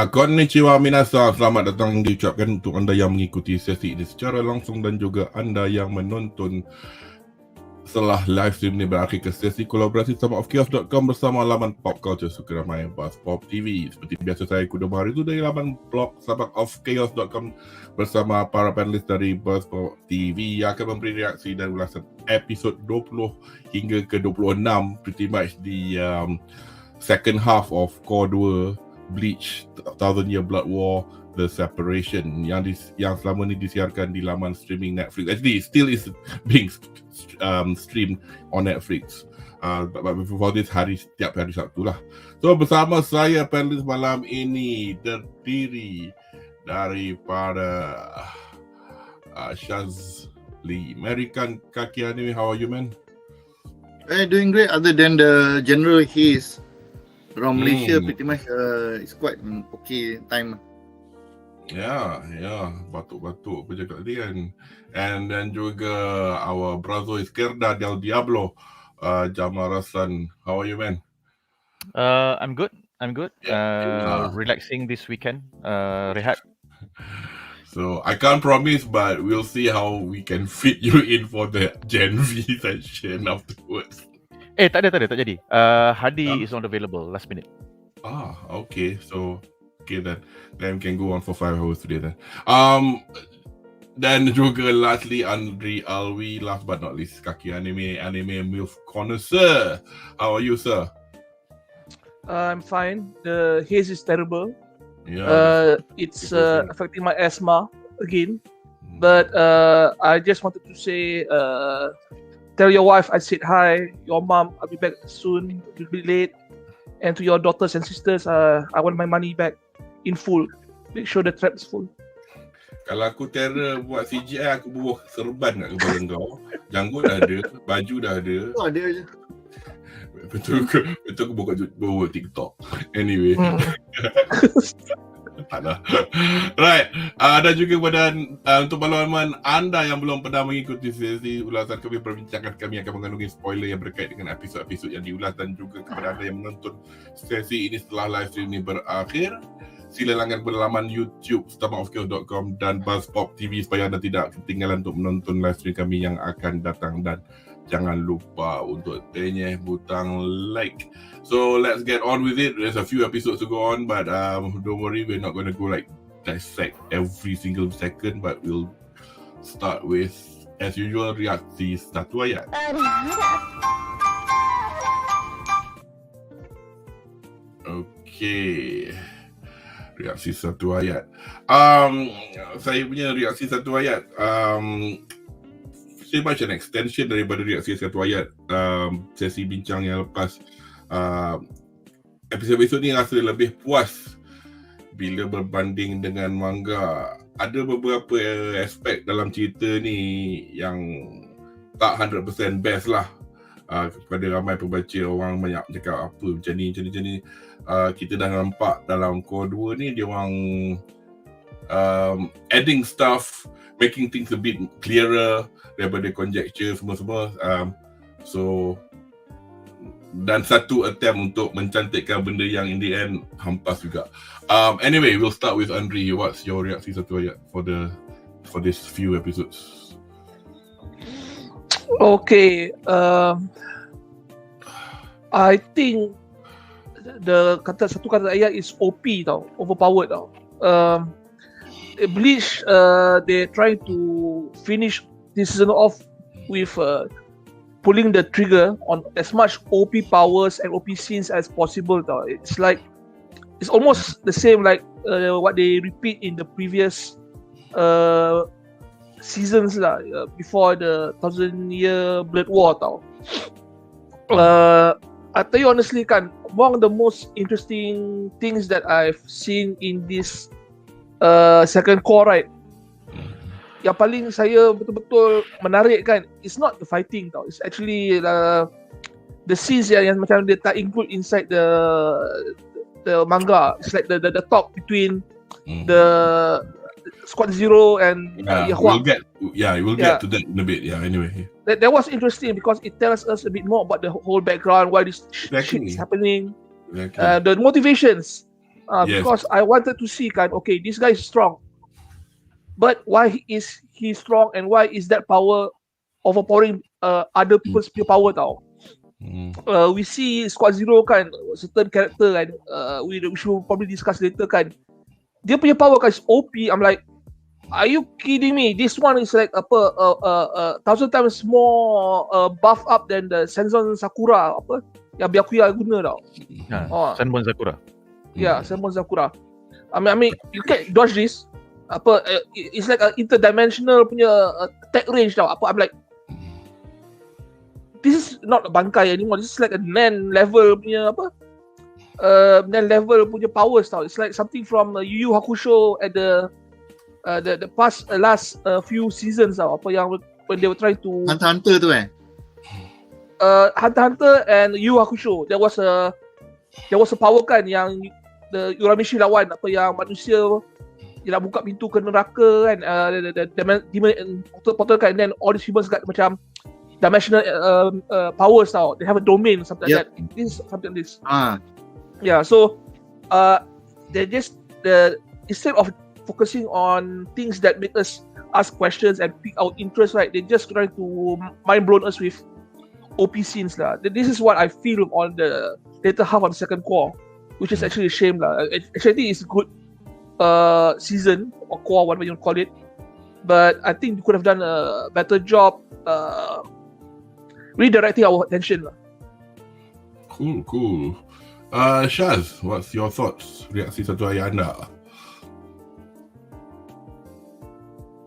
Konnichiwa minasan, selamat datang diucapkan untuk anda yang mengikuti sesi ini secara langsung dan juga anda yang menonton setelah live stream ini berakhir ke sesi kolaborasi SEPARATION bersama laman Pop Culture suka ramai Buzz Pop TV. Seperti biasa saya Kuda Bahari itu dari laman blog SEPARATION bersama para panelis dari Buzz Pop TV yang akan memberi reaksi dan ulasan episod 20 hingga ke 26 pretty much di second half of COUR 2 BLEACH, Thousand Year Blood War, The Separation yang selama ni disiarkan di laman streaming Netflix. Actually, still is being streamed on Netflix. But before this, setiap hari Sabtu lah. So, bersama saya panelis malam ini terdiri daripada Shazli. American Kaki Anime, how are you, man? Hey, doing great other than the general haze. Around Malaysia pretty much it's quite okay time. Ya, batuk-batuk bercakap tadi kan. And then juga our brother Izquierda del Diablo, Jamarasan. How are you, man? I'm good. Relaxing this weekend. Rehat. So I can't promise, but we'll see how we can fit you in for the Gen V session afterwards. Tak jadi. Hadi is not available last minute. Okay. So, okay then we can go on for 5 hours today then. Dan juga lastly, Andri Alwi, last but not least, Kaki Anime MILF Connoisseur. How are you, sir? I'm fine. The haze is terrible. Yeah. It's affecting my asthma again. But I just wanted to say, tell your wife I said hi. Your mom, I'll be back soon. It'll be late. And to your daughters and sisters, I want my money back in full. Make sure the trap is full. Kalau aku terror buat CGI, aku buah serban kat kepala kau. Janggut dah ada, baju dah ada. Ada je. Betul aku buat TikTok. Anyway. Taklah. Right. Dan juga pada untuk makluman anda yang belum pernah mengikuti sesi ulasan kami, perbincangan kami akan mengandungi spoiler yang berkait dengan episod-episod yang diulas, dan juga kepada anda yang menonton sesi ini setelah live stream ini berakhir, sila langgan berlaman YouTube STOMACHOFCHAOS dan Buzz Pop TV supaya anda tidak ketinggalan untuk menonton live stream kami yang akan datang, dan jangan lupa untuk tenyeh butang like. So let's get on with it. There's a few episodes to go on, but don't worry, we're not going to go like dissect every single second, but we'll start with, as usual, reaksi satu ayat. Okay, reaksi satu ayat. Saya punya reaksi satu ayat pretty much an extension daripada reaksi satu ayat sesi bincang yang lepas. Episod-episod ni rasa lebih puas bila berbanding dengan manga. Ada beberapa aspek dalam cerita ni yang tak 100% best lah. Kepada ramai pembaca, orang banyak cakap apa macam ni. Kita dah nampak dalam COUR 2 ni dia orang adding stuff, making things a bit clearer daripada conjecture semua-semua. So dan satu attempt untuk mencantikkan benda yang in the end hampas juga. Anyway, we'll start with Andri. What's your reaksi satu ayat for this few episodes? Okay, I think satu kata ayat is OP tau, overpowered tau. Bleach, they trying to finish this season off with pulling the trigger on as much OP powers and OP scenes as possible tau. It's almost the same like what they repeat in the previous seasons lah, before the 1000-year Blood War tau. I tell you honestly kan, among the most interesting things that I've seen in this second core, right? Yang paling saya betul-betul menarik kan, it's not the fighting tau. It's actually the scenes yang macam dia tak include inside the manga. It's like the talk between the Squad Zero and we'll get to that in a bit. Yeah, anyway. That was interesting because it tells us a bit more about the whole background, why this shit is happening, the motivations. Because I wanted to see kan, okay, this guy is strong. But why is he strong and why is that power overpowering other people's power tau? We see Squad Zero kan, certain character kan, we should probably discuss later kan. Dia punya power kan is OP. I'm like, are you kidding me? This one is like 1,000 times more buff up than the Senbon Sakura yang Byakuya guna tau. Senbon Sakura. Yeah, Senbon Sakura. I mean, you can't dodge this. It's like an interdimensional punya attack range tau. I'm like, this is not a bangkai anymore. This is like a NAN level punya NAN level punya powers tau. It's like something from Yu Yu Hakusho at the last few seasons tau. When they were trying to Hunter tu Hunter and Yu Yu Hakusho. There was a power kan yang the Uramishi lawan yang manusia dia nak buka pintu ke neraka kan, demon portal kan, and then all these humans got macam dimensional powers tau. They have a domain, something like that. This is something like this. Yeah, so they just instead of focusing on things that make us ask questions and pique our interest, right? They just try to mind blow us with OP scenes lah. This is what I feel on the later half of the second core, which is actually a shame lah. Actually, I think it's a good season or core, whatever you call it, but I think we could have done a better job redirecting our attention lah. Cool. Shaz, what's your thoughts? Reaksi satu ayat anda.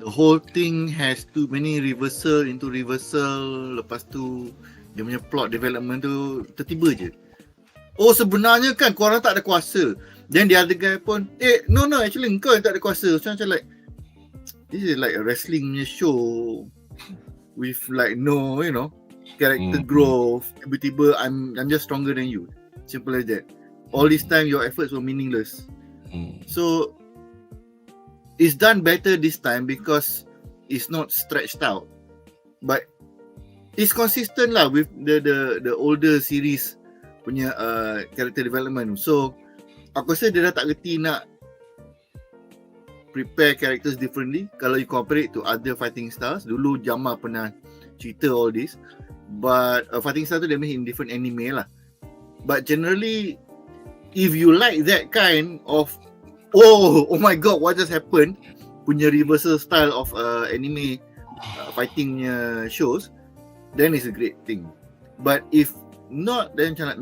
The whole thing has too many reversal into reversal. Lepas tu dia punya plot development tu tertiba je. Oh, sebenarnya kan korang tak ada kuasa. Then the other guy pun, no, actually engkau yang tak ada kuasa. So macam like, this is like a wrestling punya show with like no, character growth. Tiba-tiba I'm just stronger than you. Simple as that. All this time your efforts were meaningless. So it's done better this time because it's not stretched out. But it's consistent lah with the older series punya character development. So aku rasa dia dah tak reti nak prepare characters differently kalau you compare it to other fighting styles. Dulu Jama pernah cerita all this, but fighting style tu dia main in different anime lah. But generally, if you like that kind of oh my god, what just happened punya reversal style of anime fighting shows, then it's a great thing. But if not, then macam like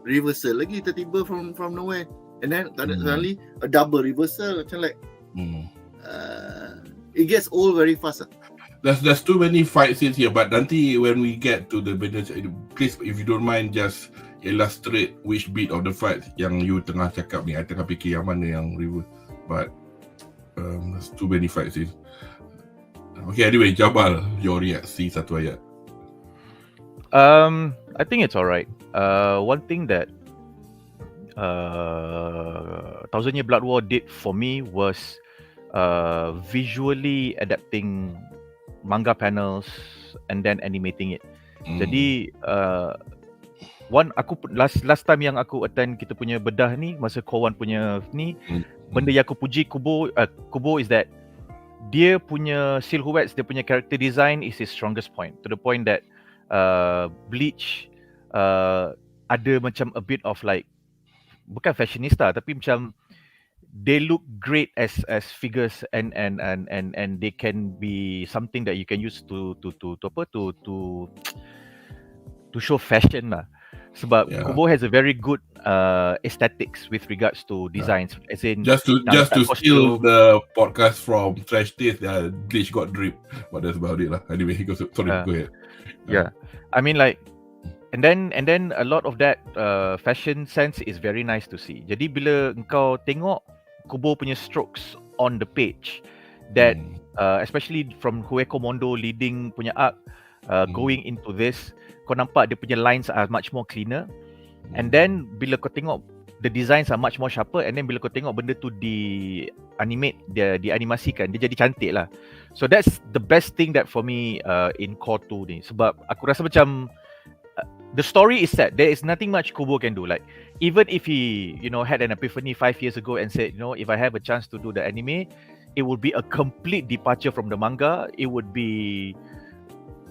reversal lagi tiba-tiba from nowhere, and then suddenly a double reversal, macam like it gets old very fast. There's too many fight scenes here, but nanti when we get to the please, if you don't mind, just illustrate which bit of the fight yang you tengah cakap ni. I tengah fikir yang mana yang reverse, but there's too many fight scenes. Okay, anyway, Jabal, your reaksi satu ayat. I think it's alright. One thing that Thousand Year Blood War did for me was visually adapting manga panels and then animating it. Jadi aku last time yang aku attend kita punya bedah ni masa Core 1 punya ni, benda yang aku puji Kubo is that dia punya silhouettes, dia punya character design is his strongest point, to the point that Bleach ada macam a bit of like, bukan fashionista tapi macam they look great as figures and they can be something that you can use to show fashion lah. Sebab Kubo has a very good aesthetics with regards to designs. As in just to steal the podcast from Trash Taste, Bleach got drip, but that's about it lah. Anyway, go ahead. Yeah, I mean like, and then a lot of that fashion sense is very nice to see. Jadi bila engkau tengok Kubo punya strokes on the page that especially from Hueko Mondo leading punya arc going into this, kau nampak dia punya lines are much more cleaner, and then bila kau tengok the designs are much more sharper, and then bila kau tengok benda tu di animasikan, dia jadi cantik lah. So that's the best thing that for me in Core 2 ni, sebab aku rasa macam the story is set. There is nothing much Kubo can do. Like even if he, had an epiphany 5 years ago and said, if I have a chance to do the anime, it would be a complete departure from the manga. It would be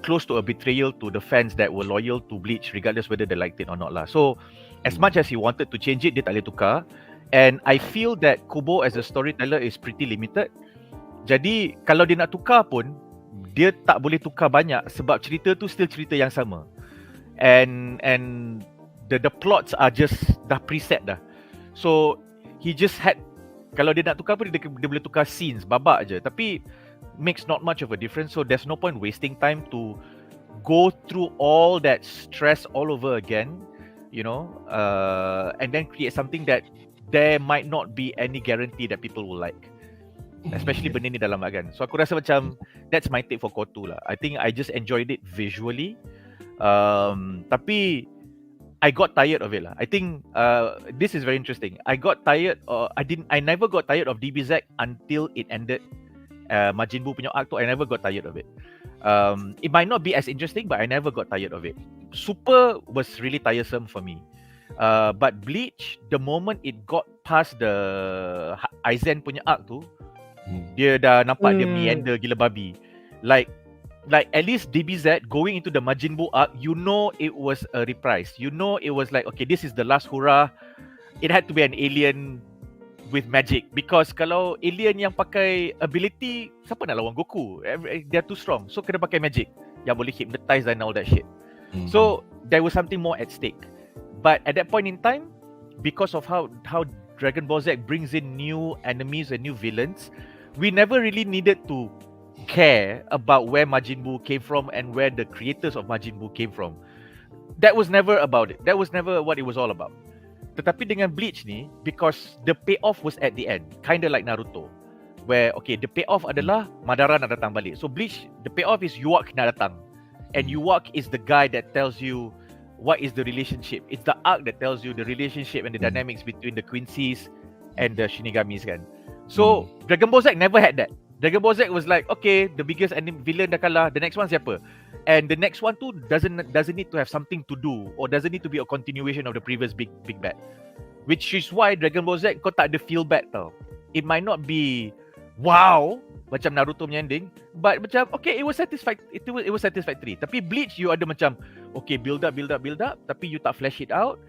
close to a betrayal to the fans that were loyal to Bleach, regardless whether they liked it or not lah. So as much as he wanted to change it, dia tak boleh tukar. And I feel that Kubo as a storyteller is pretty limited. Jadi kalau dia nak tukar pun, dia tak boleh tukar banyak sebab cerita tu still cerita yang sama. And the plots are just dah preset dah. So he just had, kalau dia nak tukar pun dia boleh tukar scenes, babak je. Tapi makes not much of a difference. So there's no point wasting time to go through all that stress all over again, and then create something that there might not be any guarantee that people will like. Especially benda ni dalam kan. So aku rasa macam that's my take for Core 2 lah. I think I just enjoyed it visually. Tapi I got tired of it lah. I think this is very interesting. I never got tired of DBZ until it ended. Majin Buu punya arc tu, I never got tired of it. It might not be as interesting, but I never got tired of it. Super was really tiresome for me. But Bleach, the moment it got past the Aizen punya arc tu, dia dah nampak dia meander gila babi. Like at least DBZ going into the Majin Buu arc, it was a reprise. It was like, okay, this is the last hurrah. It had to be an alien with magic, because kalau alien yang pakai ability, siapa nak lawan Goku? They're too strong. So kena pakai magic yang boleh hypnotize and all that shit. So there was something more at stake. But at that point in time, because of how Dragon Ball Z brings in new enemies and new villains, we never really needed to care about where Majin Buu came from and where the creators of Majin Buu came from. That was never about it. That was never what it was all about. Tetapi dengan Bleach ni, because the payoff was at the end, kind of like Naruto, where okay, the payoff adalah Madara nak datang balik. So Bleach, the payoff is Yuak nak datang, and Yuak is the guy that tells you what is the relationship. It's the arc that tells you the relationship and the dynamics between the Quincy's and the Shinigamis kan. So Dragon Ball Z never had that. Dragon Ball Z was like, okay, the biggest villain dah kalah, the next one siapa? And the next one too doesn't need to have something to do, or doesn't need to be a continuation of the previous big bad. Which is why Dragon Ball Z kau tak ada feel bad tau. It might not be wow macam Naruto punya ending, but macam okay, it was satisfactory. Tapi Bleach you ada macam okay, build up, tapi you tak flesh it out.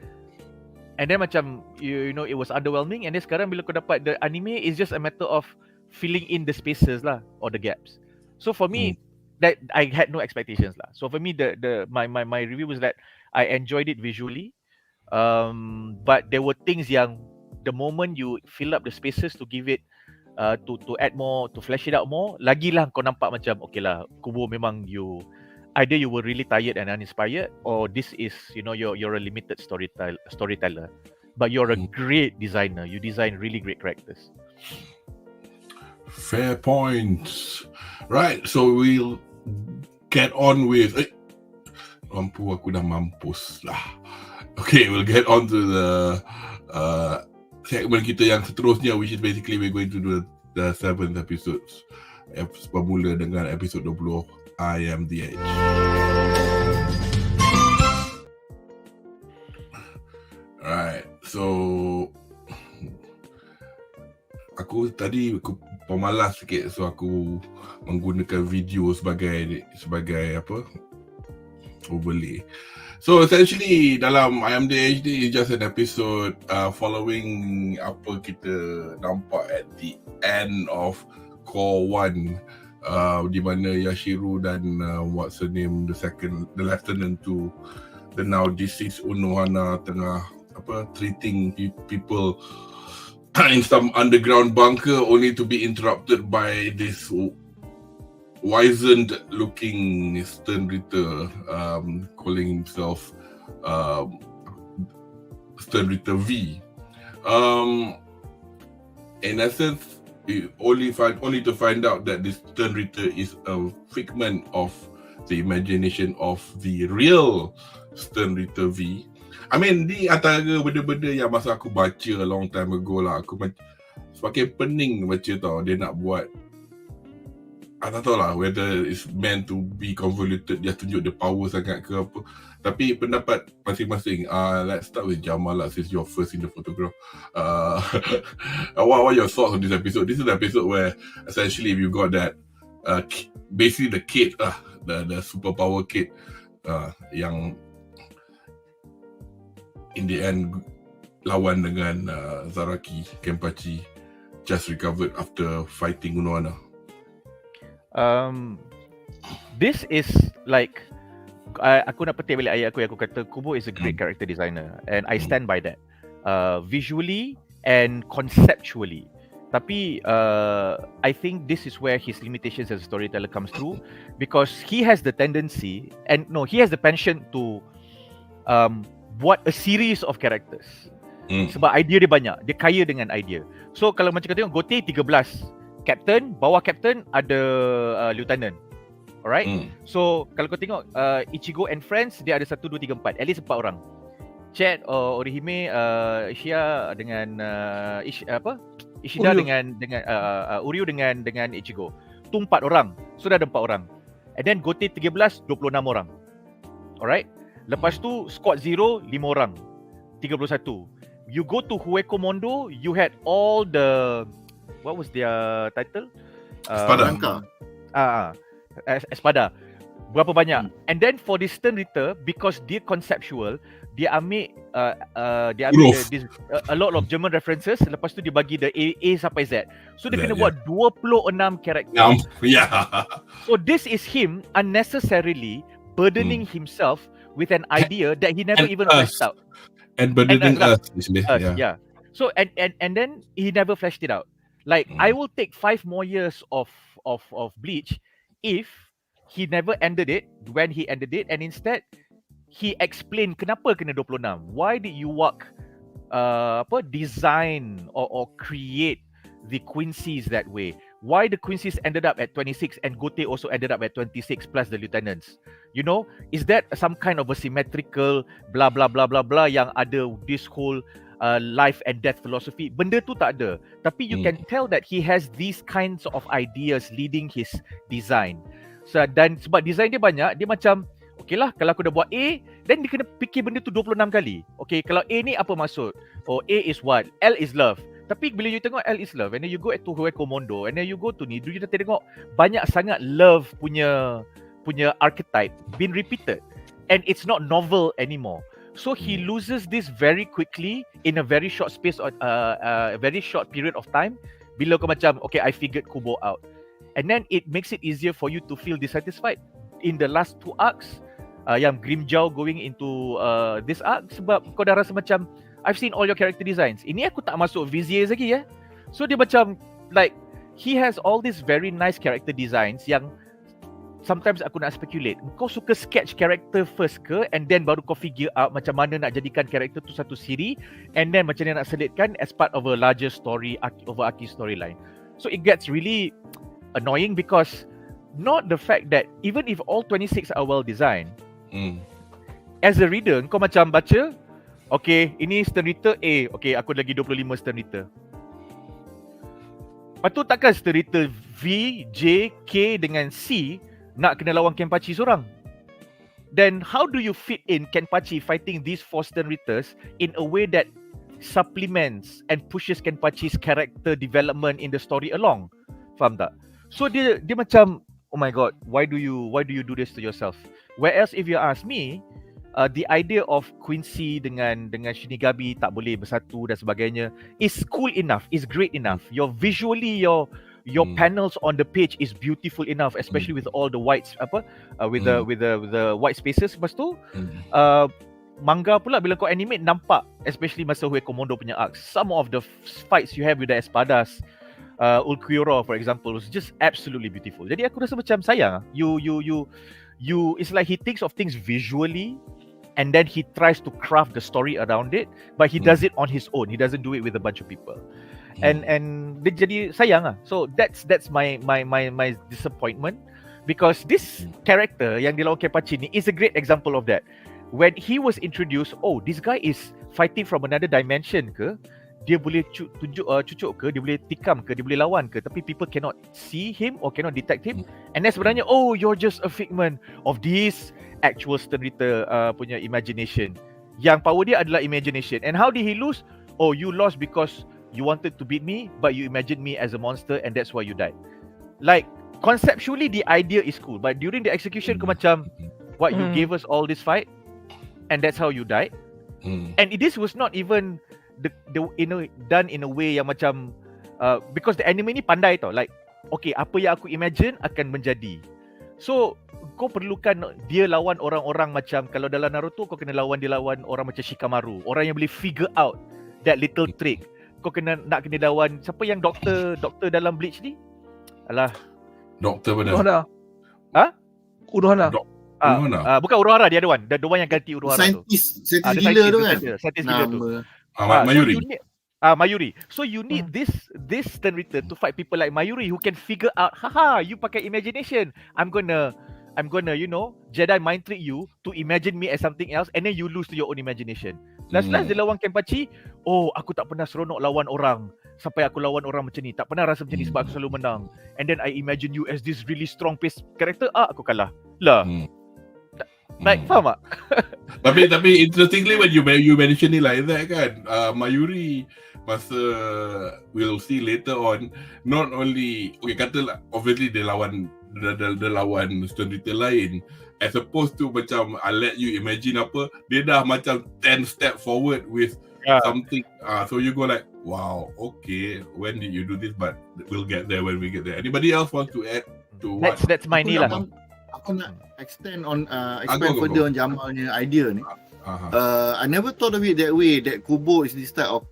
And then macam it was underwhelming. And then sekarang bila kau dapat the anime, it's just a matter of filling in the spaces lah, or the gaps. So for me, that I had no expectations lah. So for me, my review was that I enjoyed it visually, but there were things yang the moment you fill up the spaces to give it to add more, to flesh it out more, lagilah kau nampak macam okay lah, Kubo memang either you were really tired and uninspired, or this is you're a limited storyteller, but you're a great designer. You design really great characters. Fair points. Right, so we'll get on with aku dah mampus lah. Okay, we'll get on to the segment kita yang seterusnya, which is basically we're going to do the 7th episodes. Bermula dengan episode 20, I Am the Edge. Alright, so aku pemalas sikit, so aku menggunakan video sebagai apa, overlay. So essentially dalam I Am the Edge ni is just an episode following apa kita nampak at the end of Core 1, di mana Yashiro dan what's her name, the lieutenant to the now deceased Unohana tengah treating people in some underground bunker, only to be interrupted by this wizened looking Stern Ritter, calling himself Stern Ritter V. In essence, only to find out that this Stern Ritter is a figment of the imagination of the real Stern Ritter V. I mean, di antara benda-benda yang masa aku baca a long time ago lah, aku semakin pening baca tau. Dia nak buat, I tak tahu lah whether it's meant to be convoluted, dia tunjuk dia power sangat ke apa. Tapi pendapat masing-masing. Let's start with Jamal lah, since you're first in the photograph. What are your thoughts on this episode? This is the episode where essentially you got that basically the kid the superpower kid yang in the end lawan dengan Zaraki Kenpachi, just recovered after fighting Unohana. This is like, aku nak petik balik ayat aku yang aku kata Kubo is a great character designer, and I stand by that, visually and conceptually. Tapi I think this is where his limitations as a storyteller comes through, because he has the tendency, he has the penchant to buat a series of characters. Sebab idea dia banyak, dia kaya dengan idea. So kalau macam kata tengok Gote 13 captain, bawah captain ada lieutenant. Alright. So kalau kau tengok Ichigo and friends, dia ada 1 2 3 4, at least 4 orang. Chat, Orihime, Ishia dengan Ishida Uryu dengan Uryu dengan Ichigo. Tu 4 orang. So dah ada 4 orang. And then Gote 13 26 orang. Alright. Lepas tu Squad 0 5 orang. 31. You go to Hueco Mondo, you had all the, what was their title? Espada. Espada. Berapa banyak? And then for this Stern Ritter, because dia conceptual, dia ambil a lot of German references. Lepas tu dia bagi the A sampai Z. So dia kena buat 26 karakter. So this is him unnecessarily burdening himself with an idea that he never even fleshed out. And burdening us. Yeah. So and then he never fleshed it out. Like I will take 5 more years of Bleach if he never ended it when he ended it, and instead he explained kenapa kena 26. Why did you design or create the Quincy's that way? Why the Quincy's ended up at 26 and Gote also ended up at 26 plus the lieutenants? You know, is that some kind of a symmetrical blah blah blah blah blah yang ada this whole life and death philosophy? Benda tu tak ada. Tapi you can tell that he has these kinds of ideas leading his design. So, dan sebab design dia banyak, dia macam okay lah, kalau aku dah buat A, then dia kena fikir benda tu 26 kali. Okay, kalau A ni apa maksud? Oh, A is what? L is love. Tapi bila you tengok L is love, and then you go to Hueco Mondo, and then you go to ni, you dah tengok banyak sangat love punya archetype been repeated, and it's not novel anymore. So he loses this very quickly in a very short space of a very short period of time. Bila kau macam okay, I figured Kubo out, and then it makes it easier for you to feel dissatisfied in the last 2 arcs, yang Grimjaw going into this arc, sebab kau dah rasa macam I've seen all your character designs. Ini aku tak masuk Viziers lagi ya. So dia macam like he has all these very nice character designs yang sometimes aku nak speculate. Kau suka sketch character first ke, and then baru kau figure out macam mana nak jadikan character tu satu siri, and then macam mana nak selitkan as part of a larger story, overarching storyline. So it gets really annoying because not the fact that even if all 26 are well designed, as a reader kau macam baca, okay, ini Stern Ritter A. Okay, aku lagi 25 Stern Ritter. Lepas tu takkan Stern Ritter V, J, K dengan C nak kena lawan Kenpachi seorang? Then how do you fit in Kenpachi fighting these 4 Stern Ritters in a way that supplements and pushes Kenpachi's character development in the story along? Faham tak? So dia macam, oh my god, why do you do this to yourself? Whereas if you ask me, the idea of Quincy dengan Shinigami tak boleh bersatu dan sebagainya is cool enough, is great enough. Your panels on the page is beautiful enough, especially with all the white with the white spaces. Lepas tu manga pula bila kau animate nampak, especially masa Hueco Mondo punya arcs, some of the fights you have with the espadas, Ulquiorra for example, was just absolutely beautiful. Jadi aku rasa macam sayang you it's like he thinks of things visually and then he tries to craft the story around it, but he does it on his own. He doesn't do it with a bunch of people. and dia jadi sayang lah. So that's my disappointment, because this character yang dilawan Kenpachi ni is a great example of that. When he was introduced, oh, this guy is fighting from another dimension ke? Dia boleh cucuk ke? Dia boleh tikam ke? Dia boleh lawan ke? Tapi people cannot see him or cannot detect him. And then sebenarnya, oh, you're just a figment of this actual cerita punya imagination. Yang power dia adalah imagination. And how did he lose? Oh, you lost because you wanted to beat me, but you imagined me as a monster, and that's why you died. Like, conceptually the idea is cool, but during the execution kau macam, what, you gave us all this fight and that's how you died. And this was not even done in a way yang macam because the anime ni pandai tau, like, okay, apa yang aku imagine akan menjadi. So kau perlukan dia lawan orang-orang macam, kalau dalam Naruto kau kena lawan orang macam Shikamaru, orang yang boleh figure out that little trick. Kau kena lawan siapa yang doktor dalam Bleach ni? Alah, Doktor mana? Unohana. Ha? Unohana. Bukan Uruhara, dia ada one. The one yang ganti Uruhara tu. Scientist gila tu kan. Scientist gila tu. Mayuri. Mayuri. So you need this Tenrita to fight people like Mayuri who can figure out, haha, you pakai imagination. I'm gonna Jedi mind trick you to imagine me as something else, and then you lose to your own imagination. Last dia lawan Kenpachi, oh, aku tak pernah seronok lawan orang sampai aku lawan orang macam ni. Tak pernah rasa macam ni sebab aku selalu menang. And then I imagine you as this really strong pace character, aku kalah. Lah. Like, faham tak? tapi interestingly when you mention it like that kan, Mayuri masa we'll see later on, not only katalah obviously dia lawan cerita lain, as opposed to macam I let you imagine apa, dia dah macam 10 step forward with something, so you go like, wow, okay, when did you do this, but we'll get there when we get there. Anybody else want to add to what? That's my ni lah. Aku nak expand further on Jamalnya idea ni. I never thought of it that way, that Kubo is this type of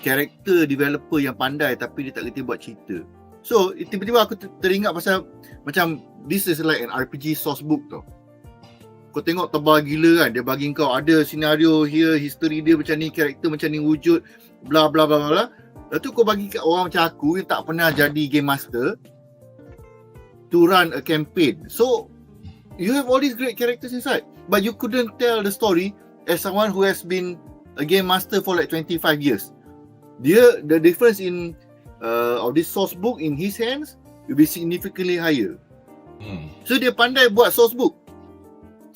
character developer yang pandai tapi dia tak kerti buat cerita. So tiba-tiba aku teringat pasal macam this is like an RPG source book tau. Kau tengok tebal gila kan, dia bagi kau ada senario here, history dia macam ni, karakter macam ni wujud, bla bla bla bla. Lepas tu kau bagi kat orang macam aku yang tak pernah jadi game master to run a campaign. So you have all these great characters inside, but you couldn't tell the story as someone who has been a game master for like 25 years. The difference in of this source book in his hands will be significantly higher. So dia pandai buat source book,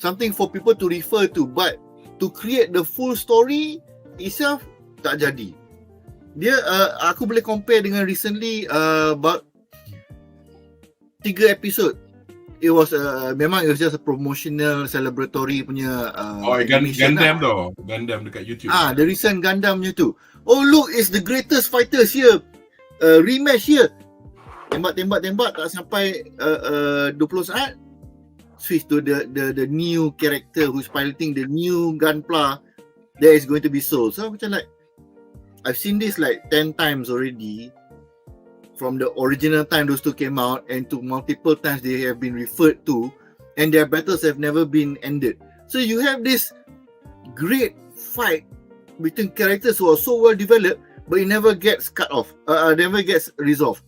something for people to refer to, but to create the full story itself tak jadi. Dia aku boleh compare dengan recently about 3 episode. It was memang it was just a promotional celebratory punya Gundam tu, Gundam dekat YouTube. The recent Gundam punya tu. Oh look, it's the greatest fighters here. Rematch here. Tembak tak sampai 20 saat. Switch to the new character who's piloting the new gunpla that is going to be sold. So macam like, I've seen this like 10 times already. From the original time those two came out, and to multiple times they have been referred to, and their battles have never been ended. So you have this great fight between characters who are so well developed, but it never gets cut off, never gets resolved.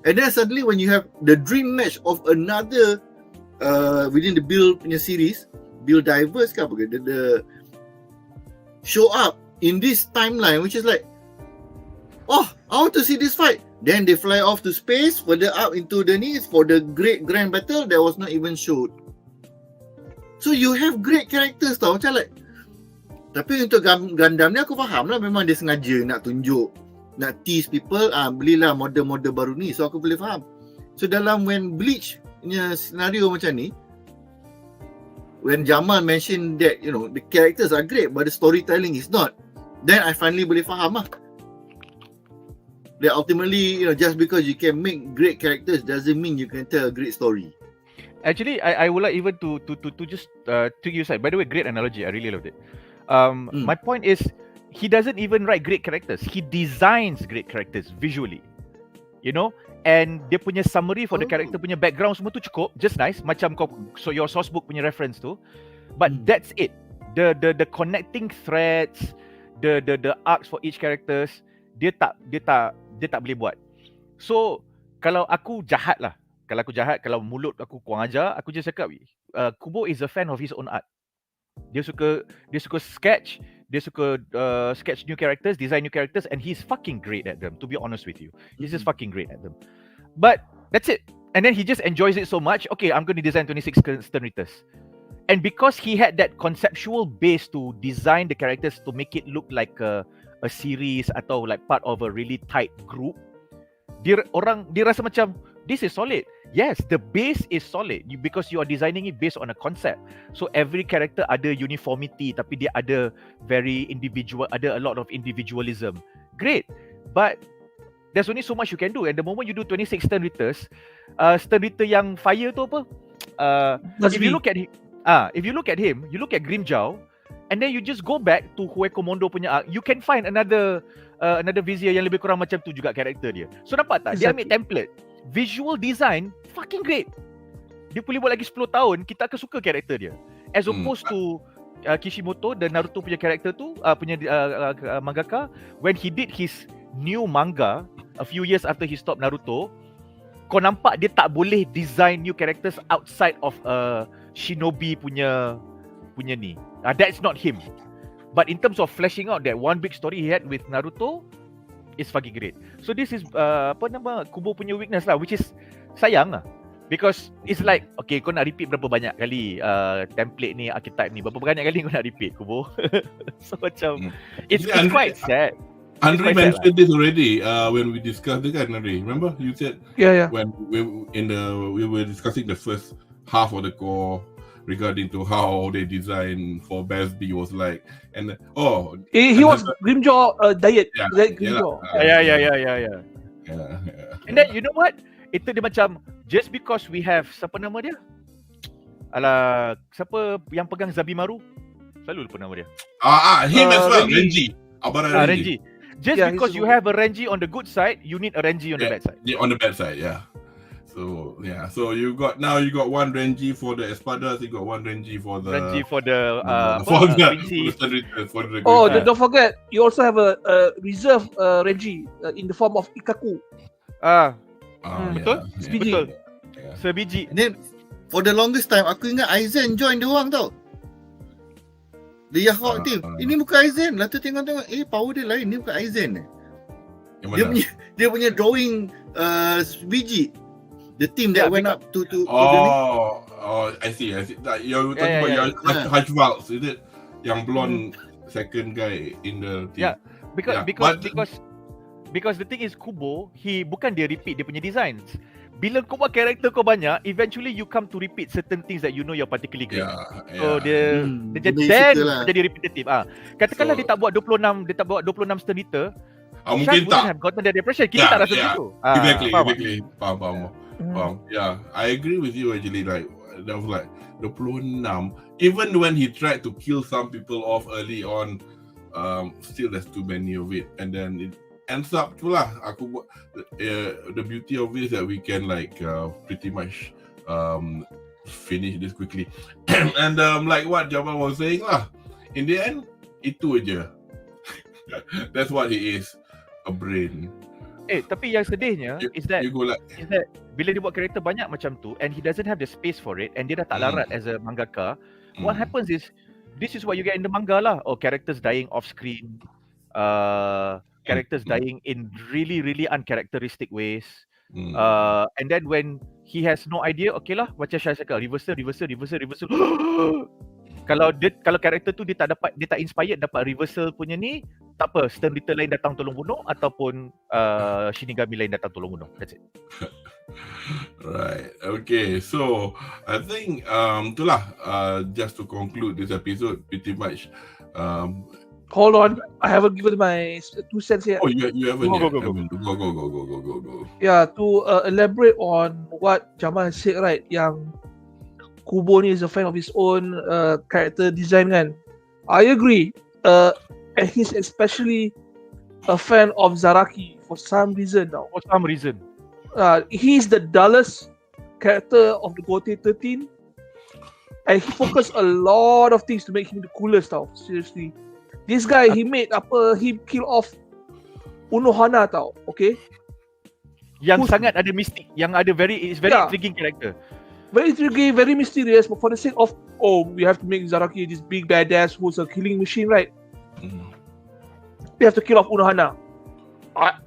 And then suddenly when you have the dream match of another within the Build punya series, Build Divers ke apa ke, the show up in this timeline, which is like, oh, I want to see this fight. Then they fly off to space, further up into the needs for the great grand battle that was not even showed. So you have great characters tau, macam like, tapi untuk Gundam ni aku faham lah, memang dia sengaja nak tunjuk, nak tease people, belilah model-model baru ni, so aku boleh faham. So dalam when Bleach punya scenario macam ni, when Jamal mention that, you know, the characters are great but the storytelling is not, then I finally boleh faham lah. That ultimately, you know, just because you can make great characters doesn't mean you can tell a great story. Actually, I would like even to just to you side. By the way, great analogy. I really loved it. My point is, he doesn't even write great characters. He designs great characters visually. You know, and dia punya summary for the character punya background semua tu cukup, just nice. Macam kau, so your source book punya reference tu. But that's it. The connecting threads, the arcs for each characters, dia tak boleh buat. So kalau aku jahat, kalau mulut aku kurang ajar, aku just cakap Kubo is a fan of his own art. Dia suka sketch, dia suka sketch new characters, design new characters, and he's fucking great at them, to be honest with you. He's just fucking great at them. But that's it. And then he just enjoys it so much. Okay, I'm going to design 26 Stern Ritters. And because he had that conceptual base to design the characters to make it look like a series atau like part of a really tight group, dia rasa macam this is solid. Yes, the base is solid because you are designing it based on a concept. So every character ada uniformity, tapi dia ada ada a lot of individualism. Great. But there's only so much you can do. And the moment you do 26 Stern Ritters, Stern Ritter yang fire tu apa? If you look at him, you look at Grimjaw, and then you just go back to Hue Komodo punya arc, you can find another vizier yang lebih kurang macam tu juga karakter dia. So nampak tak? Dia ambil template. Visual design fucking great. Dia boleh buat lagi 10 tahun, kita akan suka karakter dia. As opposed to Kishimoto, the Naruto punya karakter tu, mangaka, when he did his new manga a few years after he stopped Naruto, kau nampak dia tak boleh design new characters outside of Shinobi punya ni. That's not him. But in terms of fleshing out that one big story he had with Naruto, it's fucking great. So this is Kubo punya weakness lah, which is sayang lah. Because it's like, okay, kau nak repeat berapa banyak kali template ni, archetype ni, berapa banyak kali kau nak repeat, Kubo? So macam, it's quite sad. Andre mentioned this already when we discussed it, Andre. Remember you said when we were discussing the first half of the core regarding to how they design for Basby was like, and he was Grimjaw diet. Grimjaw. Yeah. And then you know what? Itu dia macam just because we have siapa nama dia? Siapa yang pegang Zabimaru? Selalu lupa nama dia. Him as well, Renji. Renji. Just because you have a Renji on the good side, you need a Renji on the bad side. Yeah, on the bad side, yeah. So you got one Renji for the Espadas, you got one Renji for the don't forget, you also have a reserve Renji in the form of Ikaku. Betul? Betul. Sebiji. Then for the longest time aku ingat Aizen join dia orang tau. Dia Yahawk team. Ini bukan Aizen. Lalu tengok power dia lain. Ini bukan Aizen. Dia punya drawing biji. The team that went up to I see. That you're talking about your Hajvals, is it? Yang blonde second guy in the team. Yeah, because the thing is Kubo, bukan dia repeat dia punya designs. Bila kau buat karakter kau banyak, eventually you come to repeat certain things that you know you're particularly great. So dia jadi repetitive. Katakanlah dia tak buat 26 Stern Ritter, mungkin tak have gotten the depression. Kita tak rasa begitu. Exactly. Faham. Yeah, I agree with you actually. Like that was like 26. Even when he tried to kill some people off early on, still there's too many of it, and then it ends up tu lah. The beauty of it is that we can like pretty much finish this quickly. And like what Jamal was saying lah, in the end itu aja. That's what he is, a brain. Tapi yang sedihnya is that bila dia buat karakter banyak macam tu and he doesn't have the space for it and dia dah tak larat as a mangaka, what happens is this is what you get in the manga lah. Characters dying off screen, characters dying in really uncharacteristic ways. And then when he has no idea, okay lah, macam Syah cakap, reversal. Kalau karakter tu dia tak inspired dapat reversal punya ni, tak apa, Stern Ritter lain datang tolong bunuh ataupun Shinigami lain datang tolong bunuh. That's it. Right. Okay. So I think itulah just to conclude this episode pretty much. Hold on, I haven't given my 2 cents yet. Oh, you haven't yet. Go. Yeah, to elaborate on what Jamal said, right, yang Kubo ni is a fan of his own character design kan. I agree. And he's especially a fan of Zaraki for some reason now. He's the dullest character of the Gote 13. And he focused a lot of things to make him the coolest tau. Seriously. This guy, he kill off Unohana tau, okay? Yang sangat ada mistik, yang ada it's very Yeah. intriguing character. Very intriguing, very mysterious, but for the sake of, we have to make Zaraki this big badass who's a killing machine, right? We have to kill off Unohana.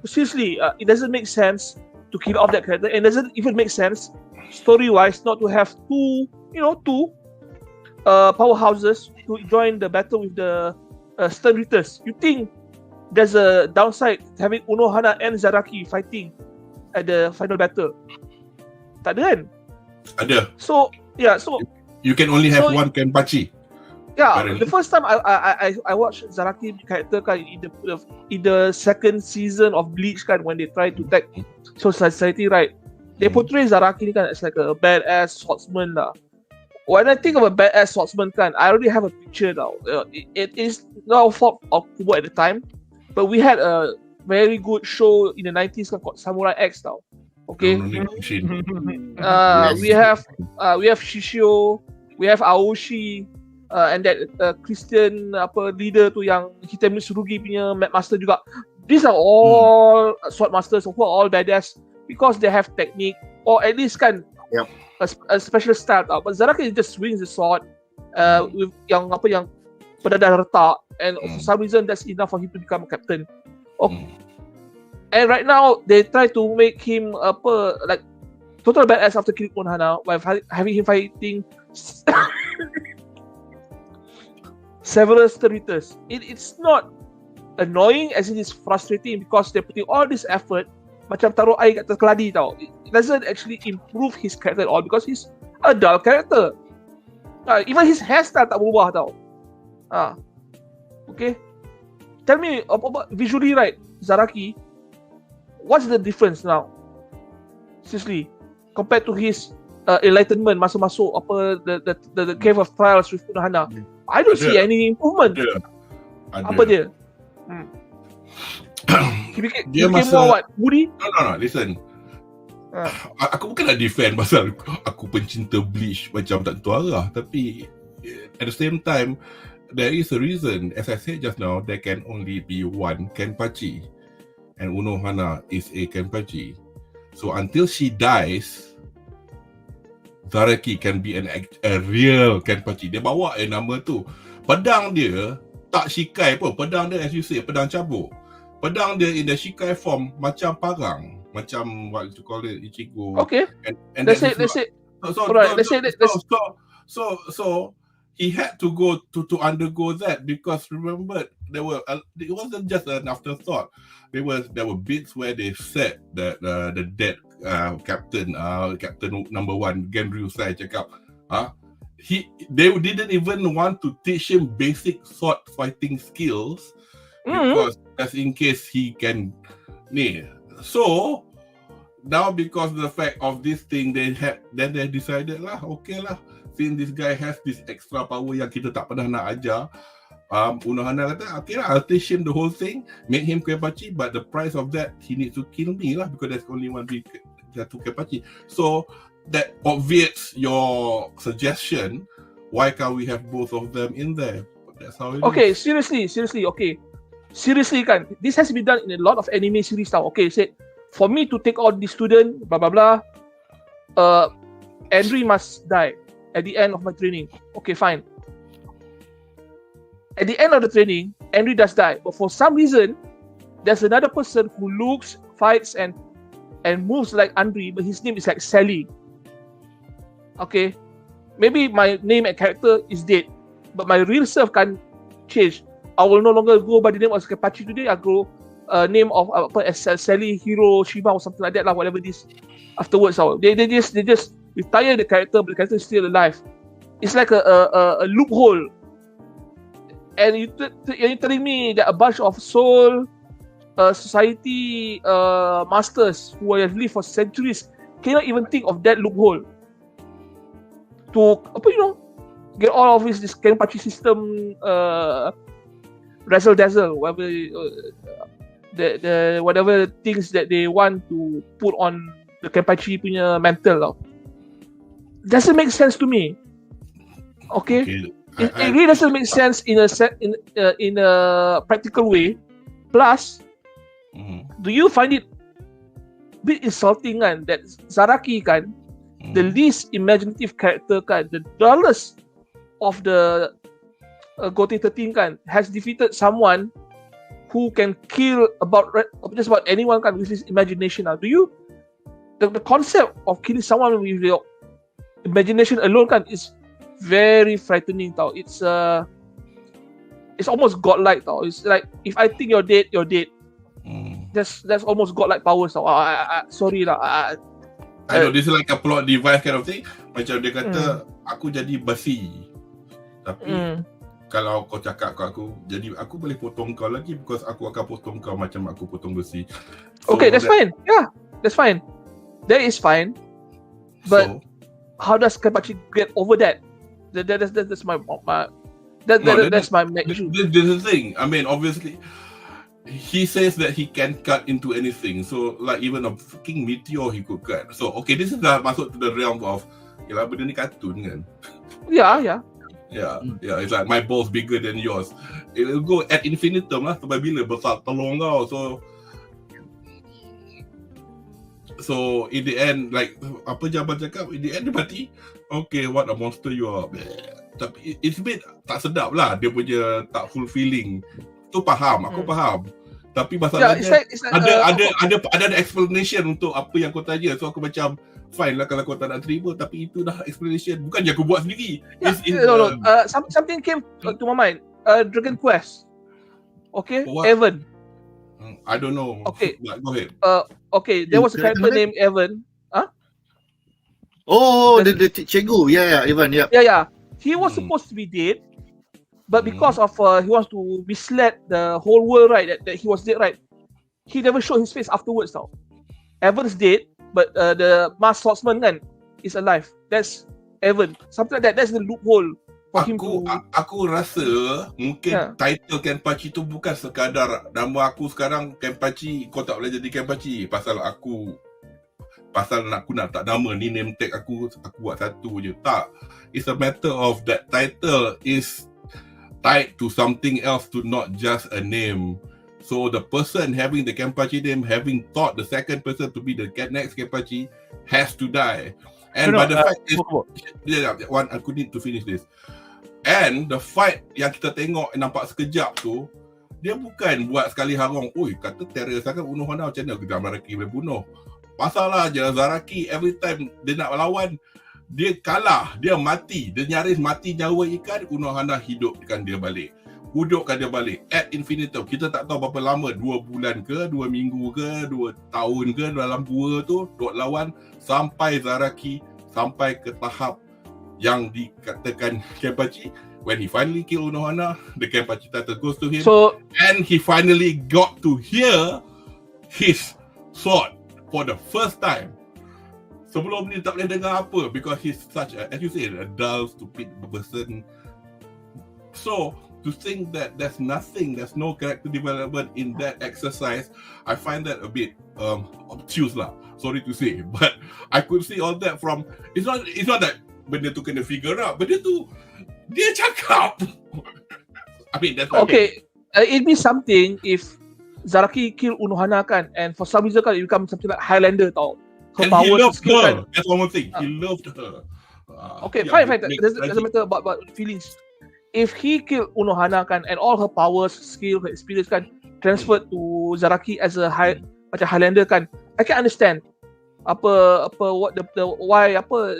Seriously, it doesn't make sense to kill off that character, and it doesn't even make sense story-wise not to have two powerhouses to join the battle with the Stern Ritters. You think there's a downside having Unohana and Zaraki fighting at the final battle? Tak ada kan? Ada. So You can only have one Kenpachi. yeah, Apparently. the first time I watched Zaraki character kan in the second season of Bleach kan, when they try to tag society, right? They portray Zaraki ni kan as like a badass swordsman lah. When I think of a badass swordsman kan, I already have a picture now. It is not our fault of Kubo at the time, but we had a very good show in the 90s called Samurai X now. Okay. Yes. We have Shishio, we have Aoshi, and that Christian leader tu yang Hitami Tsurugi punya master juga. These are all sword masters who are all badass because they have technique, or at least kan a special style. But Zaraki just swings the sword with yang pedadah retak, and for some reason that's enough for him to become a captain. And right now they try to make him like total badass after killing Unohana by having him fighting several Ritters. It's not annoying as it is frustrating because they're putting all this effort macam taruh air kat keladi tau. It doesn't actually improve his character at all because he's a dull character. Even his hairstyle tak berubah tau. Okay. Tell me about visually, right, Zaraki, what's the difference now? Seriously, compared to his enlightenment masuk the cave of trials with Unohana, I don't see any improvement. Apa dia? He became more what? Moody? No, listen. Aku bukan nak defend pasal aku pencinta Bleach macam tak tentu arah, tapi at the same time there is a reason. As I said just now, there can only be one Kenpachi, and Unohana is a Kenpachi. So until she dies, Zaraki can be a real Kenpachi. Dia bawa nama tu. Pedang dia tak shikai pun. Pedang dia, as you say, pedang cabuk. Pedang dia in the shikai form macam parang, macam what you call it, Ichigo. Okay. And Let's say So he had to go to undergo that because remember it wasn't just an afterthought. There were bits where they said that the dead captain number 1 Genryu Sai cakap they didn't even want to teach him basic sword fighting skills because just in case he can so now because of the fact of this thing they decided okay lah, since this guy has this extra power yang kita tak pernah nak ajar, Unohana kata okay lah, I'll teach him the whole thing, make him Kenpachi, but the price of that he needs to kill me lah because there's only one big Kenpachi. So that obviates your suggestion, why can't we have both of them in there? That's how it Okay, is. seriously, okay. Seriously kan, this has been done in a lot of anime series now. Okay, said for me to take on this student, blah blah blah, Henry must die at the end of my training. Okay, fine. At the end of the training, Henry does die, but for some reason, there's another person who looks, fights, and moves like Henry, but his name is like Sally. Okay, maybe my name and character is dead, but my real self can change. I will no longer go by the name of Kenpachi today. I go name of Sally Hiroshima or something like that lah. Whatever this afterwards. They just retire the character, but the character is still alive. It's like a loophole. And you're telling me that a bunch of soul society masters who have lived for centuries cannot even think of that loophole to get all of this Kenpachi system razzle dazzle, whatever the whatever things that they want to put on the Kenpachi punya mantle. Doesn't make sense to me. Okay. It really doesn't make sense in a practical way. Plus, Do you find it a bit insulting kan that Zaraki kan, the least imaginative character kan, the dullest of the Gote 13 kan, has defeated someone who can kill just about anyone kan with his imagination. Do you the concept of killing someone with your imagination alone kan is very frightening tau. It's almost godlike tau. It's like if I think you're dead, you're dead. That's almost godlike powers tau. Sorry lah. I know this is like a plot device kind of thing. Macam dia kata aku jadi besi. Tapi kalau kau cakap kat aku, jadi aku boleh potong kau lagi because aku akan potong kau macam aku potong besi. So okay, that's fine. Yeah, that's fine. That is fine. But how does Kenpachi get over that? That's my that's my issue. This is the thing. I mean, obviously, he says that he can cut into anything. So, like even a fucking meteor he could cut. So, okay, this is dah masuk to the realm of, yalah, benda ni kartun kan? Yeah. It's like my ball's bigger than yours. It'll go ad infinitum lah sampai bila besar telung kau. So in the end, like apa Jaban cakap, in the end dia mati. Okay, what a monster you are. Tapi it's a bit tak sedap lah. Dia punya tak fulfilling. Tu faham, aku faham. Tapi masalahnya it's like, ada explanation untuk apa yang kau tanya. So aku macam fine lah kalau kau tak nak terima, tapi itu dah explanation. Bukan je aku buat sendiri. Something came to my mind. Dragon Quest. Okay, what? Evan. I don't know. Okay. Go ahead. Okay, there was a character named Evan. Oh, the cikgu. Yeah, Evan. Yeah. He was supposed to be dead, but because of he wants to mislead the whole world, right? That he was dead, right? He never showed his face afterwards, now. Evan's dead, but the masked swordsman kan is alive. That's Evan. Something like that. That's the loophole for him to. Aku rasa mungkin title Kenpachi tu bukan sekadar nama aku sekarang Kenpachi, kau tak boleh jadi Kenpachi pasal aku nak tak nama ni, name tag aku buat satu je. Tak. It's a matter of that title is tied to something else, to not just a name. So the person having the Kenpachi name, having thought the second person to be the next Kenpachi, has to die. And by the fact is, one, aku need to finish this. And the fight yang kita tengok nampak sekejap tu, dia bukan buat sekali harong, oi kata terror sangat bunuh Hana, macam mana kita Zaraki boleh bunuh. Masalah je Zaraki every time dia nak lawan, dia kalah, dia mati, dia nyaris mati nyawa ikan, Unohana hidupkan dia balik. Ad infinitum. Kita tak tahu berapa lama, 2 bulan ke, 2 minggu ke, 2 tahun ke, dalam gua tu duk lawan sampai Zaraki sampai ke tahap yang dikatakan Kenpachi. When he finally kill Unohana, the Kenpachi title goes to him, and he finally got to hear his sword for the first time. Sebelum ni tak boleh dengar apa because he's such a, as you say, a dull, stupid person. So to think that there's no character development in that exercise, I find that a bit obtuse lah. Sorry to say, but I could see all that from. It's not that benda tu kena figure out, benda tu dia cakap. I mean that's okay. It'd be something if Zaraki kill Unohana kan, and for some reason kan it become something like Highlander tau. And he loved her. Kan. That's one more thing. He loved her. Okay, fine. Doesn't matter about feelings. If he killed Unohana kan, and all her powers, skill, her experience kan transferred to Zaraki as a macam Highlander kan, I can understand why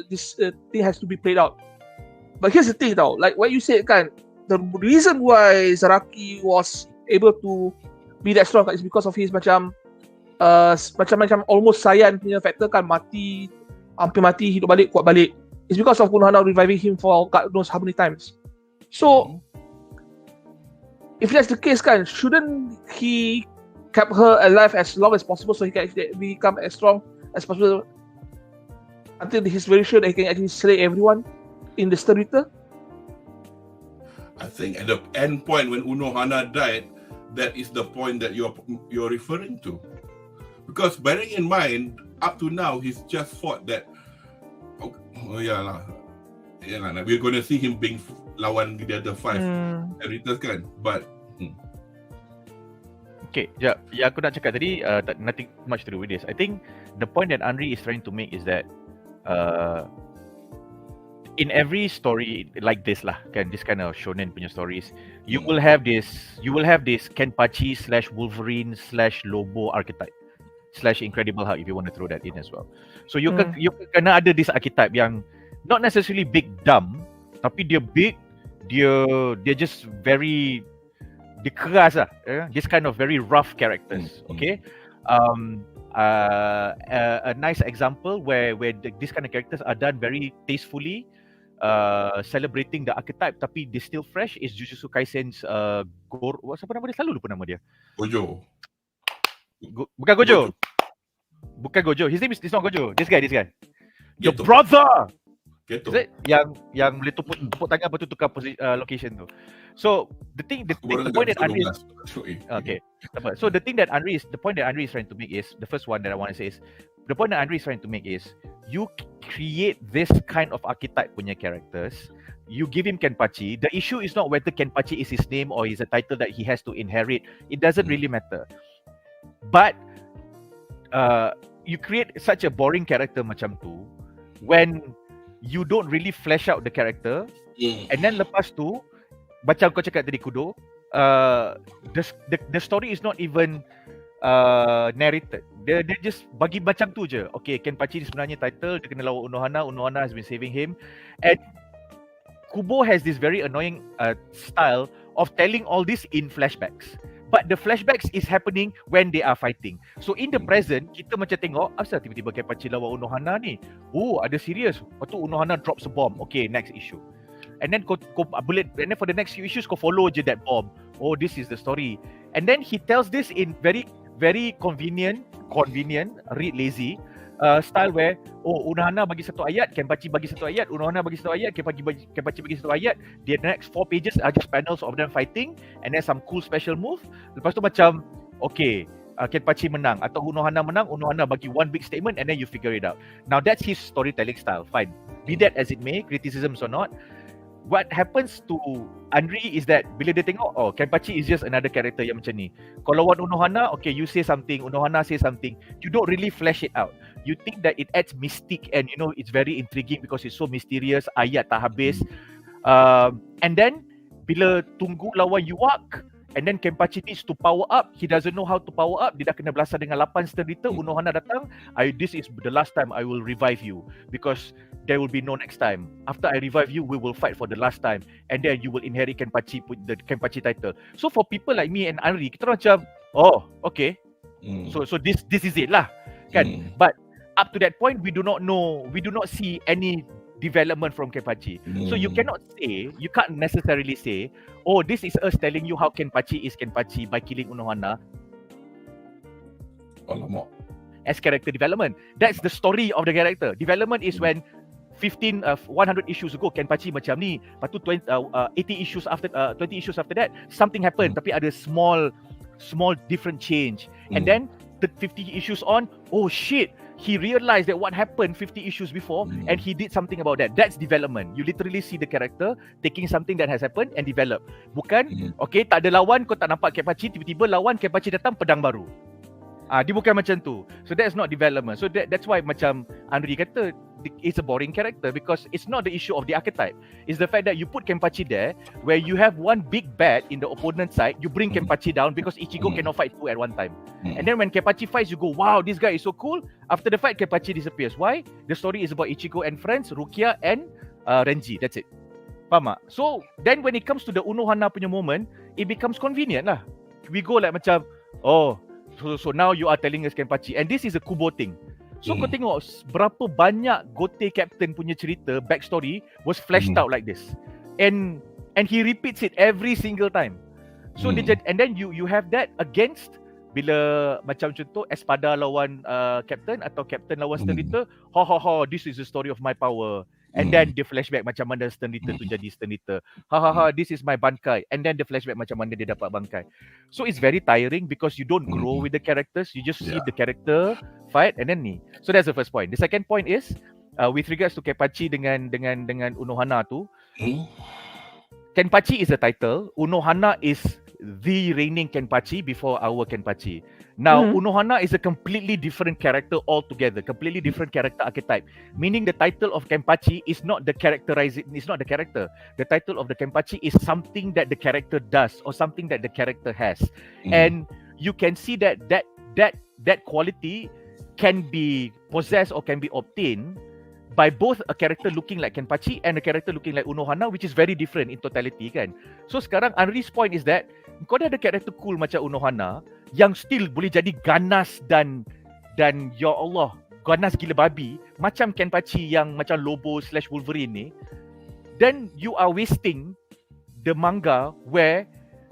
this thing has to be played out. But here's the thing tau, like what you said kan, the reason why Zaraki was able to be that strong kan, is because of his macam almost Saiyan punya factor kan, hampir mati, hidup balik, kuat balik. It's because of Unohana reviving him for God knows how many times. So, if that's the case kan, shouldn't he keep her alive as long as possible so he can actually become as strong as possible until he's very sure that he can actually slay everyone in the Sterita? I think at the end point when Unohana died, that is the point that you're referring to. Because bearing in mind, up to now, he's just fought that. We're going to see him being lawan the other 5 editors kan. But Okay, yang aku nak cakap tadi, nothing much to do with this. I think the point that Andri is trying to make is that in every story like this lah, kan, this kind of shonen punya stories, you will have this Kenpachi / Wolverine / Lobo archetype / Incredible Hulk, if you want to throw that in as well. So you kena ada this archetype yang not necessarily big dumb, tapi dia big, dia just very, dia keras lah, this kind of very rough characters. Okay, a nice example where this kind of characters are done very tastefully, celebrating the archetype tapi they still fresh is Jujutsu Kaisen's siapa nama dia, selalu lupa nama dia. Gojo. Bukan Gojo. Bukan Gojo. His name is not Gojo. This guy. Your Geto. brother. Geto. Is it? Yang boleh tepuk tangan lepas tu tukar location tu. So the point that Andri is, okay. So the point that Andri is trying to make is, the first one that I want to say is, the point that Andri is trying to make is, you create this kind of archetype punya characters, you give him Kenpachi. The issue is not whether Kenpachi is his name or is a title that he has to inherit. It doesn't really matter. But you create such a boring character macam tu when you don't really flesh out the character, and then lepas tu macam kau cakap tadi Kudo, the story is not even narrated. Dia just bagi macam tu je. Okay, Kenpachi ni sebenarnya title, dia kena lawan Unohana has been saving him, and Kubo has this very annoying style of telling all this in flashbacks. But the flashbacks is happening when they are fighting. So in the present, kita macam tengok, asal tiba-tiba Kenpachi lawan Unohana ni? Oh, ada serious. Lepas tu Unohana drops a bomb. Okay, next issue. And then and then for the next few issues, kau follow je that bomb. Oh, this is the story. And then he tells this in very, very convenient, read lazy style where, oh, Unohana bagi satu ayat, Kenpachi bagi satu ayat, Unohana bagi satu ayat, Kenpachi bagi satu ayat. The next 4 pages are just panels of them fighting, and then some cool special move. Lepas tu macam, okay, Kenpachi menang atau Unohana menang, Unohana bagi one big statement, and then you figure it out. Now that's his storytelling style, fine. Be that as it may, criticisms or not. What happens to Andri is that bila dia tengok, oh, Kenpachi is just another character yang macam ni. Kalau lawan Unohana, okay, you say something, Unohana say something, you don't really flesh it out. You think that it adds mystique and you know it's very intriguing because it's so mysterious, ayat tak habis. And then bila tunggu lawan Yuak, and then Kenpachi needs to power up, he doesn't know how to power up, dia dah kena belasah dengan 8 stern liter, Unohana datang, this is the last time I will revive you because there will be no next time. After I revive you, we will fight for the last time, and then you will inherit the Kenpachi title. So for people like me and Andri, kita macam, oh, okay, so this is it lah, kan? But up to that point, we do not see any development from Kenpachi. So you can't necessarily say, oh, this is us telling you how Kenpachi is Kenpachi by killing Unohana. Alamak. As character development, that's the story of the character development is when 100 issues ago Kenpachi macam ni, lepas tu 20 issues after that something happened, tapi ada small different change, and then the 50 issues on, oh shit, he realized that what happened 50 issues before and he did something about that. That's development. You literally see the character taking something that has happened and develop. Bukan okay, tak ada lawan, kau tak nampak Kenpachi, tiba-tiba lawan Kenpachi datang pedang baru. Dia bukan macam tu. So that's not development. So that's why macam Andri kata, it's a boring character because it's not the issue of the archetype. It's the fact that you put Kenpachi there where you have one big bad in the opponent's side, you bring Kenpachi down because Ichigo cannot fight two at one time. And then when Kenpachi fights, you go, wow, this guy is so cool. After the fight, Kenpachi disappears. Why? The story is about Ichigo and friends, Rukia and Renji. That's it. Faham tak? So then when it comes to the Unohana punya moment, it becomes convenient lah. We go like macam, oh, so now you are telling us Kenpachi, and this is a Kubo thing. So kau tengok berapa banyak Gote Captain punya cerita, backstory was fleshed out like this, and he repeats it every single time. So and then you have that against bila macam contoh Espada lawan Captain atau Captain lawan Stern Eater, this is the story of my power. And then the flashback macam mana Stern Eater tu jadi Stern Eater. This is my Bankai. And then the flashback macam mana dia dapat Bankai. So it's very tiring because you don't grow with the characters. You just see the character fight and then ni. So that's the first point. The second point is with regards to Kenpachi dengan Unohana tu. Kenpachi is the title. Unohana is the reigning Kenpachi before our Kenpachi. Now, Unohana is a completely different character altogether, completely different character archetype. Meaning the title of Kenpachi is not the it's not the character. The title of the Kenpachi is something that the character does or something that the character has. And you can see that quality can be possessed or can be obtained by both a character looking like Kenpachi and a character looking like Unohana, which is very different in totality kan. So sekarang Henry's point is that kau dah ada character cool macam Unohana yang still boleh jadi ganas dan ya Allah, ganas gila babi macam Kenpachi yang macam Lobo/Wolverine ni, then you are wasting the manga where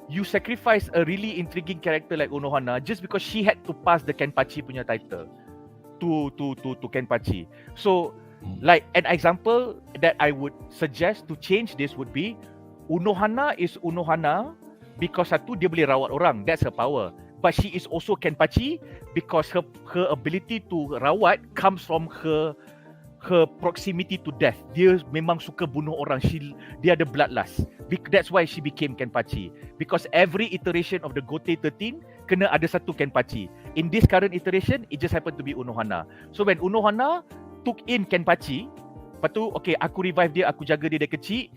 you sacrifice a really intriguing character like Unohana just because she had to pass the Kenpachi punya title to Kenpachi. So like an example that I would suggest to change this would be Unohana is Unohana because satu dia boleh rawat orang, that's her power. But she is also Kenpachi because her ability to rawat comes from her proximity to death. Dia memang suka bunuh orang. Dia ada bloodlust. That's why she became Kenpachi. Because every iteration of the Gotei 13 kena ada satu Kenpachi. In this current iteration, it just happened to be Unohana. So when Unohana took in Kenpachi, lepas tu okay, aku revive dia, aku jaga dia dari kecil,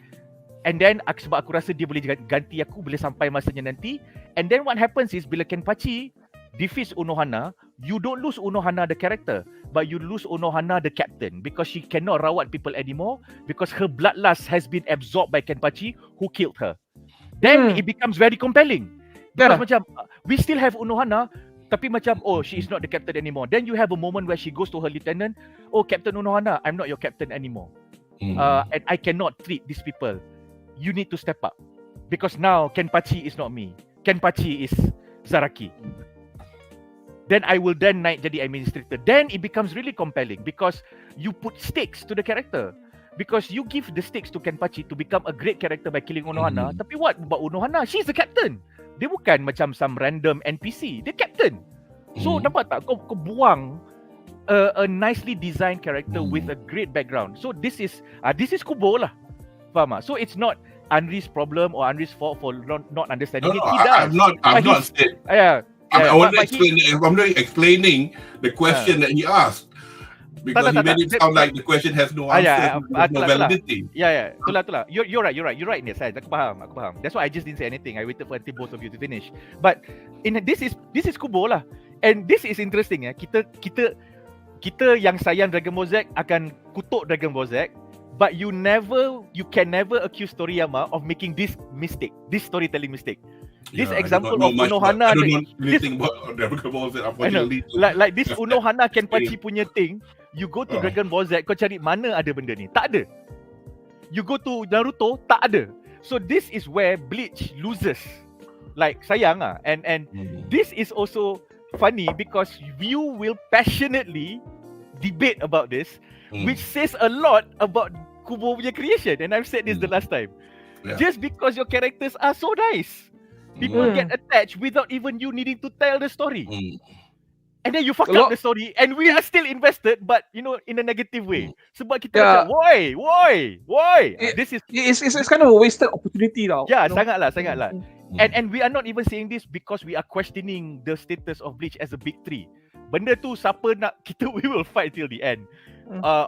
and then sebab aku rasa dia boleh ganti aku, boleh sampai masanya nanti. And then what happens is bila Kenpachi defeats Unohana, you don't lose Unohana the character, but you lose Unohana the captain, because she cannot rawat people anymore because her bloodlust has been absorbed by Kenpachi who killed her. Then it becomes very compelling because macam we still have Unohana, tapi macam she is not the captain anymore. Then you have a moment where she goes to her lieutenant, Captain Unohana, I'm not your captain anymore. And I cannot treat these people. You need to step up because now Kenpachi is not me. Kenpachi is Zaraki. Then I will then naik jadi administrator. Then it becomes really compelling because you put stakes to the character. Because you give the stakes to Kenpachi to become a great character by killing Unohana. Tapi what about Unohana? She's the captain. Dia bukan macam some random NPC. Dia captain. So nampak tak? Kau buang a nicely designed character with a great background. So this is Kubo lah. Faham tak? So it's not Henry's problem or Henry's fault for not understanding it. He does. I'm not saying. I'm only explaining the question that he asked. Because he made it sound like the question has no answer, no validity. Itulah. You're right in this side. Aku faham. That's why I just didn't say anything. I waited for until both of you to finish. But this is Kubo lah. And this is interesting. Kita yang sayang Dragon Ball Z akan kutuk Dragon Ball Z. But you can never accuse Toriyama of making this mistake, this storytelling mistake. This example of Unohana. I don't know anything about Dragon Ball Z. Like this Unohana Kenpachi punya thing. You go to Dragon Ball Z, kau cari mana ada benda ni? Tak ada. You go to Naruto, tak ada. So this is where Bleach loses. Like sayang ah. And this is also funny because you will passionately debate about this, which says a lot about Kubo punya creation. And I've said this the last time. Just because your characters are so nice, people get attached without even you needing to tell the story. And then you fuck up the story and we are still invested, but in a negative way. Sebab kita macam, why? This is it's kind of a wasted opportunity now. Yeah, sangatlah. And we are not even saying this because we are questioning the status of Bleach as a big three. Benda tu siapa nak we will fight till the end.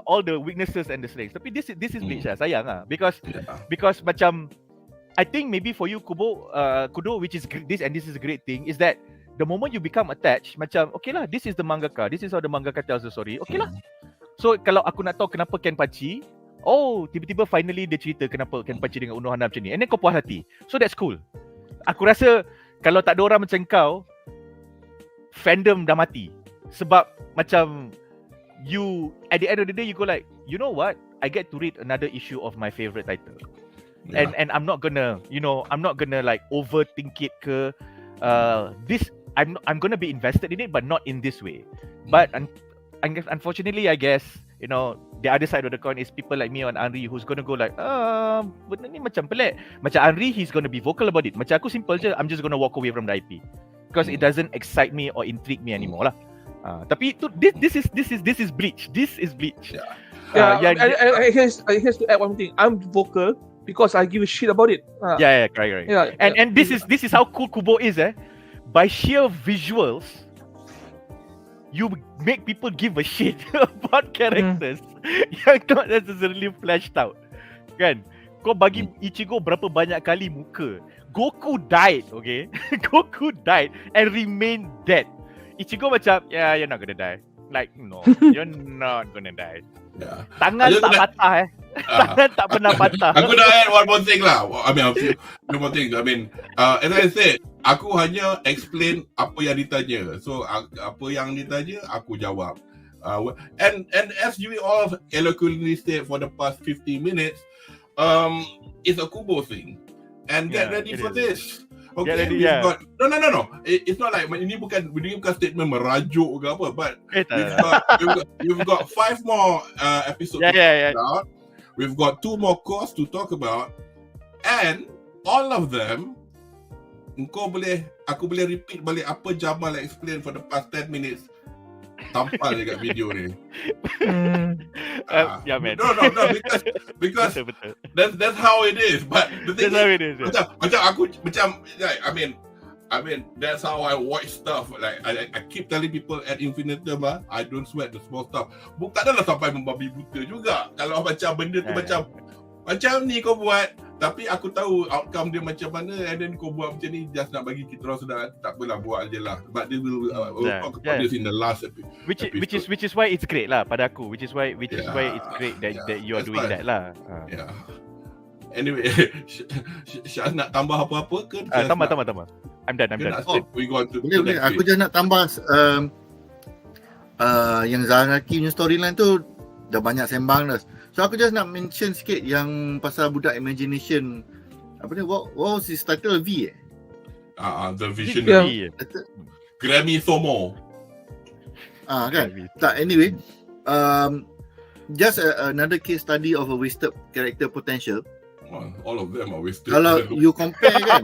All the weaknesses and the strengths. Tapi this is Bleach lah, sayang lah. Because macam I think maybe for you Kudo, which is this is a great thing, is that the moment you become attached, macam okay lah, this is the mangaka, this is how the mangaka tells the story. Okay lah. So kalau aku nak tahu kenapa Kenpachi, tiba-tiba finally dia cerita kenapa Kenpachi dengan Unohana macam ni, and then kau puas hati. So that's cool. Aku rasa kalau tak ada orang macam kau, fandom dah mati. Sebab macam you at the end of the day you go like, you know what? I get to read another issue of my favorite title. And I'm not gonna like overthink it ke this I'm gonna be invested in it, but not in this way. But unfortunately, I guess the other side of the coin is people like me on Henry who's gonna go like, benda ni macam pelik. Macam Henry, he's gonna be vocal about it. Macam aku simple je, I'm just gonna walk away from the IP because it doesn't excite me or intrigue me anymore lah. Tapi this is Bleach. This is Bleach. I has to add one thing. I'm vocal because I give a shit about it. Yeah, correct. Yeah, And this is how cool Kubo is, by sheer visuals, you make people give a shit about characters yang not necessarily fleshed out. Kan? Kau bagi Ichigo berapa banyak kali muka. Goku died, okay? Goku died and remained dead. Ichigo macam, yeah, you're not gonna die. Like, no, you're not gonna die. Yeah. Tangan tak patah Tangan tak pernah patah. Aku dah add one more thing lah. I mean, one more thing. I mean, as I said, aku hanya explain apa yang ditanya. So, apa yang ditanya, aku jawab. And as you all eloquently said for the past 50 minutes, it's a Kubo thing. And get ready for this. Okay, ready, got, no. It's not like ini bukan statement merajuk ke apa, but we've got 5 more episodes to talk about. We've got 2 more course to talk about, and all of them, aku boleh repeat balik apa Jamal explain for the past 10 minutes. Tampal dekat video ni. Yeah, man. No, because that's how it is. But the thing That's how it is. I mean, that's how I watch stuff. Like I keep telling people at infinitum, I don't sweat the small stuff. Bukan adalah sampai membabi buta juga. Kalau macam benda tu macam ni kau buat, tapi aku tahu outcome dia macam mana, and then kau buat macam ni just nak bagi kita orang sedar, tak apalah, buat je lah. But they will talk about this in the last episode. Which is why it's great lah pada aku. Which is why it's great that you are doing that lah. Yeah. Anyway, Syah nak tambah apa-apa ke? Tambah. I'm done. We go on to Boleh. Aku just nak tambah yang Zaraki punya storyline tu dah banyak sembang dah. So aku just nak mention sikit yang pasal budak imagination. Apa ni? What was his title? V The Visionary. Yeah. Grammy Thomo. Kan? Tak, anyway. Just another case study of a wasted character potential. All of them are wasted. Kalau you compare kan.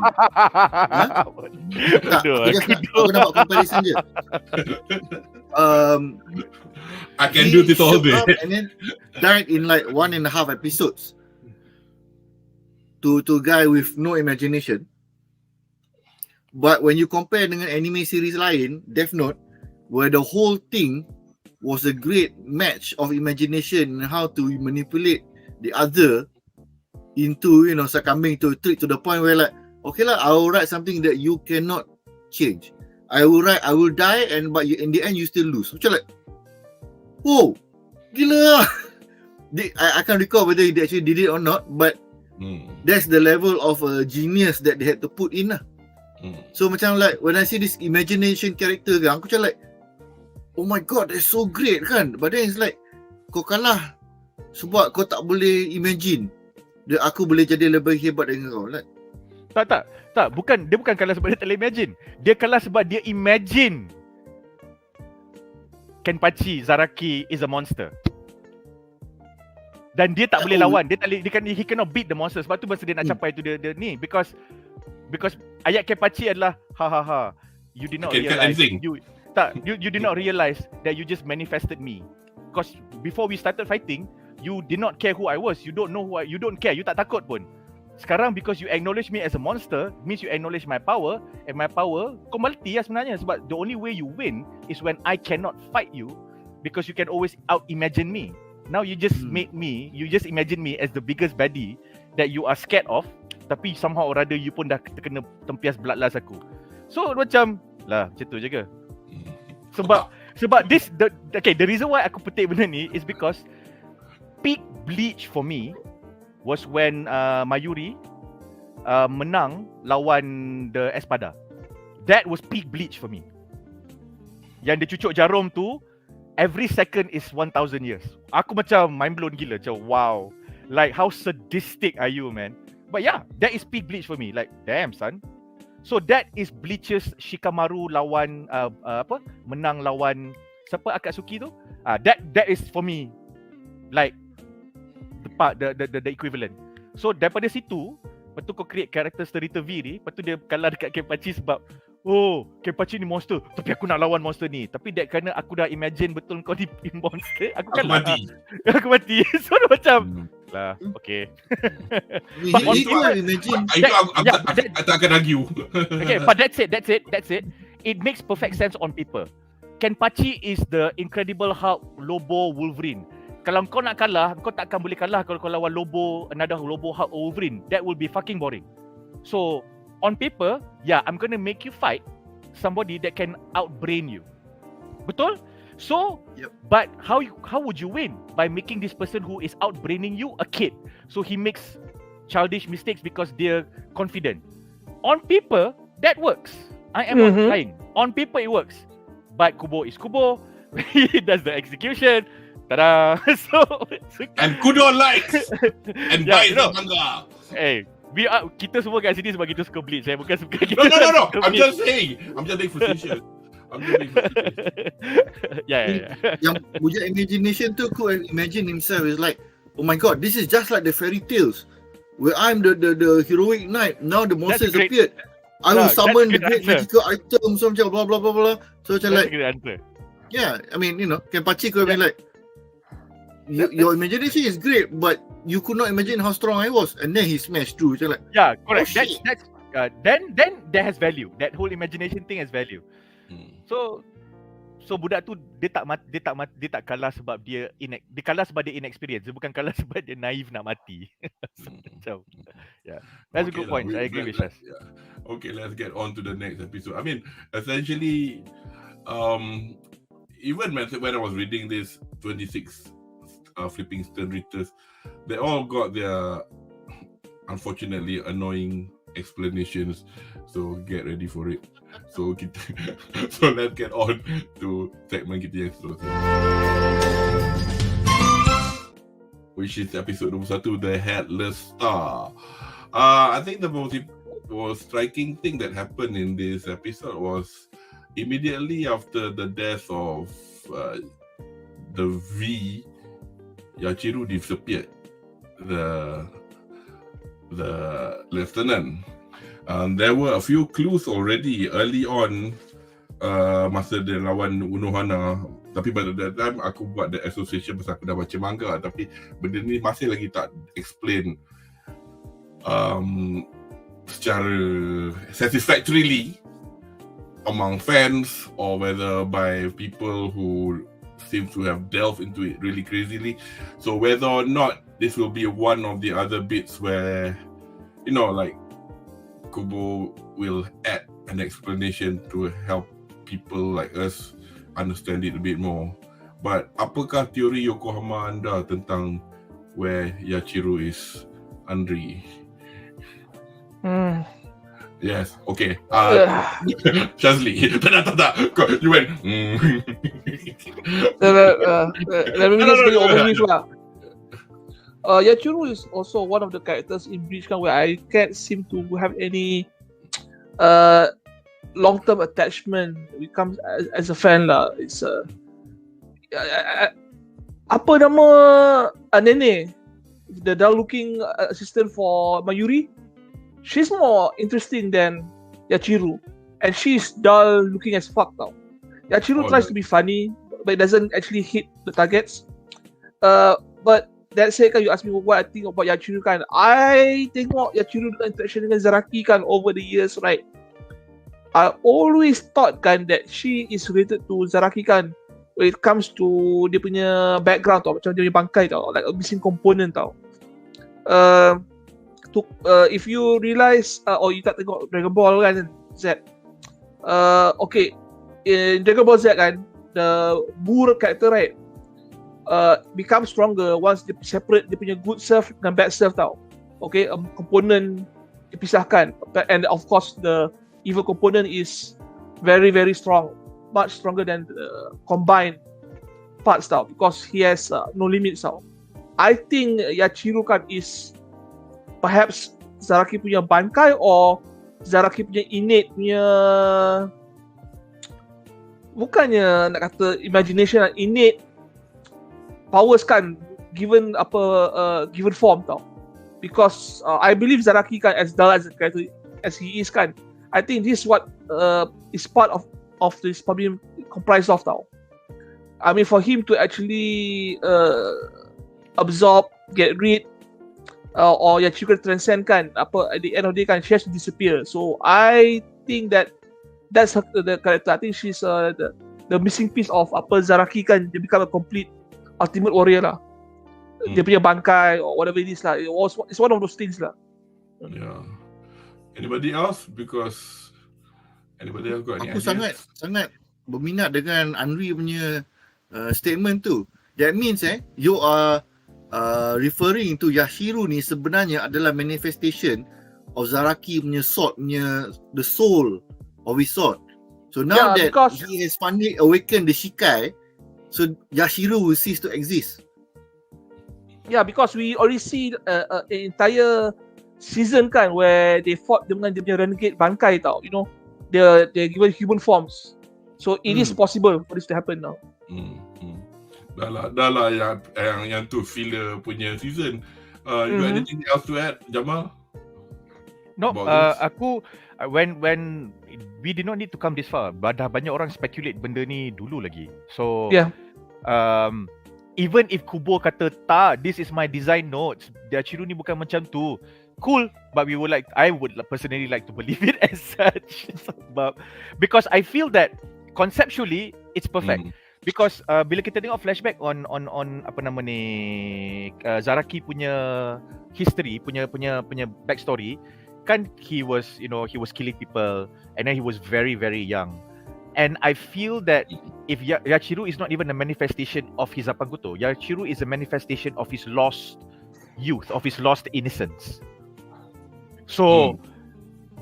Tak, aku nak buat comparison je. I can do this all day. And then died in like 1.5 episodes. To guy with no imagination. But when you compare dengan anime series lain, Death Note, where the whole thing was a great match of imagination and how to manipulate the other into, succumbing to a trick to the point where like, okay lah, I will write something that you cannot change. I will die, but in the end you still lose. Macam like, whoa, gila lah. I can't recall whether they actually did it or not, but that's the level of genius that they had to put in lah. So macam like, when I see this imagination character kan, aku macam like, oh my god, that's so great kan. But then it's like, kau kalah sebab kau tak boleh imagine aku boleh jadi lebih hebat dengan kau. Like, Tak. Dia bukan kalah sebab dia tak boleh imagine. Dia kalah sebab dia imagine Kenpachi Zaraki is a monster. Dan dia tak boleh lawan. He cannot beat the monster. Sebab tu masa dia nak capai tu dia ni, because ayat Kenpachi adalah you did not realize you did not realize that you just manifested me. Because before we started fighting, you did not care who I was. You don't know you don't care. You tak takut pun. Sekarang because you acknowledge me as a monster, means you acknowledge my power, and my power kau multi lah sebenarnya, sebab the only way you win is when I cannot fight you, because you can always out imagine me. Now you just imagine me as the biggest baddie that you are scared of, tapi somehow or rather you pun dah terkena tempias bloodlust aku. So macam tu je ke? Sebab the reason why aku petik benda ni is because peak Bleach for me was when Mayuri menang lawan the Espada. That was peak Bleach for me. Yang dia cucuk jarum tu, every second is 1,000 years. Aku macam mind blown gila. Macam wow, like how sadistic are you, man? But yeah, that is peak Bleach for me. Like damn son. So that is Bleach's Shikamaru lawan menang lawan siapa, Akatsuki tu. That is for me like the equivalent. So daripada situ, lepas tu kau create character Starita V ni, lepas tu dia kalah dekat Kenpachi sebab Kenpachi ni monster, tapi aku nak lawan monster ni. Tapi kerana aku dah imagine betul kau ni monster, aku kalah. Aku mati. So macam lah. Okay. But on imagine. I tak akan argue. Okay, but that's it. It makes perfect sense on paper. Kenpachi is the Incredible Hulk, Lobo, Wolverine. Kalau kau nak kalah, kau tak akan boleh kalah kalau kau lawan Lobo, another Lobo, Hulk or Wolverine. That will be fucking boring. So, on paper, yeah, I'm gonna make you fight somebody that can outbrain you. Betul? So, but how would you win? By making this person who is outbraining you a kid. So he makes childish mistakes because they're confident. On paper, that works. I am not lying. On paper, it works. But Kubo is Kubo. He does the execution. Ta-da! And Kudo likes and buys the manga. Hey, kita semua kat sini sebab kita suka Bleach. Bukan suka kita. No. I'm just being facetious. Yeah. Yang bujang imagination tu could imagine himself is like, oh my god, this is just like the fairy tales where I'm the heroic knight. Now the monsters appeared. I will summon the great magical items, macam blah blah blah blah. So macam like, yeah, I mean, Kenpachi could have been like, your imagination is great, but you could not imagine how strong I was, and then he smashed through. Macam like, yeah, correct. Oh, that's then that has value. That whole imagination thing has value. So budak tu dia tak kalah sebab dia kalah sebab dia inexperienced. Dia bukan kalah sebab dia naive nak mati. So, yeah. That's a good point. I agree with Shaz. Yeah. Okay, let's get on to the next episode. I mean, essentially, even when I was reading this 26 flipping stern readers, they all got their unfortunately annoying explanations. So get ready for it. So let's get on to segmen kita yang seterusnya, which is episode 21, the Headless Star. I think the most striking thing that happened in this episode was immediately after the death of the V, Yachiru disappeared, the lieutenant. There were a few clues already early on masa dia lawan Unohana, tapi pada that time aku buat the association pasal aku dah baca manga, tapi benda ni masih lagi tak explain secara satisfactorily among fans, or whether by people who seem to have delved into it really crazily. So whether or not this will be one of the other bits where, like, Kubo will add an explanation to help people like us understand it a bit more. But apakah teori Yokohama anda tentang where Yachiru is, Andri? Yes, okay. Shazli, tak. You went. Let me just bring overview lah. Yachiru is also one of the characters in Bleach where I can't seem to have any long-term attachment when it comes as a fan lah. It's apa nama Nene, the dull-looking assistant for Mayuri? She's more interesting than Yachiru, and she's dull-looking as fuck now. Yachiru tries to be funny, but it doesn't actually hit the targets. But that said, you ask me what I think about Yachiru kan. I tengok Yachiru interaction dengan Zaraki kan over the years, right? I always thought kan that she is related to Zaraki kan when it comes to dia punya background tau, macam dia punya bangkai tau, like a missing component tau. If you realize or you tak tengok Dragon Ball kan Z, okay, in Dragon Ball Z kan, the Buu character right, become stronger once dia separate dia punya good self dengan bad self tau. Okay, component dipisahkan, and of course the evil component is very very strong, much stronger than the combined parts tau, because he has no limits tau. I think Yachiru kan is perhaps Zaraki punya bangkai, or Zaraki punya innate punya, bukannya nak kata imagination, innate powers kan, given given form tau. Because I believe Zaraki kan, as dull as a character as he is kan, I think this is what is part of this probably comprised of tau. I mean, for him to actually absorb, get rid, or Yachiru transcend kan, apa, at the end of the day kan, she has to disappear. So I think that's the character. I think she's the missing piece of apa Zaraki kan. Dia become a complete ultimate warrior lah. Dia punya bangkai or whatever it is lah. It's one of those things lah. Yeah. Anybody else? Because anybody else got any Aku ideas? sangat berminat dengan Anri punya statement tu. That means you are referring to Yachiru ni sebenarnya adalah manifestation of Zaraki punya sword punya, the soul of his sword. So now that he has finally awakened the Shikai, so Yachiru will cease to exist. Yeah, because we already see an entire season kan where they fought dengan dia punya renegade bangkai tau. You know, they're given human forms. So it is possible for this to happen now. Dah lah yang tu filler punya season. You got anything else to add, Jamal? No, About aku when we did not need to come this far. Dah banyak orang speculate benda ni dulu lagi. So Yeah. Even if Kubo kata tak, this is my design notes, Yachiru ni bukan macam tu, cool, but I would personally like to believe it as such. Because I feel that conceptually it's perfect. Because bila kita tengok flashback on apa nama ni, Zaraki punya history, punya backstory, kan he was killing people and then he was very very young. And I feel that if Yachiru is not even a manifestation of his Zapanguto, Yachiru is a manifestation of his lost youth, of his lost innocence. So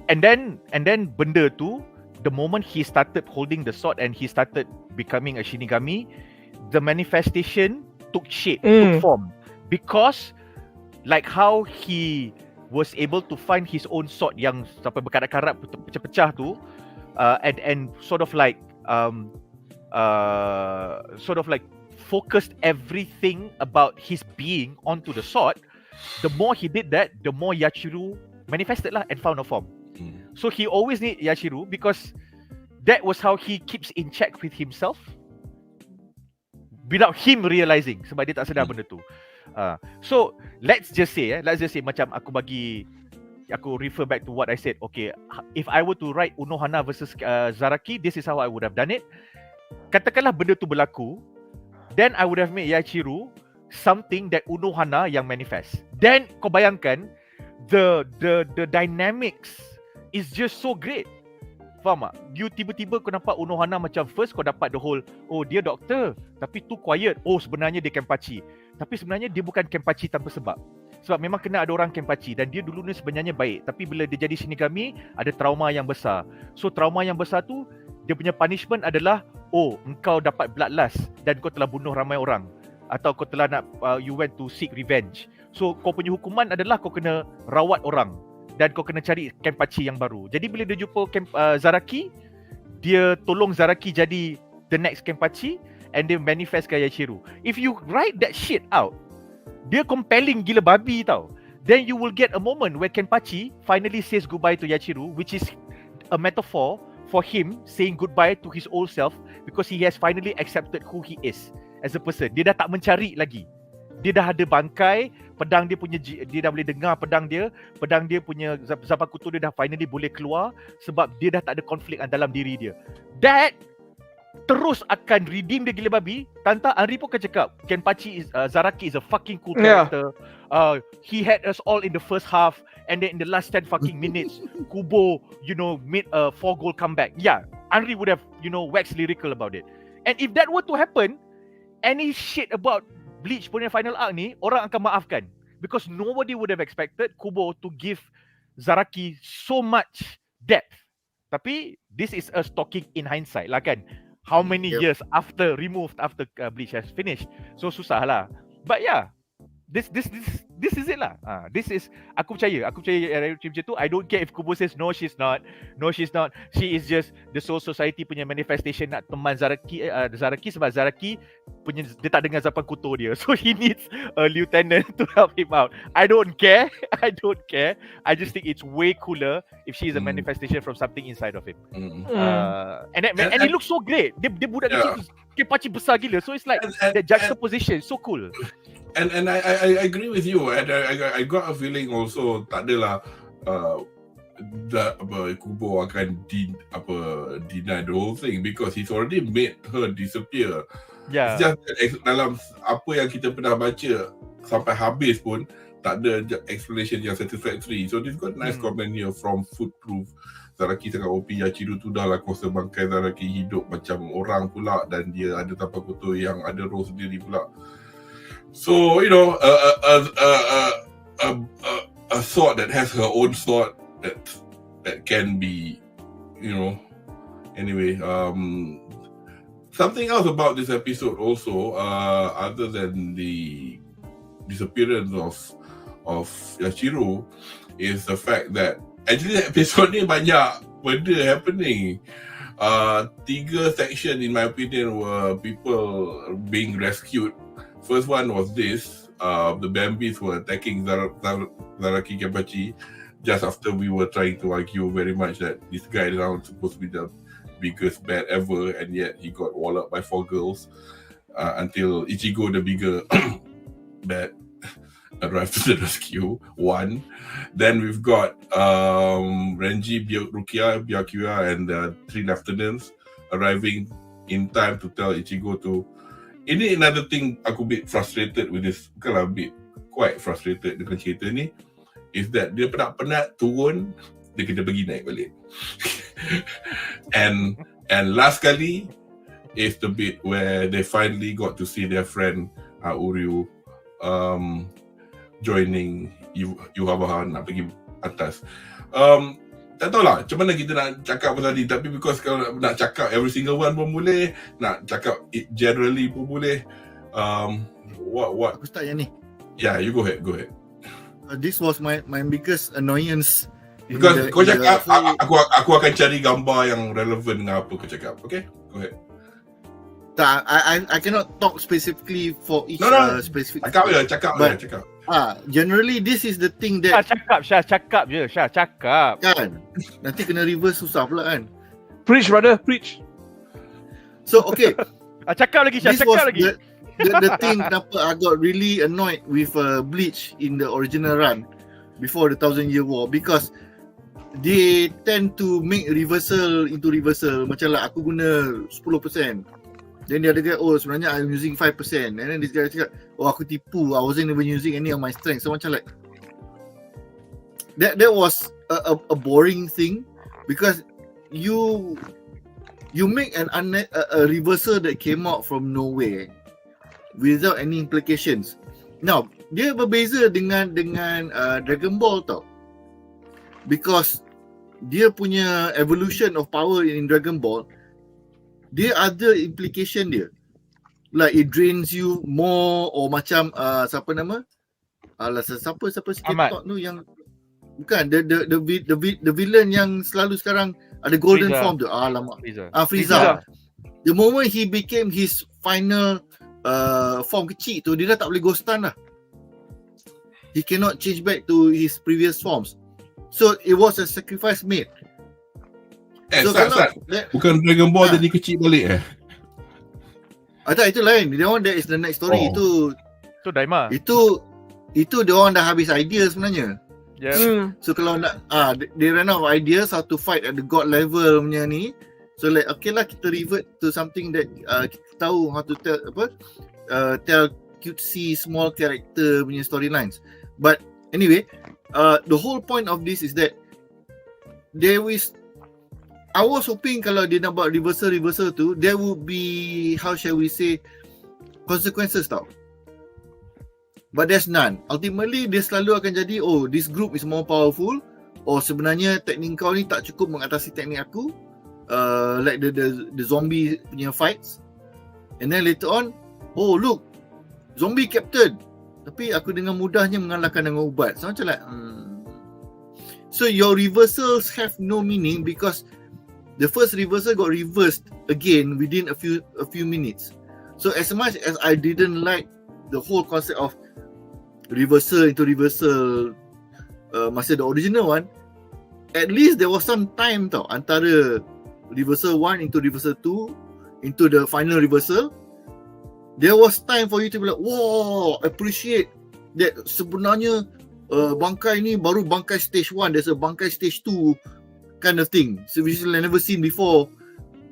and then benda tu, the moment he started holding the sword and he started becoming a Shinigami, the manifestation took shape, took form. Because like how he was able to find his own sword yang sampai berkarat-karat pecah-pecah tu, and sort of like focused everything about his being onto the sword. The more he did that, the more Yachiru manifested lah and found a form. So he always need Yachiru because that was how he keeps in check with himself without him realizing, sebab dia tak sedar benda tu. So let's just say macam aku refer back to what I said. Okay, if I were to write Unohana versus Zaraki, this is how I would have done it. Katakanlah benda tu berlaku, then I would have made Yachiru something that Unohana yang manifest. Then kau bayangkan the dynamics is just so great. Faham tak? You tiba-tiba kau nampak Unohana macam first kau dapat the whole, oh dia doktor tapi too quiet. Oh sebenarnya dia Kenpachi. Tapi sebenarnya dia bukan Kenpachi tanpa sebab. Sebab memang kena ada orang Kenpachi dan dia dulu ni sebenarnya baik. Tapi bila dia jadi Shinigami, ada trauma yang besar. So trauma yang besar tu, dia punya punishment adalah, oh engkau dapat bloodlust dan kau telah bunuh ramai orang. Atau kau telah nak, you went to seek revenge. So kau punya hukuman adalah kau kena rawat orang. Dan kau kena cari Kenpachi yang baru. Jadi bila dia jumpa Zaraki, dia tolong Zaraki jadi the next Kenpachi and dia manifest ke Yachiru. If you write that shit out, dia compelling gila babi tau. Then you will get a moment where Kenpachi finally says goodbye to Yachiru, which is a metaphor for him saying goodbye to his old self because he has finally accepted who he is as a person. Dia dah tak mencari lagi. Dia dah ada bangkai, pedang dia punya, dia dah boleh dengar pedang dia punya Zapakuto dia dah finally boleh keluar sebab dia dah tak ada konflik dalam diri dia. That terus akan redeem dia gila babi. Tanta Anri pun akan cakap Kenpachi Zaraki is a fucking cool character. He had us all in the first half and then in the last 10 fucking minutes Kubo, made a 4-goal comeback. Yeah, Anri would have, waxed lyrical about it. And if that were to happen, any shit about Bleach punya final arc ni orang akan maafkan because nobody would have expected Kubo to give Zaraki so much depth. Tapi this is us talking in hindsight lah kan. How many years after Bleach has finished. So susah lah. But yeah, this is it lah. This is, aku percaya macam tu. I don't care if Kubo says no she's not. She is just the Soul Society punya manifestation nak teman Zaraki sebab Zaraki punya dia tak dengar Zapankuto dia. So he needs a lieutenant to help him out. I don't care. I just think it's way cooler if she is a manifestation from something inside of him. And it looks so great. Dia budak kecil Kenpachi besar gila. So it's like that juxtaposition so cool. And I agree with you, and I got a feeling also tak adalah Kubo akan deny the whole thing because he's already made her disappear. Yeah. It's just that dalam apa yang kita pernah baca sampai habis pun tak ada explanation yang satisfactory. So this got nice comment here from Footproof. Zaraki sangat OP, Yachiru tu dah lah kuasa bangkai Zaraki hidup macam orang pula dan dia ada tapak kotor yang ada roh sendiri pula. So, you know, a sword that has her own sword that can be, you know, anyway, something else about this episode also, other than the disappearance of Yachiru, is the fact that actually episode ni banyak benda happening. 3 section in my opinion were people being rescued. First one was this, the Bambis were attacking Zaraki Kepachi just after we were trying to argue very much that this guy now is supposed to be the biggest bad ever, and yet he got walloped by 4 girls until Ichigo, the bigger bad, arrived to the rescue. 1. Then we've got Renji, Rukia, Byakuya, and 3 lieutenants arriving in time to tell Ichigo to. Ini another thing aku bit frustrated with this, bukanlah bit, quite frustrated dengan cerita ni, is that dia penat-penat turun, dia kena pergi naik balik. and last kali is the bit where they finally got to see their friend Uryu joining Yuhabaha nak pergi atas. Tak tahulah macam mana kita nak cakap pasal ni, tapi because kalau nak cakap every single one pun boleh, nak cakap it generally pun boleh. What Aku start yang ni. Yeah, you go ahead. This was my biggest annoyance. Because kau cakap, aku akan cari gambar yang relevan dengan apa kau cakap. Okay, go ahead. Tak, I cannot talk specifically for each specific. Cakap. Generally this is the thing that Cakap je. kan. Nanti kena reverse susah pula kan. Preach, brother, preach. So okay. Cakap lagi. The thing kenapa I got really annoyed with Bleach in the original run before the 1000-Year War, because they tend to make reversal into reversal. Macam lah aku guna 10%. Then dia ada kata, oh sebenarnya I'm using 5%. And then dia cakap, oh aku tipu, I wasn't even using any of my strength. So macam like, that was a boring thing, because you make a reversal that came out from nowhere without any implications. Now, dia berbeza dengan Dragon Ball tau. Because dia punya evolution of power in Dragon Ball, dia ada implication dia. Like it drains you more, or macam siapa nama? Siapa sikit talk tu yang bukan the villain yang selalu sekarang ada golden Frieza. form tu. Alamak. Frieza. The moment he became his final form kecil tu, dia dah tak boleh go stun lah. He cannot change back to his previous forms. So it was a sacrifice made. So bukan Dragon Ball jadi kecil balik tak, itu lain. That is the next story. Itu Daima. Itu dia orang dah habis idea sebenarnya. Yeah. So kalau nak they ran out of ideas how to fight at the god level punya ni. So like okay lah, kita revert to something that kita tahu how to tell cutesy small character punya storylines. But anyway, the whole point of this is that I was hoping kalau dia nak buat reversal tu, there would be, how shall we say, consequences tau. But there's none. Ultimately, dia selalu akan jadi, oh, this group is more powerful, or sebenarnya teknik kau ni tak cukup mengatasi teknik aku, like the zombie punya fights. And then later on, oh look, zombie captain, tapi aku dengan mudahnya mengalahkan dengan ubat. So macam like So your reversals have no meaning, because the first reversal got reversed again within a few minutes. So as much as I didn't like the whole concept of reversal into reversal masa the original one, at least there was some time tau antara reversal 1 into reversal 2 into the final reversal. there was time for you to be like, wow, appreciate that sebenarnya bangkai ni baru bangkai stage 1, there's a bangkai stage 2 kind of thing, so which I never seen before,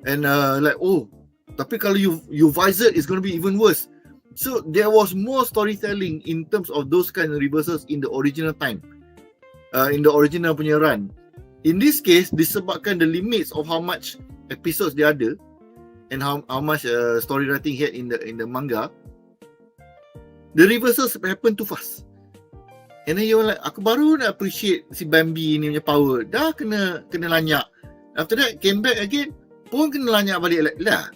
and like, oh, tapi kalau you visor, it's going to be even worse. So there was more storytelling in terms of those kind of reversals in the original time, in the original punya run. In this case, disebabkan the limits of how much episodes dia ada and how much story writing had in the manga, the reversals happen too fast. And then you're like, aku baru nak appreciate si Bambi ni punya power, dah kena lanyak. After that came back again, pun kena lanyak balik lah.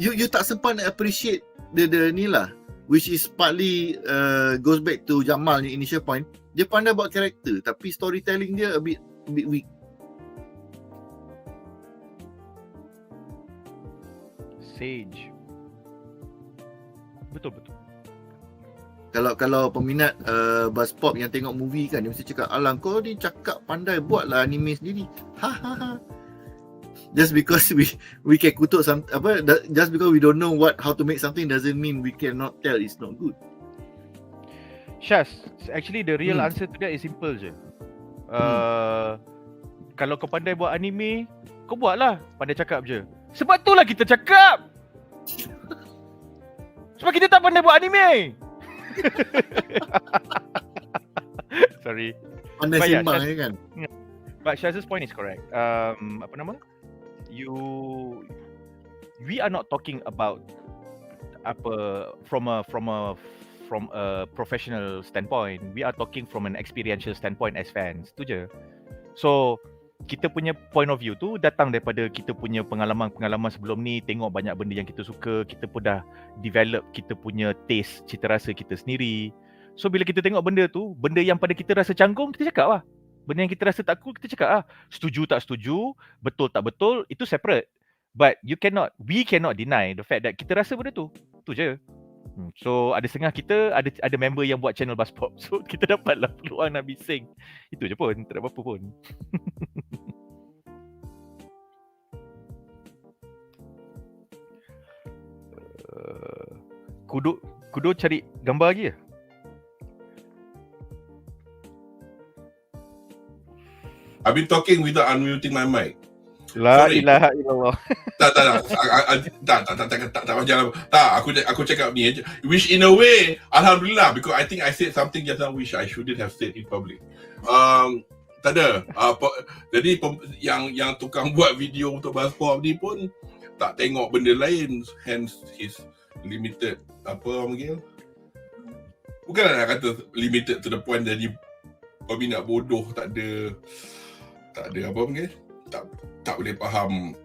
You tak sempat nak appreciate the ni lah, which is partly goes back to Jamal ni initial point. Dia pandai buat karakter, tapi storytelling dia a bit weak. Sage. Betul. Kalau peminat buzz pop yang tengok movie kan, dia mesti cakap, alang kau ni cakap pandai buatlah anime sendiri. Ha. Just because we can kutuk just because we don't know how to make something doesn't mean we cannot tell it's not good. Syaz, actually the real answer to that is simple je. Kalau kau pandai buat anime, kau buatlah, pandai cakap je. Sebab itulah kita cakap. Sebab kita tak pandai buat anime. Sorry. Pandai sembang kan. But Shaz's point is correct. We are not talking about from a professional standpoint. We are talking from an experiential standpoint as fans. Tu je. So kita punya point of view tu datang daripada kita punya pengalaman sebelum ni, tengok banyak benda yang kita suka, kita pun dah develop kita punya taste, cita rasa kita sendiri. So bila kita tengok benda tu, benda yang pada kita rasa canggung, kita cakap lah. Benda yang kita rasa tak cool, kita cakap lah. Setuju tak setuju, betul tak betul, itu separate. But we cannot deny the fact that kita rasa benda tu. Tu je. So ada setengah kita ada member yang buat channel Buzz Pop. So kita dapatlah peluang nak bising. Itu je pun, tak ada apa-apa pun. Kudo cari gambar lagi ya? I've been talking without unmuting my mic. La ilaha illallah. Tak macam aku cakap ni, which in a way alhamdulillah, because I think I said something just now which I shouldn't have said in public. Tak ada. Jadi yang tukang buat video untuk Buzz Pop ni pun tak tengok benda lain, hence his limited panggil. Bukan nak kata limited to the point jadi peminat bodoh, tak ada apa panggil, tak boleh faham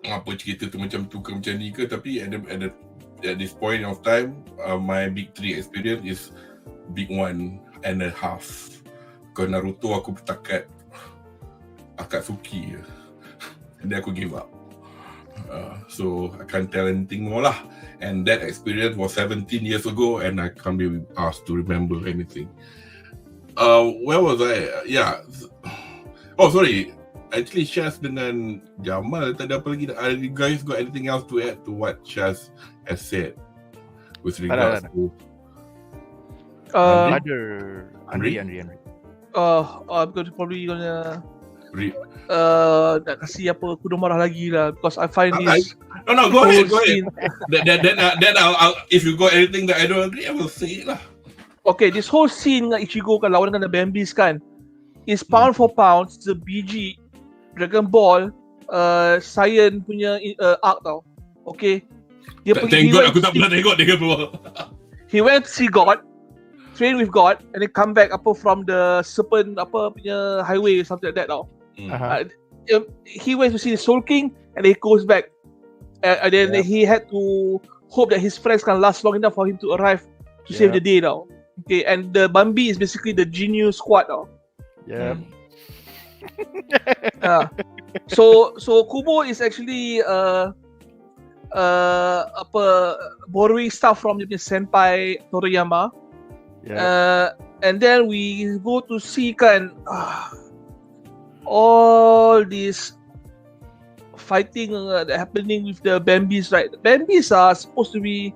apa cerita tu macam tu ke macam ni ke. Tapi at this point of time, my big 3 experience is big 1.5. Kalau Naruto aku bertakat Akatsuki je, and then aku give up. So I can't tell anything more lah. And that experience was 17 years ago, and I can't be asked to remember anything. Where was I? Yeah. Oh sorry. Actually Shaz dengan Jamal tak ada apa lagi. Are you guys got anything else to add to what Shaz has said with regards to Andre. I'm probably gonna nak kasih apa kudo marah lagi lah, because I find this. No, go ahead. Then I'll, if you got anything that I don't agree, I will say it lah. Okay, this whole scene dengan Ichigo kan lawan dengan the Bambis kan, is pound for pound the BG Dragon Ball Saiyan punya arc tau. Okay, dia pergi tengok, aku tak pernah tengok Dragon Ball. He went to see God, train with God, and then come back from the serpent punya highway or something like that tau. He went to see the Soul King, and then he goes back, and then he had to hope that his friends can last long enough for him to arrive to save the day tau. Okay, and the Bambi is basically the genius squad tau. So Kubo is actually borrowing stuff from the senpai Toriyama. And then we go to see kan all these fighting that happening with the Bambis, right? The Bambis are supposed to be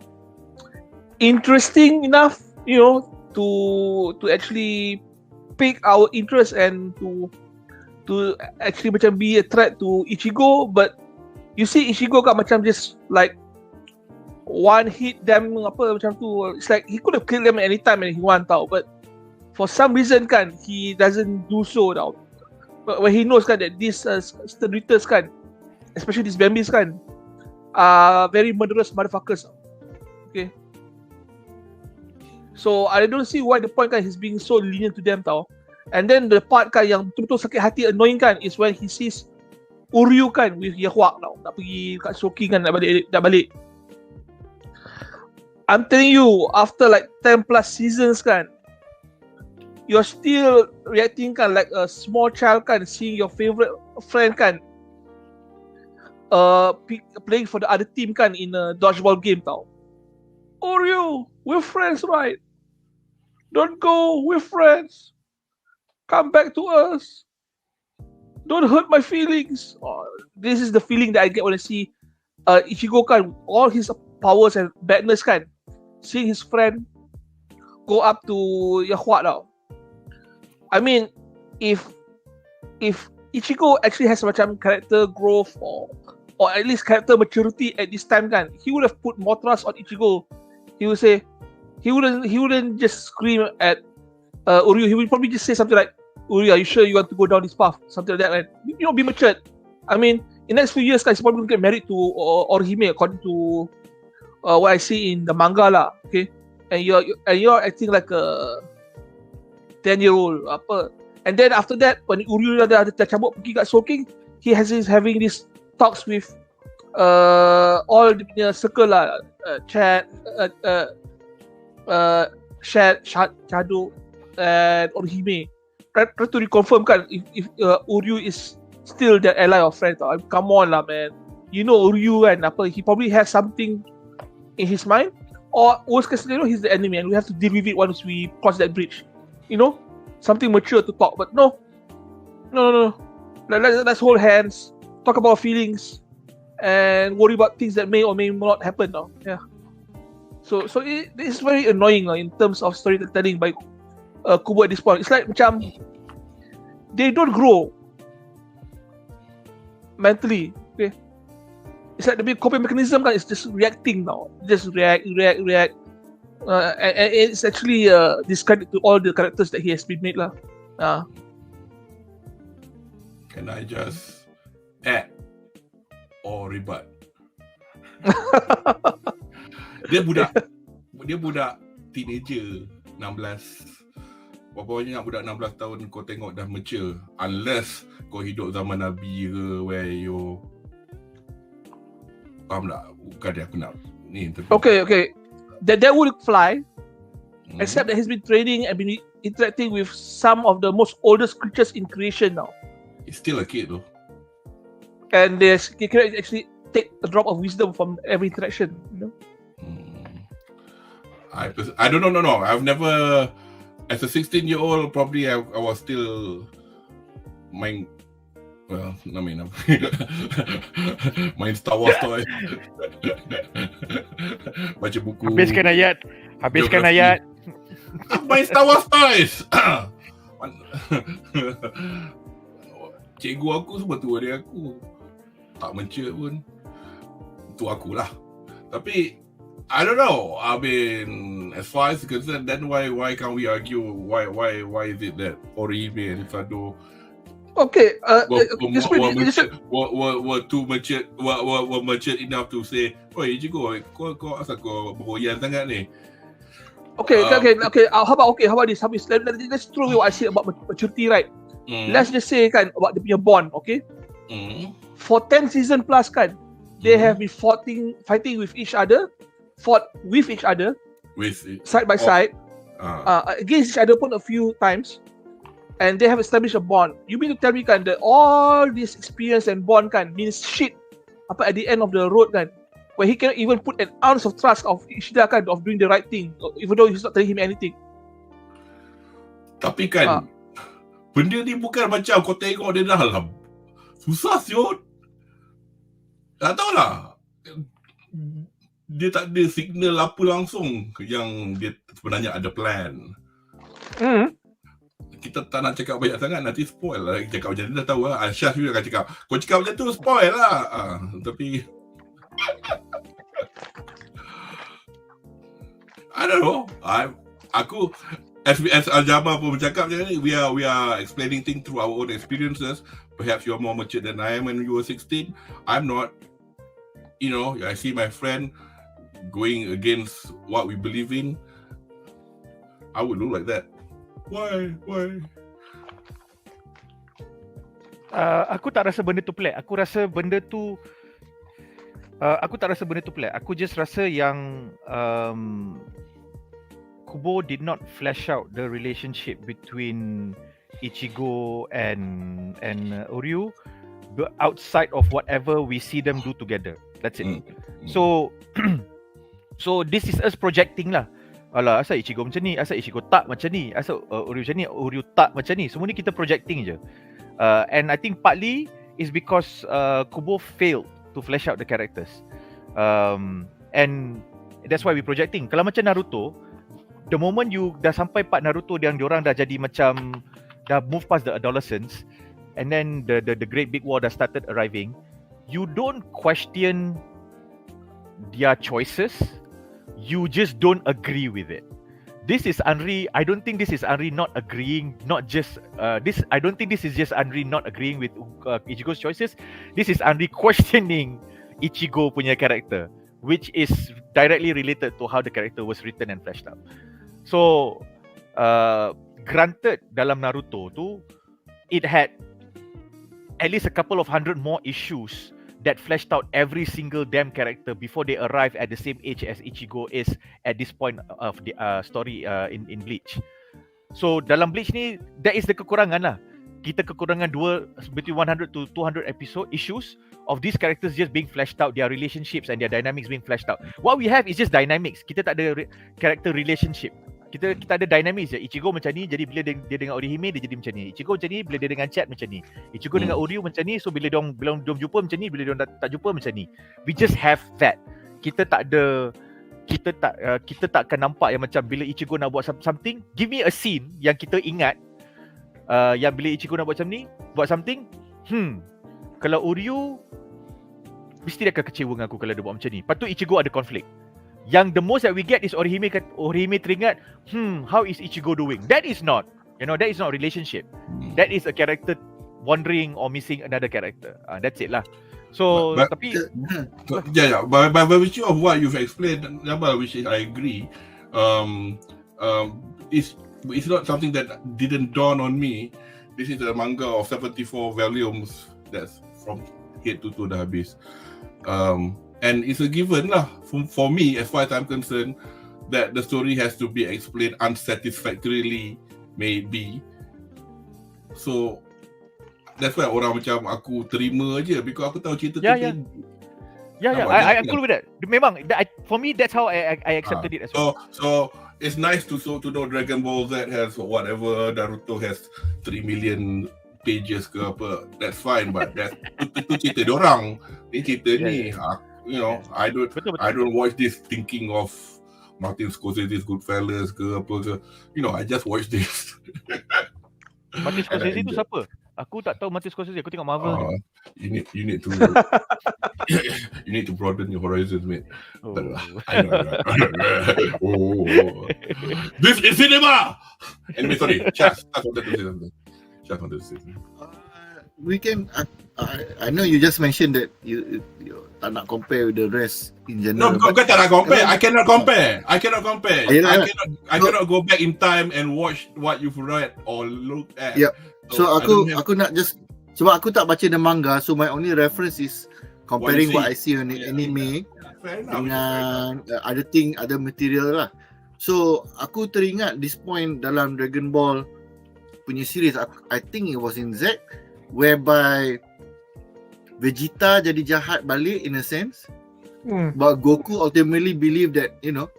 interesting enough, you know, to actually pique our interest and to actually macam be a threat to Ichigo, but you see Ichigo kan macam just like one hit them apa macam tu. It's like he could have killed them anytime and he want tau, but for some reason kan he doesn't do so tau. But when he knows kan that these Sternitas kan, especially these Bambis kan, are very murderous motherfuckers. Okay. So I don't see why the point kan he's being so lenient to them tau. And then the part kan yang betul-betul sakit hati annoying kan is when he sees Uryu kan with Yahwak tau. Nak pergi kat Soki kan nak balik. I'm telling you, after like 10 plus seasons kan, you're still reacting kan like a small child kan, seeing your favorite friend kan playing for the other team kan in a dodgeball game tau. Uryu, we're friends, right? Don't go, we're friends. Come back to us. Don't hurt my feelings. Oh, this is the feeling that I get when I see Ichigo kan, all his powers and badness kan, seeing his friend go up to Yahwak now. I mean, if Ichigo actually has macam character growth or at least character maturity at this time kan, he would have put more trust on Ichigo. He would say, he wouldn't just scream at Uryu. He would probably just say something like, Uryu, are you sure you want to go down this path? Something like that, right? You know, be matured. I mean, in the next few years, guys, he's probably going to get married to Orihime, according to what I see in the manga lah. Okay, and you're acting like a 10-year-old. Apa? And then after that, when Uryu dah cabut pergi kat Soking, he's having these talks with all the circle lah, Chad, Shadow, and Orihime. Try to reconfirm kan if Uryu is still their ally or friend. Come on lah, man. You know Uryu kan apa? He probably has something in his mind, or worst case scenario, he's the enemy and we have to deal with it once we cross that bridge. You know, something mature to talk. But no. Let's hold hands, talk about feelings, and worry about things that may or may not happen now. Yeah. So it is very annoying in terms of storytelling by Kubo at this point. It's like macam they don't grow mentally. Okay, it's like the big coping mechanism kan is just reacting now. Just react, and it's actually discredit to all the characters that he has been made lah. Can I just add or rebut? Dia budak teenager 16. Berapa banyak budak 16 tahun kau tengok dah mature, unless kau hidup zaman Nabi ke, where you faham tak? Bukan dia aku nak ni. Okay. That would fly, except that he's been training and been interacting with some of the most oldest creatures in creation now. He's still a kid though. And they can actually take a drop of wisdom from every interaction, you know? I don't know. No. I've never, as a 16-year-old, probably I was still main Star Wars toy. Baca buku. Habiskan ayat. Main Star Wars toys. Cikgu aku semua tua dia aku. Tak mature pun. Itu akulah. Tapi I don't know. I mean, as far as concerned, then why can't we argue? Why is it that Orihime and Sado were too mature, were mature enough to say, "Oh, Ichigo, kau asal kau berhoyan sangat ni?" Okay. How about this? Let's throw away what I said about maturity, right? Let's just say kan about the punya bond, okay? For 10 season plus kan, they have been fighting with each other. Fought with each other, side by side, against each other pun a few times, and they have established a bond. You mean to tell me kan that all this experience and bond kan means shit apa at the end of the road kan, where he cannot even put an ounce of trust of Ishida kan of doing the right thing, even though he's not telling him anything. Tapi kan benda ni bukan macam kau tengok dia dalam susah siot. Tak tahulah. Dia tak ada signal apa langsung yang dia sebenarnya ada plan. Kita tak nak cakap banyak sangat, nanti spoil lah. Cakap macam tu dah tahu lah. Syah juga akan cakap, kau cakap macam tu spoil lah. Tapi I don't know. Aku as Al-Jamal pun bercakap je ni, we are explaining things through our own experiences. Perhaps you're more mature than I am when you were 16. I'm not. You know, I see my friend going against what we believe in. I would look like that. Why? Aku tak rasa benda tu pelik. Aku rasa benda tu pelik. Aku just rasa yang Kubo did not flesh out the relationship between Ichigo and Uryu outside of whatever we see them do together. That's it. So this is us projecting lah. Alah, asal Ichigo macam ni, asal Ichigo tak macam ni, asal Uryu macam ni, Uryu tak macam ni. Semua ni kita projecting je. And I think partly is because Kubo failed to flesh out the characters. And that's why we projecting. Kalau macam Naruto, the moment you dah sampai part Naruto yang diorang dah jadi macam dah move past the adolescence, and then the great big war dah started arriving, you don't question their choices. You just don't agree with it. This is Anri. I don't think this is Anri not agreeing. Not just this. I don't think this is just Anri not agreeing with Ichigo's choices. This is Anri questioning Ichigo punya character, which is directly related to how the character was written and fleshed out. So, granted dalam Naruto tu, it had at least a couple of hundred more issues that fleshed out every single damn character before they arrive at the same age as Ichigo is at this point of the story in Bleach. So dalam Bleach ni, that is the kekurangan lah. Kita kekurangan between 100 to 200 issues of these characters just being fleshed out, their relationships and their dynamics being fleshed out. What we have is just dynamics. Kita tak ada character relationship. Kita ada dynamics je. Ichigo macam ni, jadi bila dia dengan Orihime dia jadi macam ni. Ichigo macam ni, bila dia dengan Chat macam ni. Ichigo dengan Uryu macam ni, so bila diorang jumpa macam ni, bila diorang tak jumpa macam ni. We just have that. Kita tak akan nampak yang macam bila Ichigo nak buat something, give me a scene yang kita ingat yang bila Ichigo nak buat macam ni, buat something, kalau Uryu mesti dia akan kecewa dengan aku kalau dia buat macam ni. Lepas tu Ichigo ada konflik. Yang the most that we get is Orihime teringat, how is Ichigo doing? That is not relationship. That is a character wandering or missing another character. That's it lah. So, tapi by virtue of what you've explained, which is I agree, it's not something that didn't dawn on me. This is a manga of 74 volumes that's from head to toe dah habis. And it's a given lah for me, as far as I'm concerned, that the story has to be explained unsatisfactorily, maybe. So that's why orang macam aku terima je, because aku tahu cerita tu. I agree with that. Memang for me that's how I accepted it as well. So it's nice to know Dragon Ball Z has whatever, Naruto has 3 million pages ke apa. That's fine, but itu cerita diorang. Ni cerita ni. You know, I don't watch this thinking of Martin Scorsese's Goodfellas ke apa ke. You know, I just watch this. Martin Scorsese tu siapa? Aku tak tahu Martin Scorsese. Aku tengok Marvel. You need to you need to broaden your horizons, mate. I know. This is cinema. Anyway, sorry. Chas wanted to say something. We can. I know you just mentioned that you tak nak compare with the rest in general. No, kau tak nak compare. I cannot compare. I cannot go back in time and watch what you've read or looked at. Yeah. So aku nak just sebab aku tak baca the manga, so my only reference is comparing what I see on the anime dengan other material lah. So aku teringat this point dalam Dragon Ball punya series, I think it was in Z, whereby Vegeta jadi jahat balik in a sense, but Goku ultimately believe that, you know,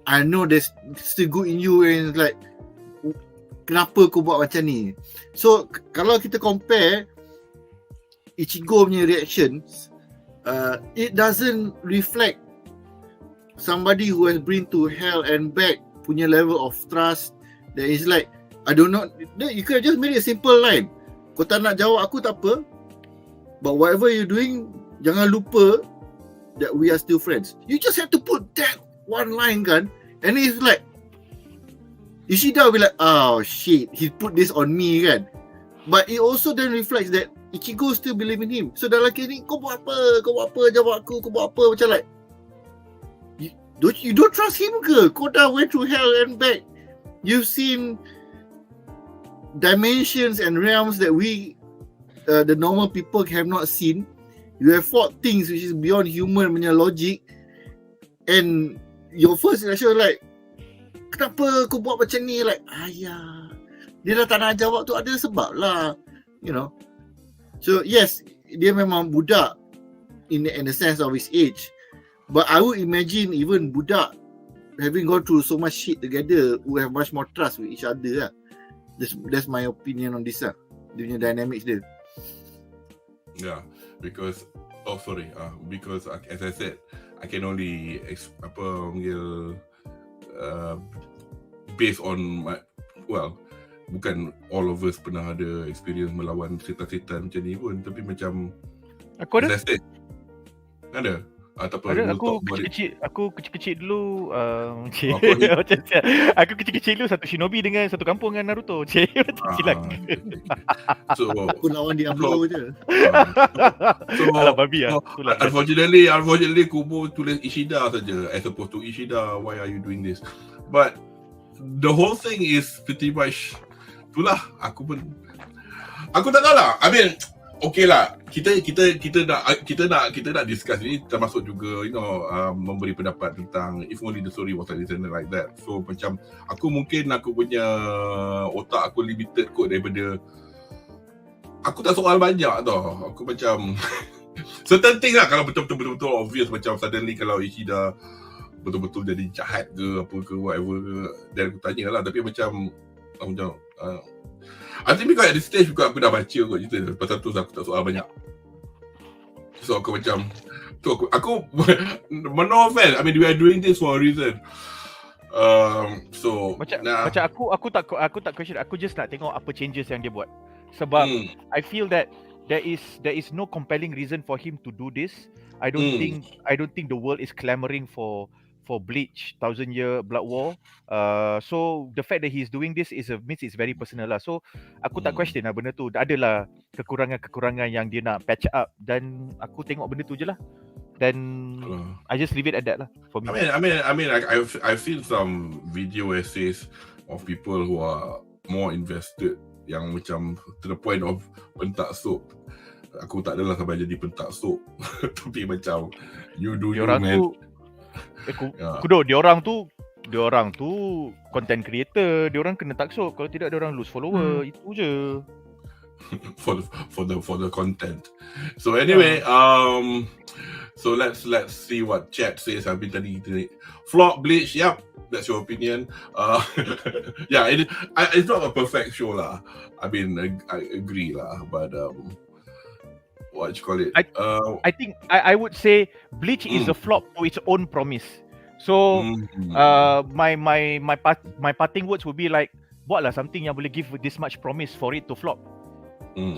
I know there's still good in you, and it's like, kenapa kau buat macam ni? So kalau kita compare Ichigo punya reactions it doesn't reflect somebody who has been to hell and back punya level of trust. That is like, I don't know, you could just make it a simple line. Kau tak nak jawab aku tak apa, but whatever you're doing, jangan lupa that we are still friends. You just have to put that one line kan, and it's like Ishida will be like, oh shit, he put this on me kan. But it also then reflects that Ichigo still believe in him. So dalam kes ni, kau buat apa, jawab aku, kau buat apa, macam like you don't trust him ke? Kau dah went through hell and back. You've seen dimensions and realms that we the normal people have not seen. You have fought things which is beyond human punya logic, and your first reaction like, kenapa kau buat macam ni? Like, ayah, dia dah tak nak jawab tu ada sebab lah, you know. So yes, dia memang budak in the sense of his age, but I would imagine even budak having gone through so much shit together will have much more trust with each other lah. That's my opinion on this lah, dia punya dynamics dia. Yeah, because because as I said, I can only based on my, bukan all of us pernah ada experience melawan setan-setan macam ni pun, tapi macam Aku ada. as I said, ada. Ataupun Ada, aku kecil-kecil dulu aku kecil-kecil dulu satu shinobi dengan satu kampung dengan Naruto. Macam silang. So Aku lawan Diablo je. Alah babi lah. Unfortunately Kubo tulis Ishida saja as opposed to Ishida, why are you doing this? But the whole thing is pretty much itulah, aku tak tahu lah. I mean, okay lah, kita nak discuss ni, termasuk juga memberi pendapat tentang if only the story was like that. So macam aku punya otak aku limited kot daripada aku tak soal banyak tau. Aku macam certain thing lah, kalau betul-betul obvious, macam suddenly kalau Ishida betul-betul jadi jahat ke apa ke whatever ke, dan aku tanya lah. Tapi macam I think because at this stage juga aku dah baca kot cerita, pasal tu aku tak soal banyak. So aku macam aku no offense, I mean we are doing this for a reason. So macam aku tak question, aku just nak tengok apa changes yang dia buat. Sebab I feel that there is no compelling reason for him to do this. I don't think the world is clamoring for Bleach, 1000 Year Blood War. So the fact that he's doing this means it's very personal lah. So aku tak question lah benda tu. Adalah kekurangan yang dia nak patch up, dan aku tengok benda tu je lah. Then I just leave it at that lah for me. I mean I've seen some video essays of people who are more invested, yang macam to the point of pentak soap. Aku tak adalah sampai jadi pentak soap. Tapi macam you do you, man. Diorang tu content creator, diorang kena taksub, kalau tidak diorang lose follower. Itu je. for the content. So anyway, so let's see what chat says. I've been tadi flop Bleach. Yep, that's your opinion. Yeah, it's not a perfect show lah. I mean, I agree lah, but what you call it? I think I would say Bleach is a flop to its own promise. So my parting words would be like, buatlah something yang boleh give this much promise for it to flop.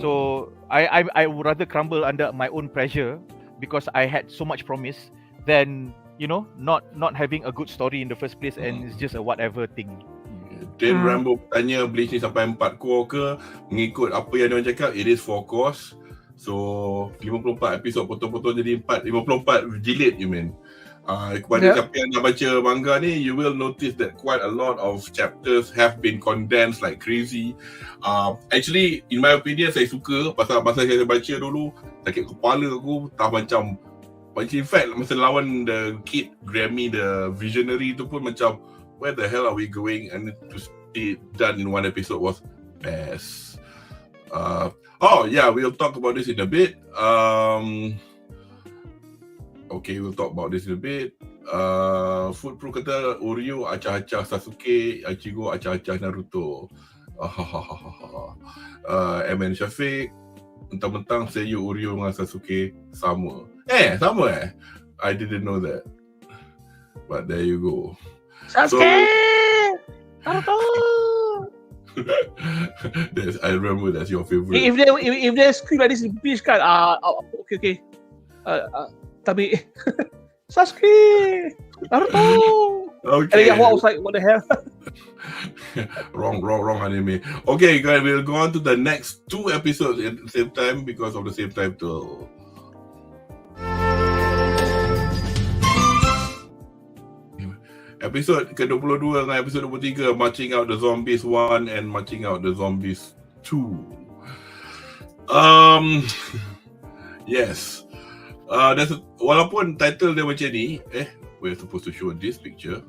So I would rather crumble under my own pressure because I had so much promise than not having a good story in the first place, and it's just a whatever thing. Dan Rambo tanya Bleach ni sampai 4 core ke? Mengikut apa yang diorang cakap, it is 4 cores. So 54 episod potong-potong jadi 54 jilid, you mean? Kepada siapa yang dah baca manga ni, you will notice that quite a lot of chapters have been condensed like crazy. Actually, in my opinion, saya suka pasal masa saya baca dulu, sakit kepala aku, tak macam in fact, masa lawan the kid Grammy, the visionary tu pun macam, where the hell are we going? And to see it done in one episode was best. Oh yeah, we'll talk about this in a bit. Okay, we'll talk about this in a bit. Food Pro kata Oreo acah-acah Sasuke, Ichigo acah-acah Naruto. MN Syafiq, mentang-mentang Seiyu Oreo dengan Sasuke sama. Sama I didn't know that. But there you go. Sasuke! Naruto! I remember that's your favorite. If they scream like this in Bleach kan, okay. Tapi Sasuke! Naruto! Okay. And then I was like, what the hell? wrong anime. Okay, guys, we'll go on to the next 2 episodes at the same time because of the same title. Episode ke-22 dengan episode 23, Marching Out the Zombies 1 and Marching Out the Zombies 2. Yes. Walaupun title dia macam ni, we're supposed to show this picture.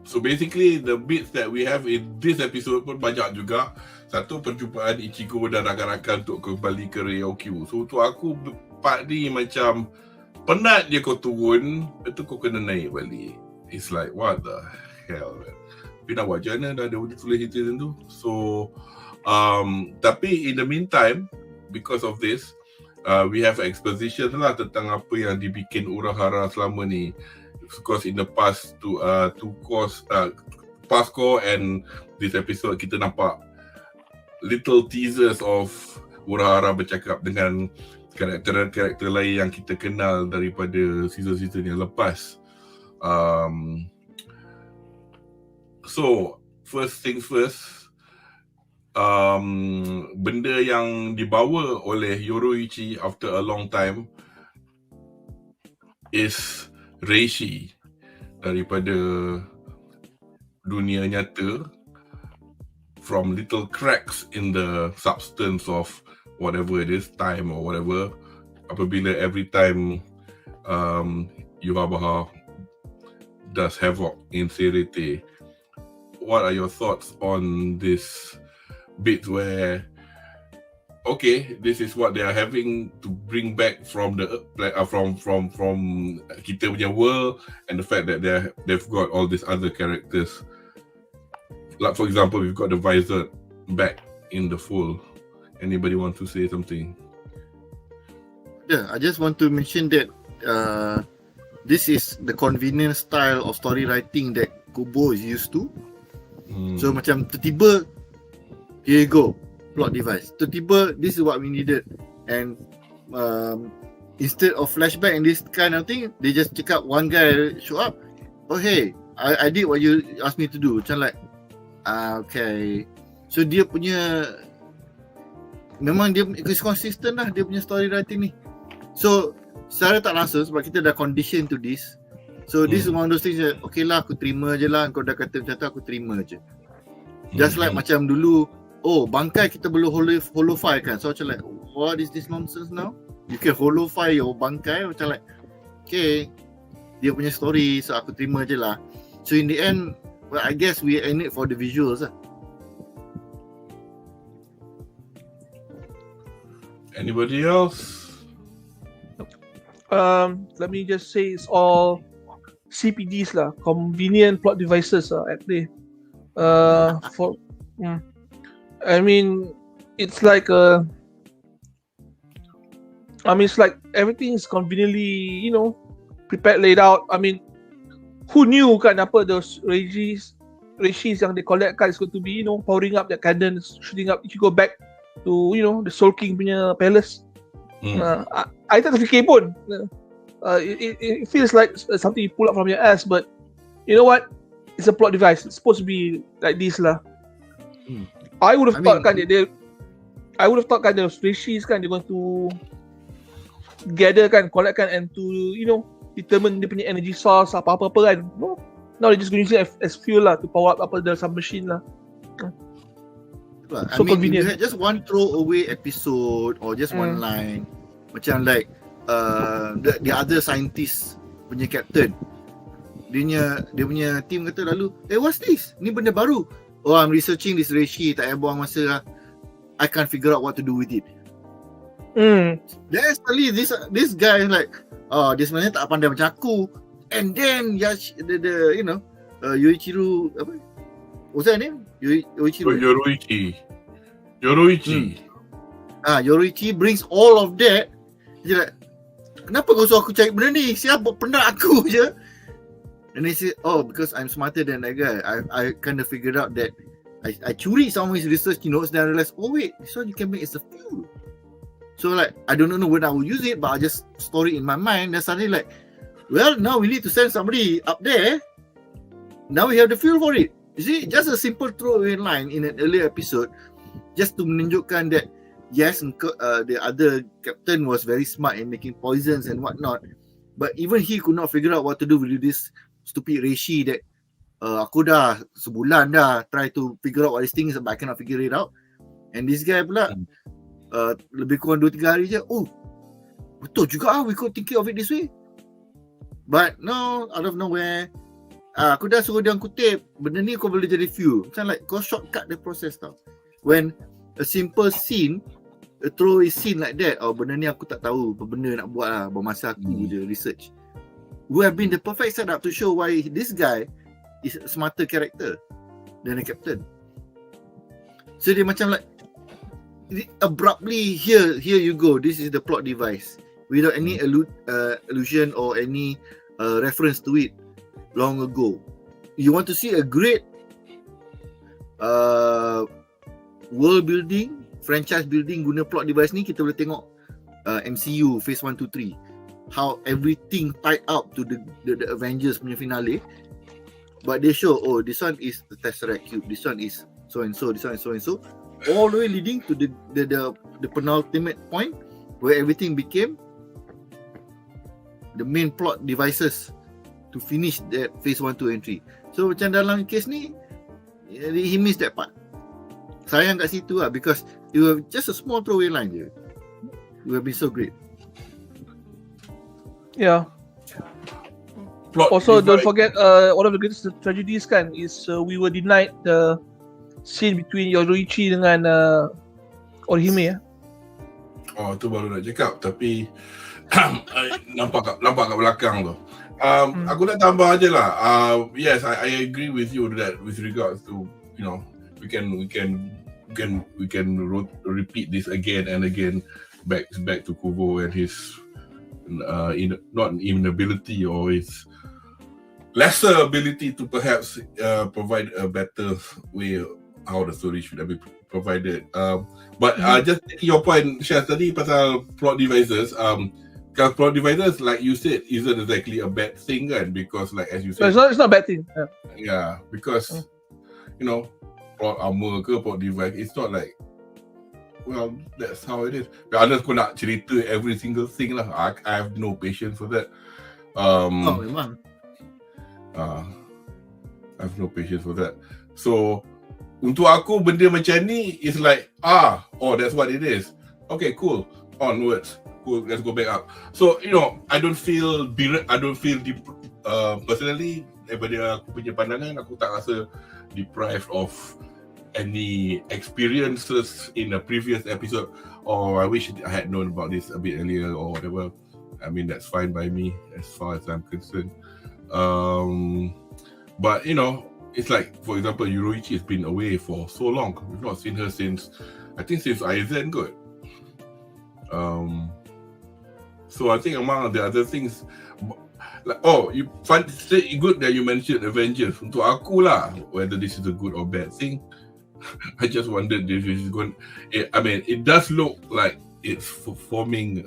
So basically the bits that we have in this episode pun banyak juga. Satu, perjumpaan Ichigo dan rakan-rakan untuk kembali ke Reaksi. So untuk aku part ni macam penat je kau turun, lepas tu kau kena naik balik. It's like what the hell, man. Tapi nak buat macam mana, dah ada tulis cerita macam tu. So tapi in the meantime, because of this, we have exposition lah tentang apa yang dibikin Urahara selama ni. Because in the past past core and this episode kita nampak little teasers of Urahara bercakap dengan karakter-karakter lain yang kita kenal daripada season-season yang lepas. So first things first, benda yang dibawa oleh Yoruichi after a long time is Reishi daripada dunia nyata, from little cracks in the substance of whatever it is, time or whatever. Apabila every time Yurabaha does havoc in Serete. What are your thoughts on this bit where, okay, this is what they are having to bring back from the from kita punya world, and the fact that they've got all these other characters. Like for example, we've got the Visor back in the fold. Anybody want to say something? Yeah, I just want to mention that this is the convenient style of story writing that Kubo is used to. So macam tiba-tiba, here you go, plot device. Tiba-tiba, this is what we needed. And instead of flashback and this kind of thing, they just cakap one guy show up. Oh hey, I did what you asked me to do. Macam like, okay. So dia punya, memang dia is consistent lah dia punya story writing ni. So secara tak langsung, sebab kita dah condition to this, so this is one of those things that, okay lah, aku terima je lah. Kau dah kata macam tu, aku terima je. Just like macam dulu, oh bangkai kita boleh holofy kan. So macam like, what is this nonsense now? You can holofy your bangkai. Macam like, okay, dia punya story, so aku terima je lah. So in the end, well, I guess we in it for the visuals lah. Anybody else? Let me just say it's all CPDs lah, convenient plot devices at play. I mean, it's like it's like everything is conveniently, prepared, laid out. I mean, who knew kan apa those Reishis yang they collect kan is going to be, powering up their cannons, shooting up. If you go back to, the Soul King punya palace, I tak terfikir pun. It feels like something you pull up from your ass, but you know what? It's a plot device. It's supposed to be like this lah. I would have thought kan those Reishis kan, they're going to gather kan, collect kan, and to determine dia punya energy source apa-apa kan. No, now they're just going to use it as fuel lah to power up the submachine lah. So convenient. If you had just one throwaway episode or just one line, macam like the other scientist punya captain, dia punya team kata lalu, what's this? Ni benda baru. Oh, I'm researching this Reishi, tak payah buang masa lah. I can't figure out what to do with it. Then suddenly this guy is like, dia sebenarnya tak pandai macam aku. And then Yoichiro, apa? What's that name? Yoichiro. Yoruichi. Yoroichi. Yorichi brings all of that. Dia like, kenapa kau suruh aku cari benda ni? Siapa penat aku je? And they say, oh, because I'm smarter than that guy. I kind of figured out that I curi some of his research notes, then I realized, oh wait, this one you can make as a fuel. So like, I don't know when I will use it, but I just store it in my mind. Then suddenly like, well, now we need to send somebody up there. Now we have the fuel for it. You see, just a simple throwaway line in an earlier episode, just to menunjukkan that yes, the other captain was very smart in making poisons and whatnot, but even he could not figure out what to do with this stupid reishi that aku dah sebulan dah try to figure out what this thing is, but I cannot figure it out. And this guy pula lebih kurang 2-3 hari je, oh betul juga we could think of it this way. But no, out of nowhere, aku dah suruh dia kutip benda ni kau boleh jadi fuel. Macam like kau shortcut the process tau. When a simple scene, a throwaway scene like that, oh benda ni aku tak tahu apa benda nak buat lah, bermasa aku je research, would have been the perfect setup to show why this guy is a smarter character than the captain. So dia macam like abruptly, here you go, this is the plot device without any allusion or any reference to it long ago. You want to see a great world building, franchise building guna plot device ni, kita boleh tengok MCU phase 1 to 3, how everything tied up to the Avengers punya finale. But they show, oh, this one is the Tesseract Cube, this one is so and so, this one is so and so, all the way leading to the penultimate point where everything became the main plot devices to finish that phase 1, 2 and 3. So macam dalam case ni, he missed that part. Sayang kat situ lah, because it was just a small throwaway line je. It would have been so great. Yeah. Plot Also, don't device. forget, one of the greatest tragedies kan is we were denied the scene between Yorichi dengan Orihime. Oh, tu baru nak cakap, tapi nampak kat belakang tu. Aku nak tambah aje lah. Yes, I agree with you that with regards to, you know, we can repeat this again and again back to Kubo and his not inability or his lesser ability to perhaps provide a better way how the story should have been provided. But just taking your point, Syaz, tadi pasal plot devices, because plot devices, like you said, isn't exactly a bad thing kan, because like as you said, It's not a bad thing. yeah, because you know, plot armor ke plot device, it's not like, well, that's how it is. But unless kau nak cerita every single thing lah, I have no patience for that. Memang. I have no patience for that. So untuk aku benda macam ni is like, that's what it is. Okay, cool. Onwards. Cool, let's go back up. So, you know, I don't feel personally, daripada aku punya pandangan, aku tak rasa deprived of any experiences in a previous episode, or I wish I had known about this a bit earlier or whatever. I mean, that's fine by me as far as I'm concerned. But you know, it's like, for example, Yoroichi has been away for so long. We've not seen her since Aizen good. So I think among the other things, like, you find it good that you mentioned Avengers. Untuk aku lah, whether this is a good or bad thing, I just wondered if this is going. I mean, it does look like it's forming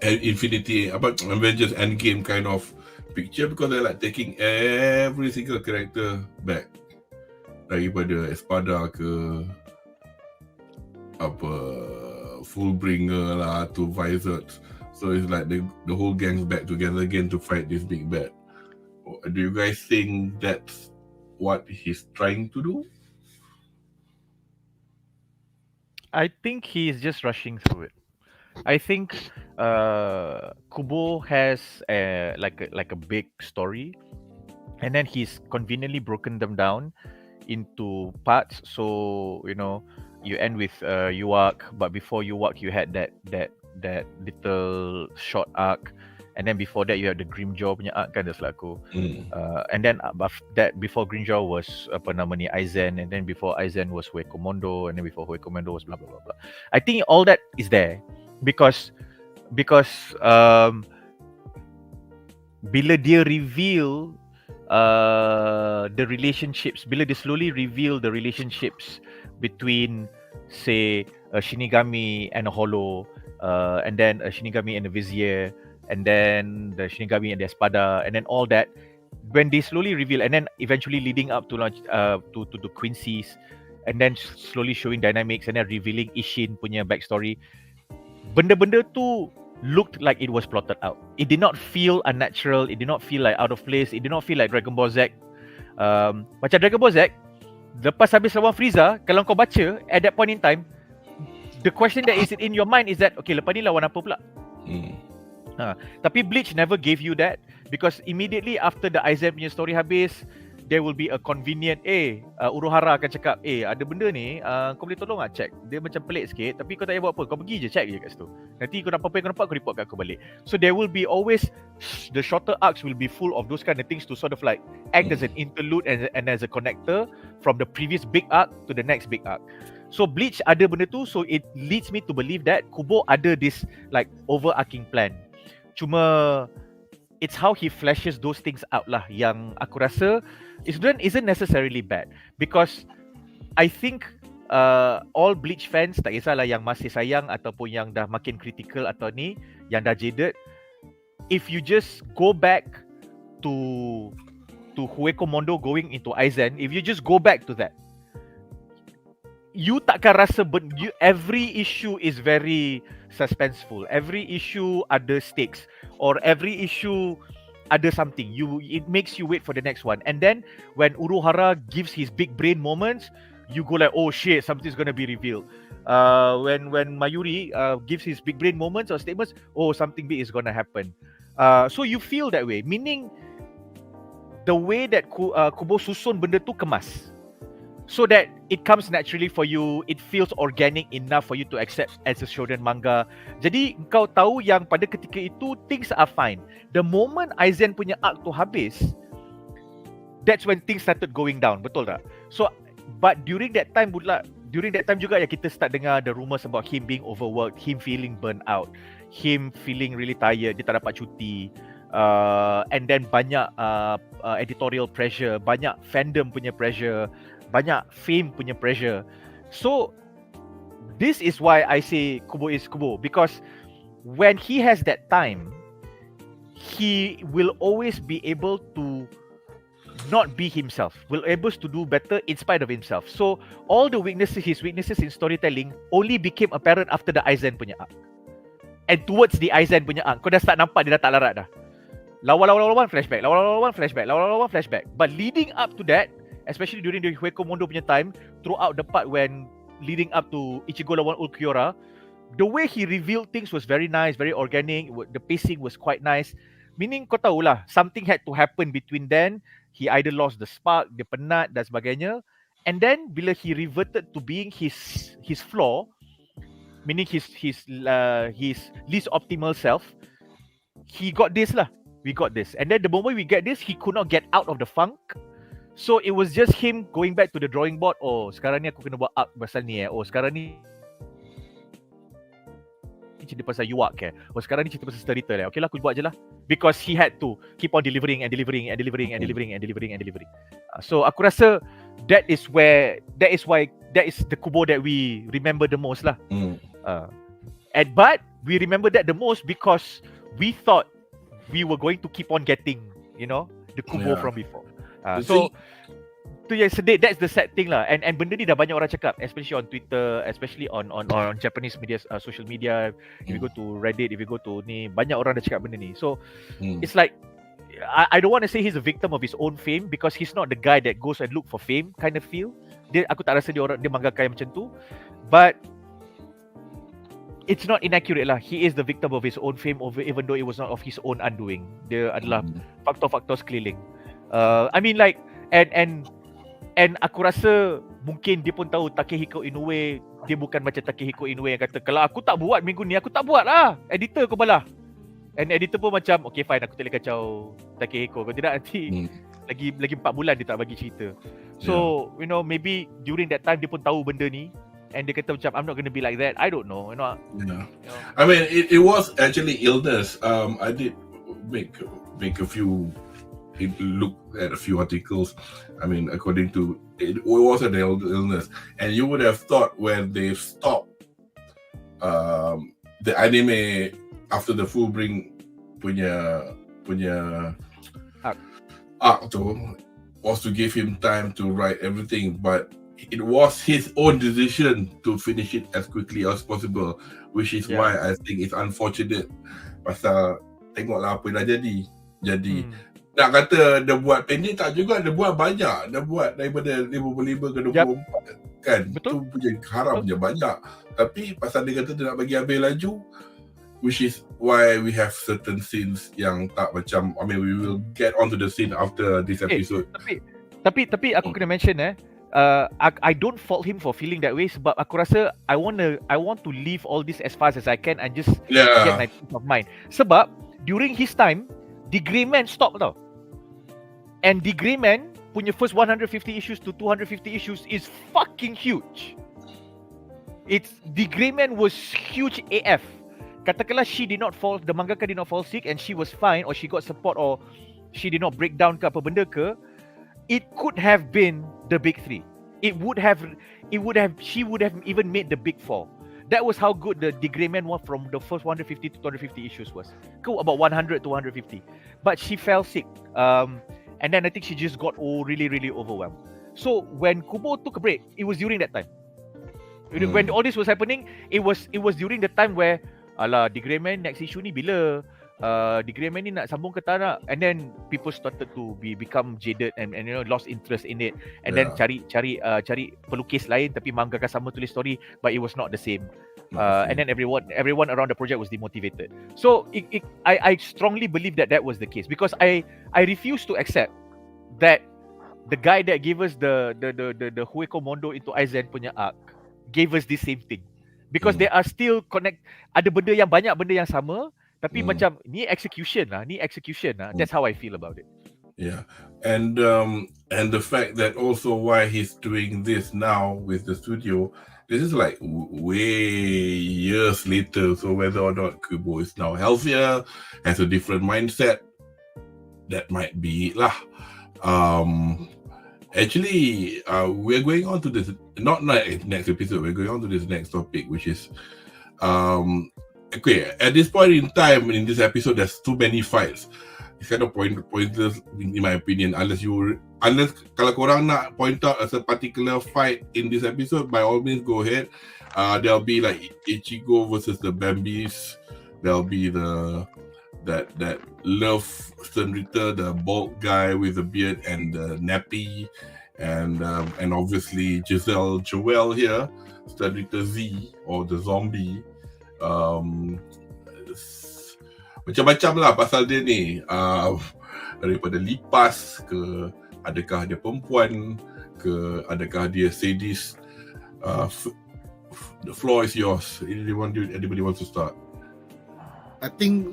Infinity, Avengers Endgame kind of picture, because they're like taking every single character back, daripada Espada ke Fullbringer lah to Vizard. So it's like the whole gang's back together again to fight this big bad. Do you guys think that's what he's trying to do? I think he's just rushing through it. I think Kubo has like a big story, and then he's conveniently broken them down into parts. So you know, you end with UNTUK, but before UNTUK you had that little short arc, And then before that you have the Grimjaw punya arc kan, that's like aku. And then that before Grimjaw was apa nama ni, Aizen, and then before Aizen was Hue Komodo, and then before Hue Komodo was blah blah blah blah. I think all that is there because bila dia reveal the relationships, bila dia slowly reveal the relationships between say a Shinigami and a Hollow, and then a Shinigami and a Vizier, and then the Shinigami and the Espada, and then all that, when they slowly reveal, and then eventually leading up to launch to the Quincy's, and then slowly showing dynamics, and then revealing Ishin punya backstory, benda-benda tu looked like it was plotted out. It did not feel unnatural. It did not feel like out of place. It did not feel like Dragon Ball Z. Macam Dragon Ball Z, lepas habis lawan Frieza, kalau kau baca at that point in time, the question that is in your mind is that, okay, lepas ni lawan apa pula? Tapi Bleach never gave you that, because immediately after the Aizen punya story habis, there will be a convenient Uruhara akan cakap, ada benda ni, kau boleh tolong tak check? Dia macam pelik sikit, tapi kau tak payah buat apa, kau pergi je check je kat situ. Nanti kau nampak apa yang kau nampak, kau report kat aku balik. So there will be always, the shorter arcs will be full of those kind of things to sort of like act as an interlude and as a connector from the previous big arc to the next big arc. So Bleach ada benda tu, so it leads me to believe that Kubo ada this like overarching plan. Cuma it's how he flashes those things out lah yang aku rasa isn't necessarily bad, because I think all Bleach fans, tak kisahlah yang masih sayang ataupun yang dah makin critical atau ni, yang dah jaded, if you just go back to Hue Komodo going into Aizen, if you just go back to that, you takkan rasa every issue is very suspenseful. Every issue ada stakes, or every issue ada something. It makes you wait for the next one. And then when Uruhara gives his big brain moments, you go like, oh shit, something's gonna be revealed. When Mayuri gives his big brain moments or statements, oh, something big is gonna happen. So you feel that way, meaning the way that Kubo susun benda tu kemas, so that it comes naturally for you, it feels organic enough for you to accept as a shonen manga. Jadi kau tahu yang pada ketika itu things are fine. The moment Aizen punya arc tu habis, that's when things started going down, betul tak? So but during that time juga yang kita start dengar the rumours about him being overworked, him feeling burnt out, him feeling really tired, dia tak dapat cuti, and then banyak editorial pressure, banyak fandom punya pressure, banyak fame punya pressure. So this is why I say Kubo is Kubo, because when he has that time, he will always be able to not be himself, will able to do better in spite of himself. So all the his weaknesses in storytelling only became apparent after the Aizen punya arc. And towards the Aizen punya arc, kau dah start nampak dia dah tak larat dah. Lawan flashback, lawan flashback. But leading up to that, especially during the Hue Komodo punya time, throughout the part when leading up to Ichigo lawan Ulquiorra, the way he revealed things was very nice, very organic. The pacing was quite nice. Meaning kau tahulah, something had to happen between then. He either lost the spark, dia penat dan sebagainya. And then bila he reverted to being his flaw, meaning his least optimal self, he got this lah. We got this. And then the moment we get this, he could not get out of the funk. So it was just him going back to the drawing board. Oh, sekarang ni aku kena buat arc pasal ni Oh, sekarang ni cerita pasal Yuak Oh, sekarang ni cerita pasal storyteller Okay lah, aku buat je lah. Because he had to keep on delivering. So aku rasa that is why that is the Kubo that we remember the most lah. But we remember that the most because we thought we were going to keep on getting, the Kubo from before. So tu yang sedih, that's the sad thing lah. And benda ni dah banyak orang cakap, especially on Twitter, especially on Japanese media, social media. If you go to Reddit, if you go to ni, banyak orang dah cakap benda ni. So it's like I don't want to say he's a victim of his own fame, because he's not the guy that goes and look for fame kind of feel. Aku tak rasa dia mangaka yang macam tu. But it's not inaccurate lah. He is the victim of his own fame, even though it was not of his own undoing. Dia adalah faktor-faktor sekeliling. I mean like and aku rasa mungkin dia pun tahu Takehiko Inoue, dia bukan macam Takehiko Inoue yang kata, kalau aku tak buat minggu ni, aku tak buat lah. Editor kau balah. And editor pun macam, okay fine, aku tak boleh kacau Takehiko. Kalau tidak nanti lagi 4 bulan dia tak bagi cerita. So, you know, maybe during that time dia pun tahu benda ni. And dia kata macam, I'm not going to be like that. I don't know, you know. I mean, it was actually illness. I did make a few, look at a few articles. I mean, according to, it was an illness. And you would have thought when they stopped the anime after the Fullbring punya arc tu, was to give him time to write everything, but it was his own decision to finish it as quickly as possible, which is why I think it's unfortunate. Pasal tengoklah apa yang dah jadi. Nak kata dia buat pendek tak juga, dia buat banyak. Dia buat daripada 55 ke 24 kan. Betul. Tu punya haram je banyak. Tapi pasal dia kata dia nak bagi habis laju, which is why we have certain scenes yang tak macam, I mean, we will get onto the scene after this episode. Tapi aku kena mention I don't fault him for feeling that way sebab aku rasa I want to leave all this as fast as I can and just get my peace of mind. Sebab during his time, The Grey Man stop tau. And The Grey Man punya first 150 issues to 250 issues is fucking huge. The Grey Man was huge AF. Katakanlah the mangaka did not fall sick and she was fine, or she got support, or she did not break down ke apa benda ke, it could have been the big 3. She would have even made the big 4. That was how good the Grey Man was from the first 150 to 250 issues was. About 100 to 150. But she fell sick. And then I think she just got really, really overwhelmed. So when Kubo took a break, it was during that time. When all this was happening, it was during the time where, alah, The Grey Man next issue ni bila? The Grey Man ni nak sambung ke tak nak? And then people started to become jaded and you know, lost interest in it. And then cari pelukis lain tapi mangaka sama tulis story, but it was not the same. And then everyone around the project was demotivated. So I strongly believe that was the case, because I refuse to accept that the guy that gave us the Hueko Mondo into Aizen punya arc gave us the same thing, because they are still ada banyak benda yang sama. Tapi macam ni execution lah. That's how I feel about it. Yeah, and the fact that also why he's doing this now with the studio, this is like way years later. So whether or not Kubo is now healthier, has a different mindset, that might be it lah. Actually, we're going on to this, not next episode. We're going on to this next topic, which is okay, at this point in time in this episode, there's too many fights. It's kind of pointless in my opinion, unless kalau korang nak point out as a particular fight in this episode, by all means go ahead. There'll be like Ichigo versus the Bambis. There'll be that love Senrita, the bald guy with the beard and the nappy, and obviously Giselle Joel here, Senrita Z or the zombie. Macam-macam lah pasal dia ni, daripada lipas ke, adakah dia perempuan ke, adakah dia sadis. The floor is yours. Anybody wants to start? I think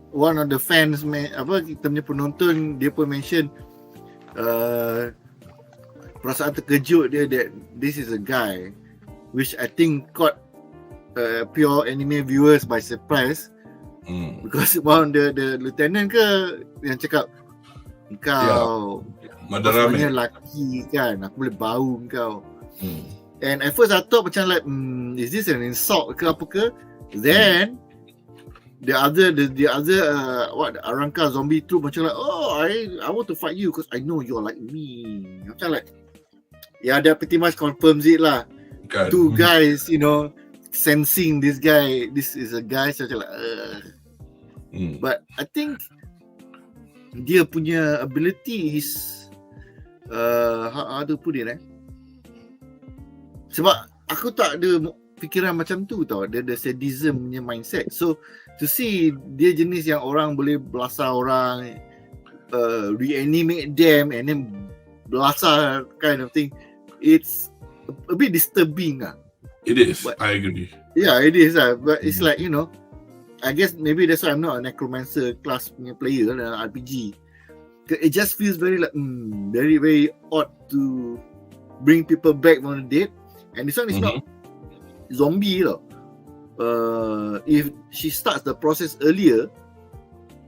one of the fans, kita punya penonton, dia pun mention perasaan terkejut dia that this is a guy, which I think caught pure anime viewers by surprise. Because one the lieutenant ke yang cakap kau sebenarnya lelaki kan, aku boleh bau kau. And at first I thought macam like is this an insult ke apa ke? Then the other Aranka zombie tu macam like, oh I want to fight you because I know you're like me. Macam like, yeah, that pretty much confirms it lah. Two guys, you know, sensing this is a guy, so like but I think dia punya ability is how to put it sebab aku tak ada fikiran macam tu tau, dia ada sadism punya mindset. So to see dia jenis yang orang boleh belasah orang, reanimate them and then belasah kind of thing, it's a bit disturbing lah. It is. But, I agree. Yeah, it is. But it's like, you know, I guess maybe that's why I'm not a necromancer class punya player dalam RPG. It just feels very like very very odd to bring people back from the dead. And this one is not zombie tau. If she starts the process earlier,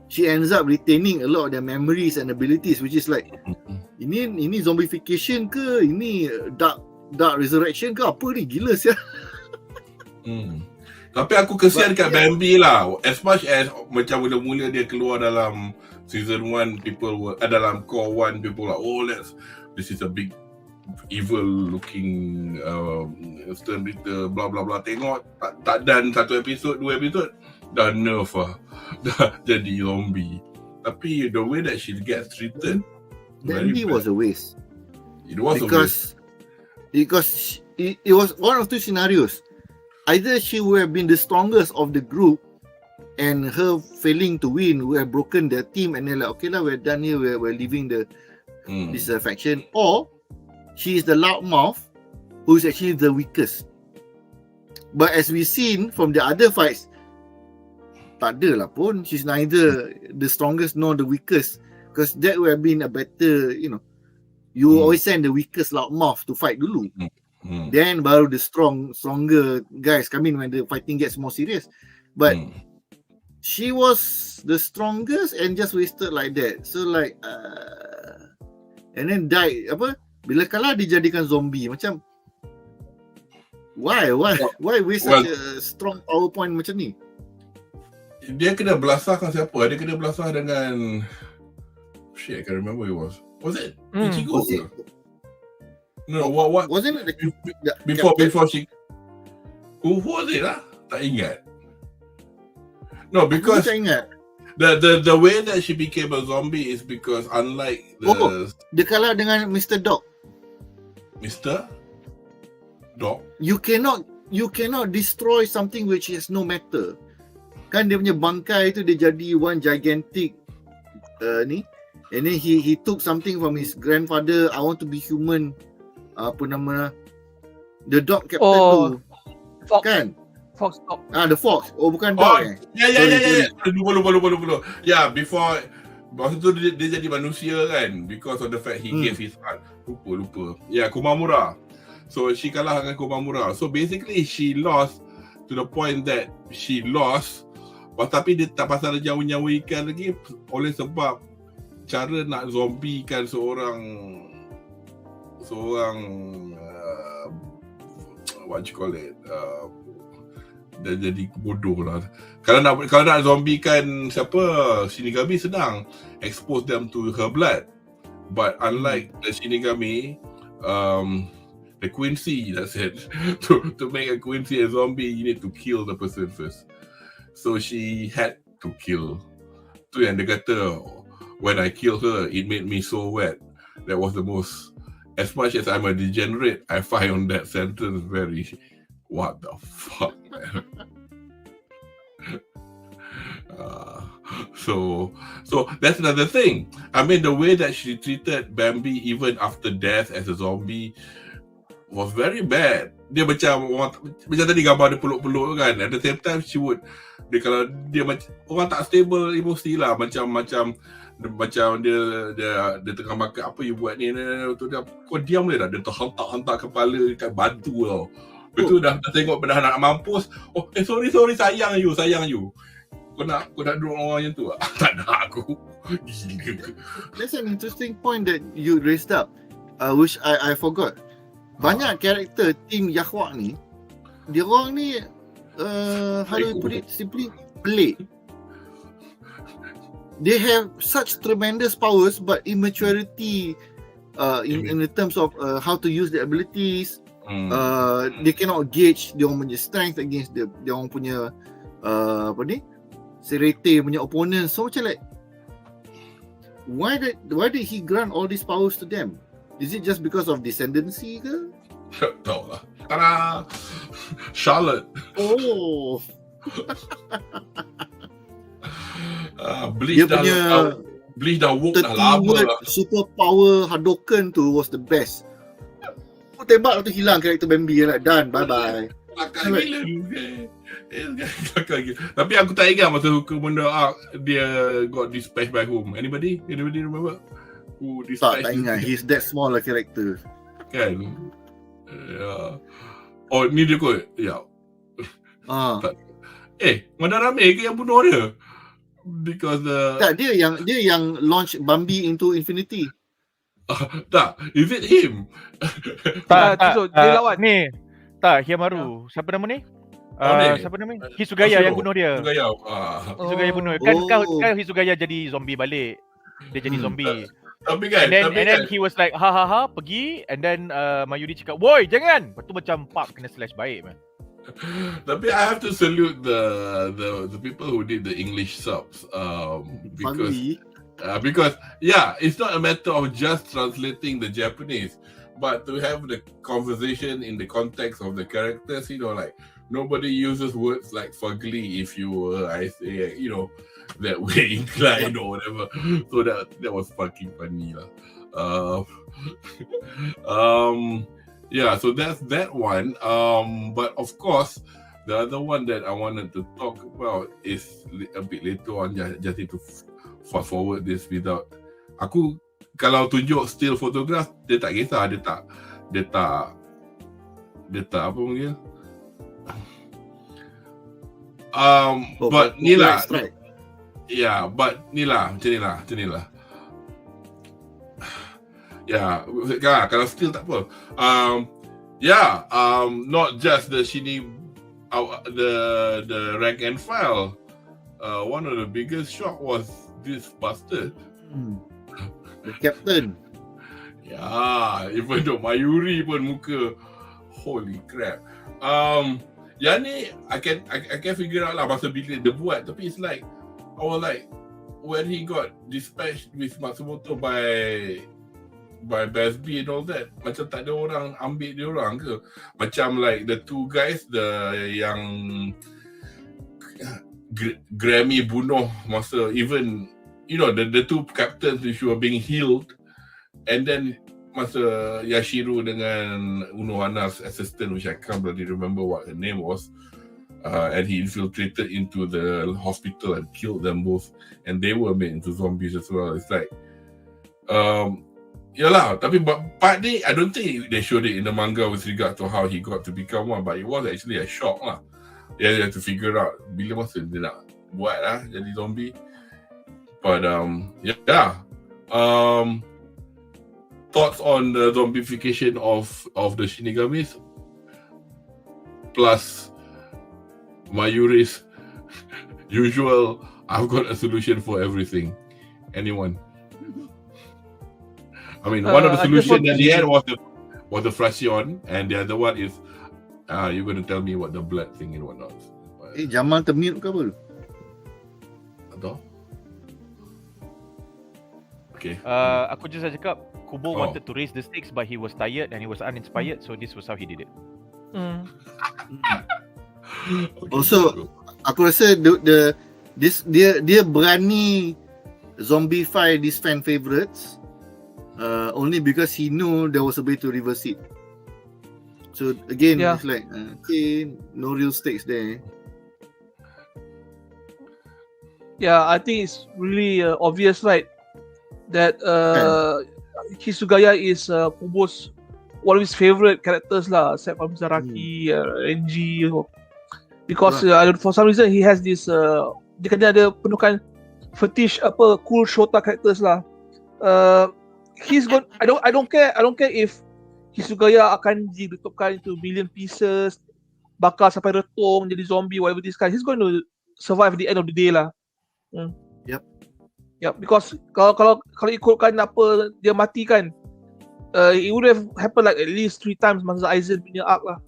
she ends up retaining a lot of their memories and abilities, which is like ini zombification ke, ini dark resurrection ke, apa ni, gila sia. Tapi aku kesian kat Bambi lah. As much as macam mula-mula dia keluar dalam season 1, people were dalam core 1, people like, oh this is a big evil looking stern reader, blah blah blah. Tengok tak dan 1 episod 2 episod dah nerf lah, dah jadi zombie. Tapi the way that she gets treated, Bambi was a waste. It was because it was one of two scenarios. Either she would have been the strongest of the group, and her failing to win would have broken their team, and they're like, okay lah, we're done here, we're leaving this faction. Or she is the loudmouth who is actually the weakest. But as we've seen from the other fights, tak ada lah pun, she's neither the strongest nor the weakest, because that would have been a better, you always send the weakest loudmouth to fight dulu. Then baru the stronger guys come in when the fighting gets more serious. But she was the strongest and just wasted like that. So like and then died bila kalah dijadikan zombie, macam why waste such a strong power point macam ni? Dia kena belasahkan siapa? Dia kena belasah dengan shit, I can't remember who it was. Was it Ichigo? No, what wasn't it before she, who was it lah? Tak ingat. No, because the way that she became a zombie is because unlike the dia kalah dengan Mr. Dog. Mr. Dog? You cannot destroy something which has no matter. Kan dia punya bangkai tu dia jadi one gigantic ni, and then he took something from his grandfather. I want to be human. Apa nama, the dog captain tu Fox. Kan Fox dog. The fox. Bukan dog Ya. Lupa. Ya, before masa tu dia jadi manusia kan, because of the fact he gave his heart. Lupa. Ya, Kumamura. So she kalah dengan Kumamura. So basically she lost to the point that she lost, tapi dia tak pasal nyawa ikan lagi, oleh sebab cara nak zombiekan seorang what you call it, dah jadi bodoh lah. Kalau nak zombiekan siapa, Shinigami senang, expose them to her blood. But unlike the Shinigami, the Quincy, that's it. to make a Quincy a zombie, you need to kill the person first. So she had to kill. Tu yang dia kata, when I kill her, it made me so wet. That was the most, as much as I'm a degenerate, I find that sentence very, what the fuck, man. So that's another thing. I mean, the way that she treated Bambi even after death as a zombie was very bad. Dia macam tadi gambar dia peluk-peluk kan. At the same time, kalau dia macam orang tak stable emosi lah, macam dia tengah makan, apa you buat ni, tu dia, kau diam dia dah, dia terhantar kepala dekat batu tau. Lepas tu dah tengok dah nak mampus, sorry sayang you. Kau nak duduk orang macam tu tak? Tak nak aku. That's an interesting point that you raised up, which I forgot. Banyak karakter team Yahweh ni, dia orang ni how do you put it simply, pelik. They have such tremendous powers, but immaturity in the terms of how to use their abilities. They cannot gauge dia orang punya strength against dia orang punya serete punya opponents. So macam like, why did he grant all these powers to them? Is it just because of descendancy ke? Tahu lah. Tada! Charlotte. Oh. Bleach dah woke dah lama lah. Super power Hadoken tu was the best. Tembak tu hilang karakter Bambi lah. Done. Bye bye. Tapi aku tak ingat masa hukum benda dia got dispatched by whom. Anybody remember? Who dispatched? Tak ingat. He's that small a character. Kan? Oh, ni dia kot. Ya. Mana ramai ke yang bunuh dia? Because Tak, dia yang launch Bambi into infinity. tak, is it him? Tak, so dia lawan. Ni. Tak, Hiamaru. Siapa nama ni? ni? Siapa nama ni? Hisugaya yang bunuh dia. Hisugaya. Hisugaya bunuh dia. Kan Hisugaya jadi zombie balik. Dia jadi zombie. Tapi kan, And then he was like, ha, pergi. And then Mayuri cakap, woi, jangan. Lepas tu macam, pak, kena slash baik, man. Tapi I have to salute the people who did the English subs. Because it's not a matter of just translating the Japanese, but to have the conversation in the context of the characters, like nobody uses words like fugly if you were, I say, that way inclined or whatever. So that was fucking funny lah. So that's that one. But of course, the other one that I wanted to talk about is a bit later on. Just need to fast forward this without. Aku kalau tunjuk still photograph, dia tak kisah, dia tak apa panggil. But ni lah. But ni lah, macam ni lah. Kalau still tak apa. Not just the the rank and file. One of the biggest shock was this bastard. The captain. Even though Mayuri pun muka, holy crap. Yang ni I can figure out lah masa bila dia buat, tapi it's like I was like when he got dispatched with Matsumoto by Basby and all that, macam tak ada orang ambil dia orang ke? Macam like the two guys, yang Grammy bunuh masa even the two captains which were being healed, and then masa Yashiro dengan Unohana's assistant, which I can't really remember what her name was, and he infiltrated into the hospital and killed them both, and they were made into zombies as well. It's like tapi part ni I don't think they showed it in the manga with regard to how he got to become one, but it was actually a shock lah. They had to figure out bila masa dia nak buat lah jadi zombie. But thoughts on the zombification of the Shinigamis plus Mayuri's usual, I've got a solution for everything. Anyone? I mean, one of the solutions that he had was the Fraction, and the other one is you're going to tell me what the blood thing and whatnot. Jamal termute ke apa? Atau? Okay. Aku just cakap Kubo wanted to raise the stakes, but he was tired and he was uninspired, so this was how he did it. Also, aku rasa dia berani zombify these fan favorites only because he knew there was a way to reverse it. So again, it's like no real stakes there. I think it's really obvious, right, that Hisugaya is Kubo's one of his favorite characters lah, except from Zaraki, Renji, because for some reason he has this dia kena ada penuhkan fetish cool shota characters lah. I don't care if Hisugaya akan ditutupkan into billion pieces, bakar sampai retung jadi zombie, whatever this kind, he's going to survive at the end of the day lah. Yep, because kalau ikutkan apa dia mati kan, it would have happened like at least 3 times masa Aizen punya arc lah.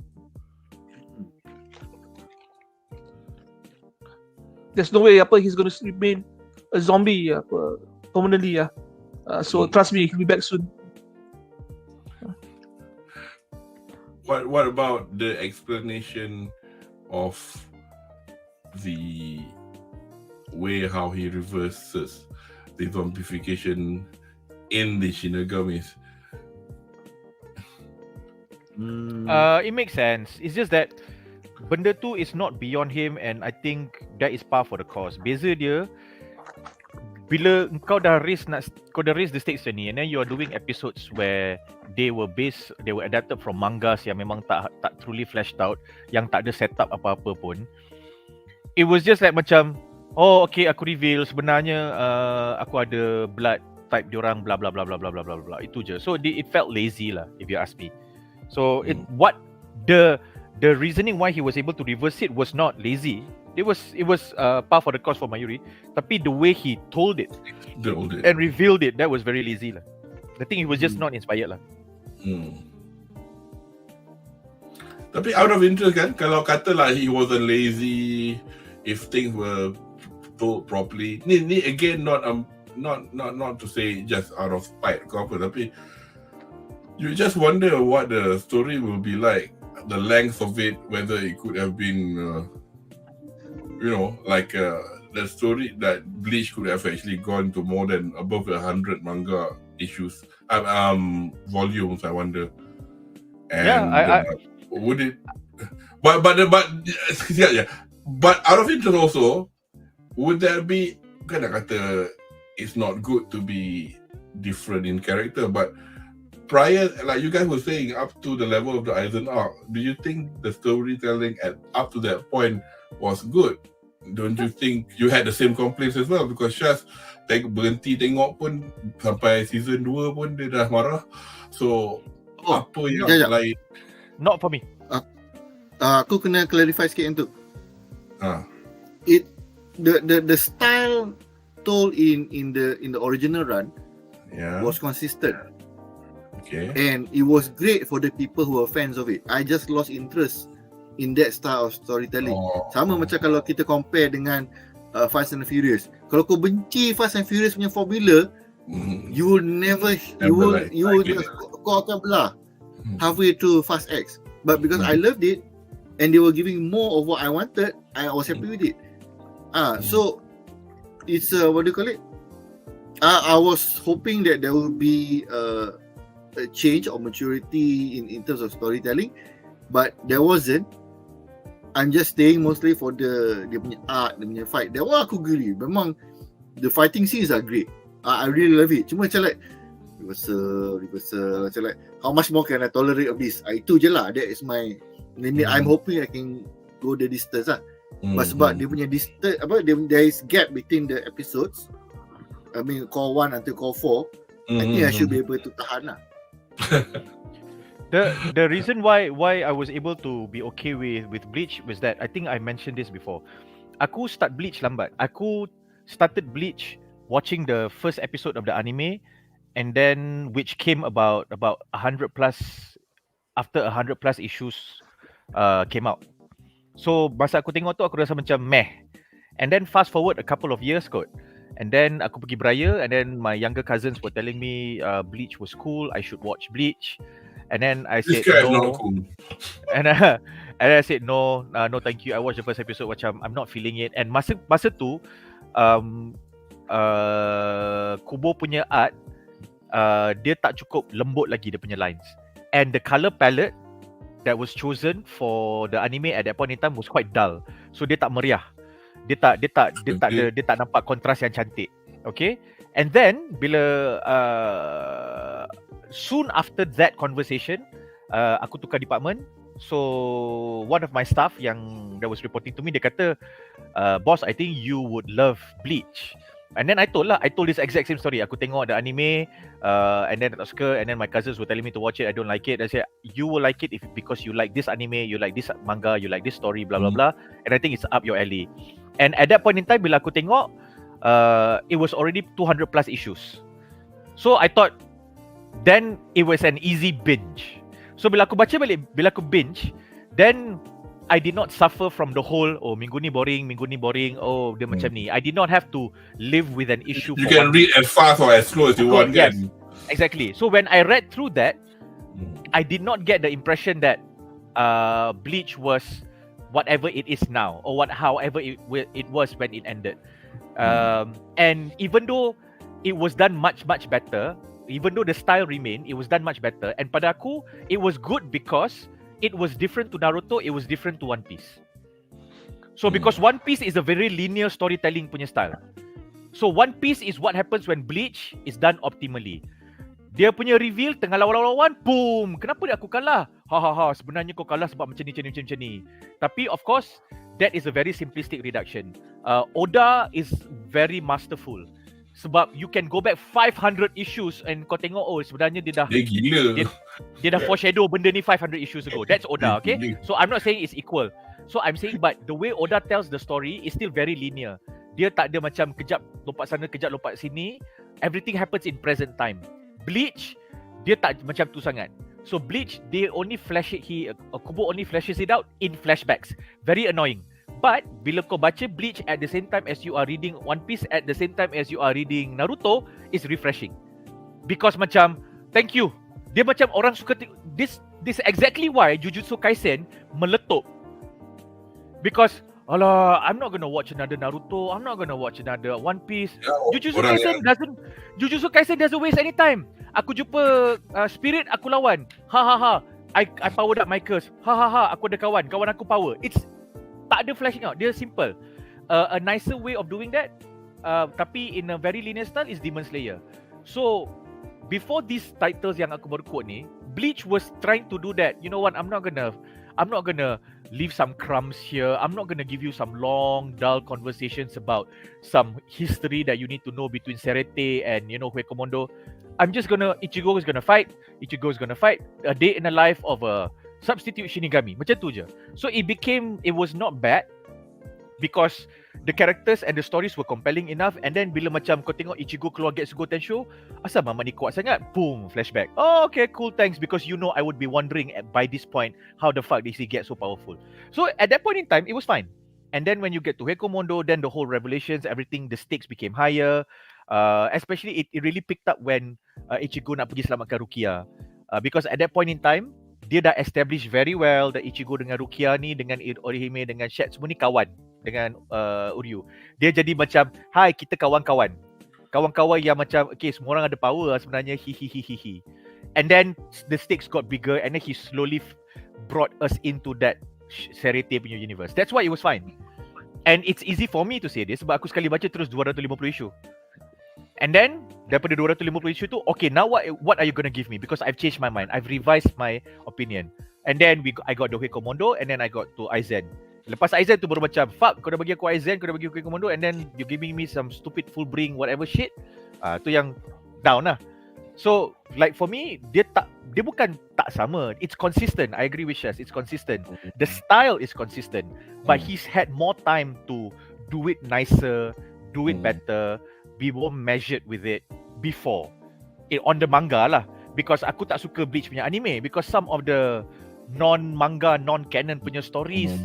There's no way he's going to remain a zombie permanently so trust me, he'll be back soon. What about the explanation of the way how he reverses the zombification in the Shinigamis? It makes sense. It's just that benda tu is not beyond him, and I think that is par for the cause. Beza dia, bila kau dah raise the stakes ni, and then you are doing episodes where they were adapted from mangas yang memang tak truly fleshed out, yang tak ada setup apa-apa pun. It was just like macam, oh okay, aku reveal sebenarnya aku ada blood type diorang bla bla bla bla bla bla bla bla. Itu je. So it felt lazy lah, if you ask me. So the reasoning why he was able to reverse it was not lazy. It was par for the course for Mayuri. Tapi the way he told it and revealed it, that was very lazy lah. I think he was just not inspired lah. Tapi out of interest kan, kalau katalah he wasn't lazy, if things were told properly, ni again not to say just out of spite ke apa, tapi you just wonder what the story will be like, the length of it, whether it could have been like the story that Bleach could have actually gone to more than above 100 manga issues, volumes, I wonder. And would it? But out of interest also, would there be, kan nak kata it's not good to be different in character, but prior, like you guys were saying, up to the level of the Aizen arc, do you think the storytelling up to that point was good? Don't you think you had the same complaints as well? Because Syaz berhenti tengok pun sampai season 2 pun dia dah marah. So apa yang lain? Not for me. Aku kena clarify sikit yang tu. The style told in the original run was consistent. Okay. And it was great for the people who are fans of it. I just lost interest in that style of storytelling. Sama macam kalau kita compare dengan Fast and Furious. Kalau kau benci Fast and Furious punya formula, you will never kau akan belah halfway through Fast X. But because I loved it and they were giving more of what I wanted, I was happy with it. So it's what do you call it? I was hoping that there will be a change or maturity in terms of storytelling, but there wasn't. I'm just staying mostly for dia punya art, dia punya fight. That one aku agree. Memang the fighting scenes are great. I really love it. Cuma macam like reversal. Macam like how much more can I tolerate of this? Itu je lah. That is my limit. I'm hoping I can go the distance lah. But sebab dia punya distance, there is gap between the episodes. I mean core 1 until core 4. I think I should be able to tahan lah. The reason why I was able to be okay with Bleach was that I think I mentioned this before. Aku start Bleach lambat. Aku started Bleach watching the first episode of the anime, and then which came about 100 plus after 100 plus issues came out. So masa aku tengok tu aku rasa macam meh. And then fast forward a couple of years kot. And then aku pergi beraya, and then my younger cousins were telling me Bleach was cool, I should watch Bleach. And then I said no. Cool. And I said no thank you. I watched the first episode macam I'm not feeling it. And masa tu Kubo punya art dia tak cukup lembut lagi dia punya lines. And the colour palette that was chosen for the anime at that point in time was quite dull. So dia tak meriah. Dia tak nampak kontras yang cantik. Okay? And then bila soon after that conversation, aku tukar department. So one of my staff that was reporting to me, dia kata, boss, I think you would love Bleach. And then I told this exact same story. Aku tengok the anime, and then tak suka, and then my cousins were telling me to watch it. I don't like it. I said, you will like it because you like this anime, you like this manga, you like this story, blah blah blah. And I think it's up your alley. And at that point in time, bila aku tengok, it was already 200 plus issues. So I thought, then it was an easy binge. So bila aku baca balik, bila aku binge, then I did not suffer from the whole minggu ni boring, dia macam ni. I did not have to live with an issue. You can read as fast or as slow as you want. Yes, exactly. So when I read through that, I did not get the impression that Bleach was whatever it is now, or however it was when it ended. And even though it was done much better, even though the style remained, it was done much better. And pada aku, it was good because it was different to Naruto, it was different to One Piece. So because One Piece is a very linear storytelling punya style. So One Piece is what happens when Bleach is done optimally. Dia punya reveal tengah lawan-lawan, boom, kenapa aku kalah? Sebenarnya kau kalah sebab macam ni. Tapi of course, that is a very simplistic reduction. Oda is very masterful. Sebab you can go back 500 issues and kau tengok, oh sebenarnya dia gila. Dia dah foreshadow benda ni 500 issues ago. That's Oda, okay? So I'm not saying it's equal. So I'm saying but the way Oda tells the story is still very linear. Dia tak ada macam kejap lompat sana, kejap lompat sini. Everything happens in present time. Bleach, dia tak macam tu sangat. So Bleach, they only Kubo only flashes it out in flashbacks. Very annoying. But bila kau baca Bleach at the same time as you are reading One Piece, at the same time as you are reading Naruto, is refreshing. Because macam, thank you. Dia macam orang suka this is exactly why Jujutsu Kaisen meletup. Because I'm not gonna watch another Naruto. I'm not gonna watch another One Piece. Jujutsu Kaisen doesn't waste any time. Aku jumpa spirit, aku lawan. I powered up my curse. Aku ada kawan aku power. It's tak ada flashing out. Dia simple. A nicer way of doing that, tapi in a very linear style, is Demon Slayer. So before these titles yang aku baru quote ni, Bleach was trying to do that. You know what? I'm not gonna leave some crumbs here. I'm not gonna give you some long, dull conversations about some history that you need to know between Serete and Huecomondo. I'm just gonna Ichigo is gonna fight. A day in the life of a substitute Shinigami. Macam tu je. So it was not bad because the characters and the stories were compelling enough. And then bila macam kau tengok Ichigo keluar Getsugo Tensho, asal mama ni kuat sangat? Boom, flashback. Oh, okay, cool, thanks. Because I would be wondering by this point how the fuck did he get so powerful. So at that point in time, it was fine. And then when you get to Huecomondo, then the whole revelations, everything, the stakes became higher. Especially it really picked up when Ichigo nak pergi selamatkan Rukia. Because at that point in time, dia dah establish very well that Ichigo dengan Rukia ni, dengan Orihime, dengan Shed, semua ni kawan dengan Uryu. Dia jadi macam, hai, kita kawan-kawan. Kawan-kawan yang macam, okay, semua orang ada power lah sebenarnya, hihihihihi. And then the stakes got bigger and then he slowly brought us into that Serete punya universe. That's why it was fine. And it's easy for me to say this sebab aku sekali baca terus 250 issue. And then daripada 250 issue tu, okay, now what are you gonna give me? Because I've changed my mind. I've revised my opinion. And then I got the Huecomondo and then I got to Aizen. Lepas Aizen tu baru macam, fuck, kau dah bagi aku Aizen, kau dah bagi aku Huecomondo, and then you giving me some stupid full bring whatever shit. Tu yang down lah. So like for me, dia bukan tak sama. It's consistent. I agree with Shaz. It's consistent. The style is consistent, but he's had more time to do it nicer, do it better, be more measured with it before. On the manga lah. Because aku tak suka Bleach punya anime. Because some of the non-manga, non-canon punya stories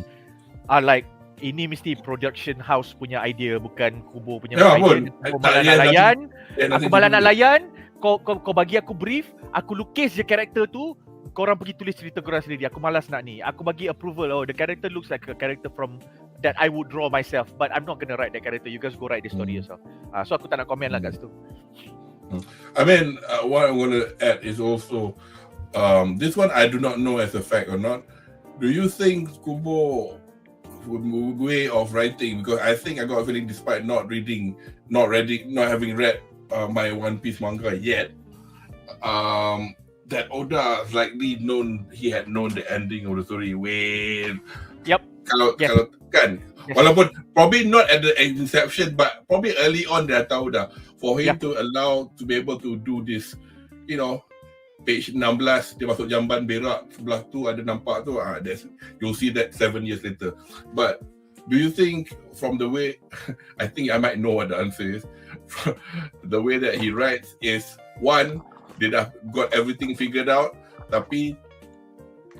are like, ini mesti production house punya idea, bukan Kubo punya idea. Aku malah nak layan. Kau bagi aku brief, aku lukis je karakter tu, korang pergi tulis cerita korang sendiri. Aku malas nak ni. Aku bagi approval. Oh, the character looks like a character from that I would draw myself, but I'm not gonna write that character. You guys go write the story yourself. So aku tak nak komen lah kat situ. I mean, what I'm gonna add is also this one I do not know as a fact or not. Do you think Kubo way of writing, because I think I got a feeling despite not having read my One Piece manga yet, that Oda likely he had known the ending of the story when kalau kan, walaupun probably not at the inception but probably early on dia tahu dah for him to allow to be able to do this, page 16 dia masuk jamban berak sebelah tu ada nampak tu, you'll see that 7 years later. But do you think from the way I think I might know what the answer is, the way that he writes is, one, dia dah got everything figured out, tapi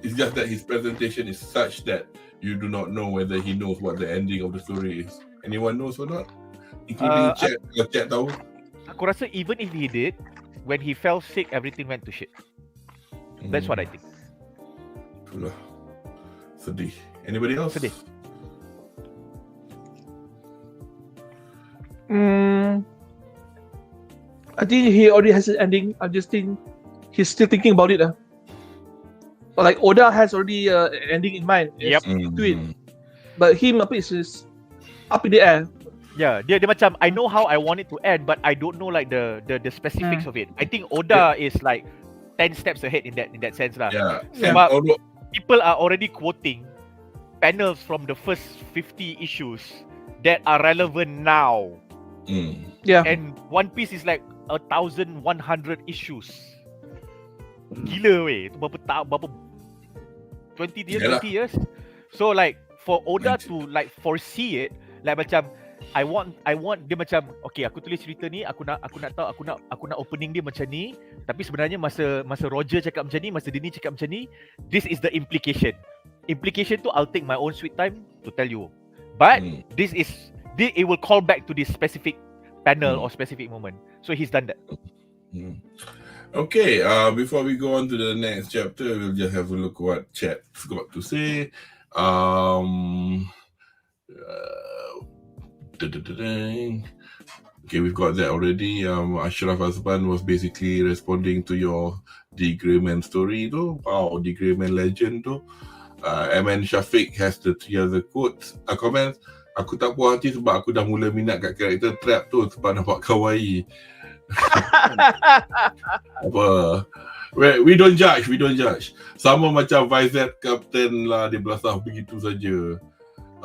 it's just that his presentation is such that you do not know whether he knows what the ending of the story is. Anyone knows or not? Including chat tahu? Aku rasa even if he did, when he fell sick, everything went to shit. That's what I think. Itulah. Sedih. Anybody else? Sedih. I think he already has an ending. I just think he's still thinking about it. Like Oda has already ending in mind. Yep. Tweet. But him apa is up in the air. Yeah, dia macam I know how I want it to end, but I don't know like the specifics of it. I think Oda is like 10 steps ahead in that sense lah. Yeah. Sebab people are already quoting panels from the first 50 issues that are relevant now. Yeah. And One Piece is like 1,100 issues. Gila weh. Itu berapa 20 years, 20 years. So like for Oda to like foresee it, like macam I want dia macam okay, aku tulis cerita ni, aku nak opening dia macam ni, tapi sebenarnya masa Roger cakap macam ni, masa Dini cakap macam ni, this is the implication. Implication tu I'll take my own sweet time to tell you. But it will call back to this specific panel or specific moment. So he's done that. Okay, before we go on to the next chapter, we'll just have a look what chat's got to say. Okay, we've got that already. Ashraf Azban was basically responding to your Degrayman story tu. Wow, Degrayman legend tu. MN Shafiq has the 3 other quotes. Comments, aku tak puas hati sebab aku dah mula minat kat karakter Trap tu sebab nampak kawaii. Apa? We don't judge. Sama macam Vizet Captain lah, dia belasah begitu saja.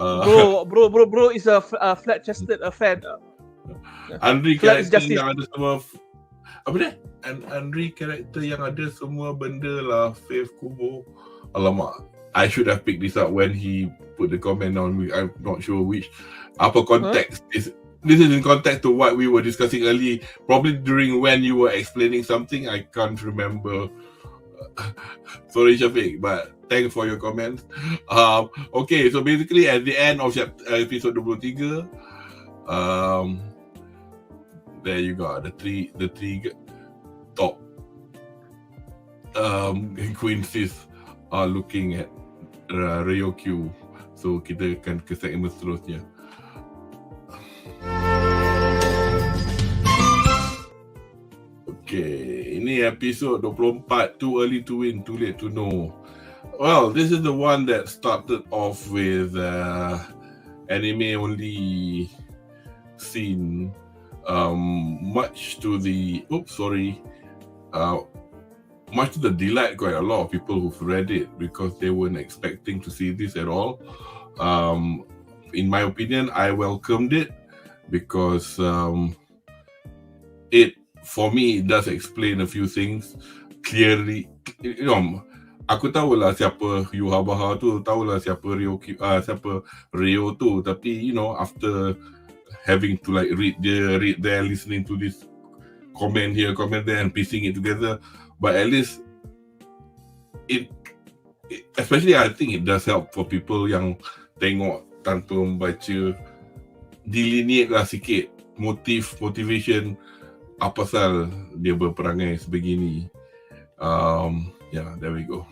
Bro is a flat-chested fan. Andri karakter yang ada semua apa dia? Andri karakter yang ada semua benda lah, Faith Kubo. Alamak, I should have picked this up when he put the comment on me. I'm not sure which apa context This is in context to what we were discussing early, probably during when you were explaining something. I can't remember. Sorry, Shafiq, but thanks for your comments. Okay, so basically at the end of episode 23, there you got the three top queens are looking at Ryokyu. So kita akan ke segmen seterusnya. Okay, ini episode 24, Too Early to Win, Too Late to Know. Well, this is the one that started off with anime only scene. Much to the delight quite a lot of people who've read it because they weren't expecting to see this at all. In my opinion, I welcomed it because for me, it does explain a few things clearly. You know, aku tahulah siapa Yuhabaha tu, tahulah siapa Rio tu, tapi you know, after having to like read there, listening to this comment here, comment there, and piecing it together, but at least especially I think it does help for people yang tengok tanpa membaca, delineate lah sikit motivation apa pasal dia berperangai sebegini. Yeah, there we go.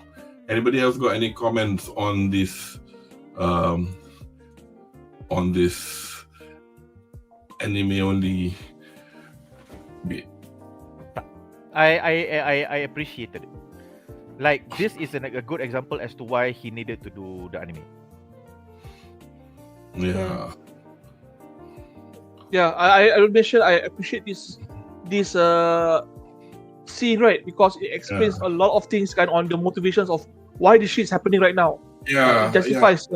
Anybody else got any comments on this anime only bit? I appreciated it. Like this is a good example as to why he needed to do the anime. Yeah. Yeah, I mentioned I appreciate this scene, right? Because it explains a lot of things kind of on the motivations of why this shit is happening right now. Yeah, it justifies.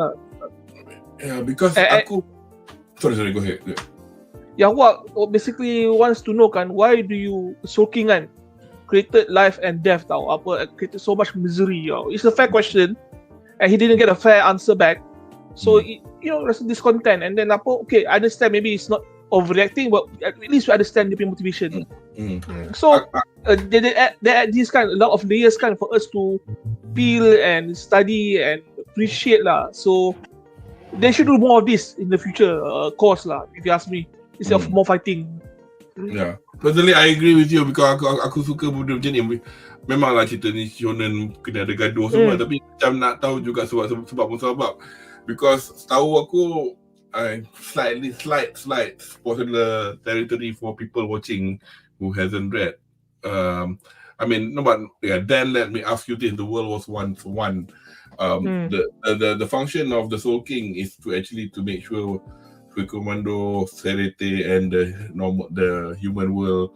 Yeah, because aku. Sorry, go ahead. Yeah, what basically wants to know kan, why do you Soul King kan created life and death tau? Apa created so much misery? It's a fair question, and he didn't get a fair answer back. So there's discontent, and then okay, I understand maybe it's not overreacting, but at least we understand the motivation. So they add this kind, a lot of layers kind for us to feel and study and appreciate lah. So they should do more of this in the future course lah, if you ask me, instead of more fighting. Yeah, personally I agree with you because aku suka benda macam ni. Memanglah cerita ni shonen kena ada gaduh semua, tapi macam nak tahu juga sebab because setahu aku slight spoiler territory for people watching who hasn't read. I mean, no, but yeah, then let me ask you this: the world was once one. The function of the Soul King is to make sure Commando, Serete, and the human world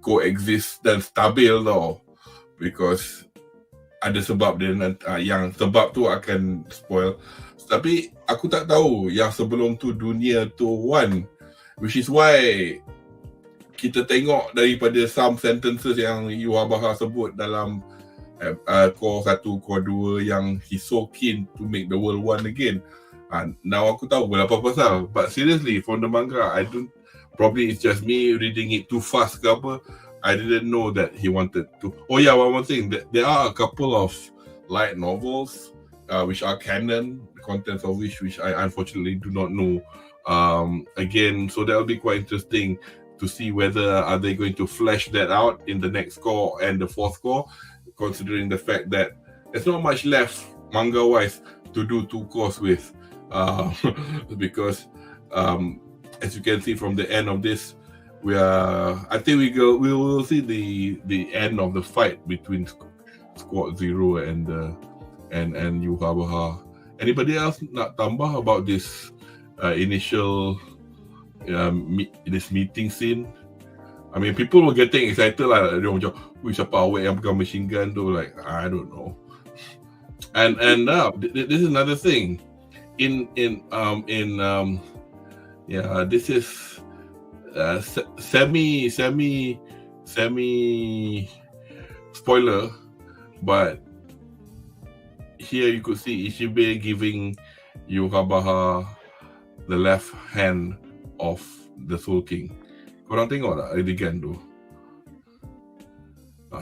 coexist dan stabil tau, because ada sebab dia yang sebab tu akan spoil. Tapi aku tak tahu yang sebelum tu dunia tu one, which is why kita tengok daripada some sentences yang Yuhabaha sebut dalam core 1, core 2 yang he's so keen to make the world one again. Now aku tahu apa pasal, but seriously from the manga I don't, probably it's just me reading it too fast ke apa, I didn't know that he wanted to. Oh yeah, one more thing, there are a couple of light novels which are canon, the contents of which I unfortunately do not know. Again, so that will be quite interesting to see whether are they going to flesh that out in the next core and the fourth core, considering the fact that there's not much left manga wise to do 2 cores with, because as you can see from the end of this, I think we will see the end of the fight between Squad Zero and Yuhabaha. Anybody else nak tambah about this initial this meeting scene? I mean, people were getting excited lah. Dia macam, siapa awak yang pegang machine gun tu? Like, I don't know. And this is another thing. This is semi spoiler, but here you could see Ichibe giving Yuhabaha the left hand of the Soul King. Korang tengok tak adegan tu?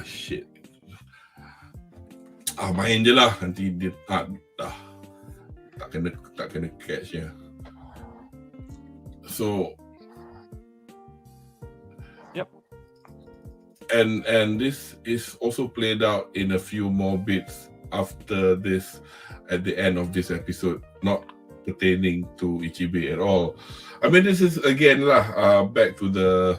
Shit. Main je lah, nanti dia tak kena catch ya. So yep. And this is also played out in a few more bits after this, at the end of this episode, not pertaining to Ichibe at all. I mean, this is again back to the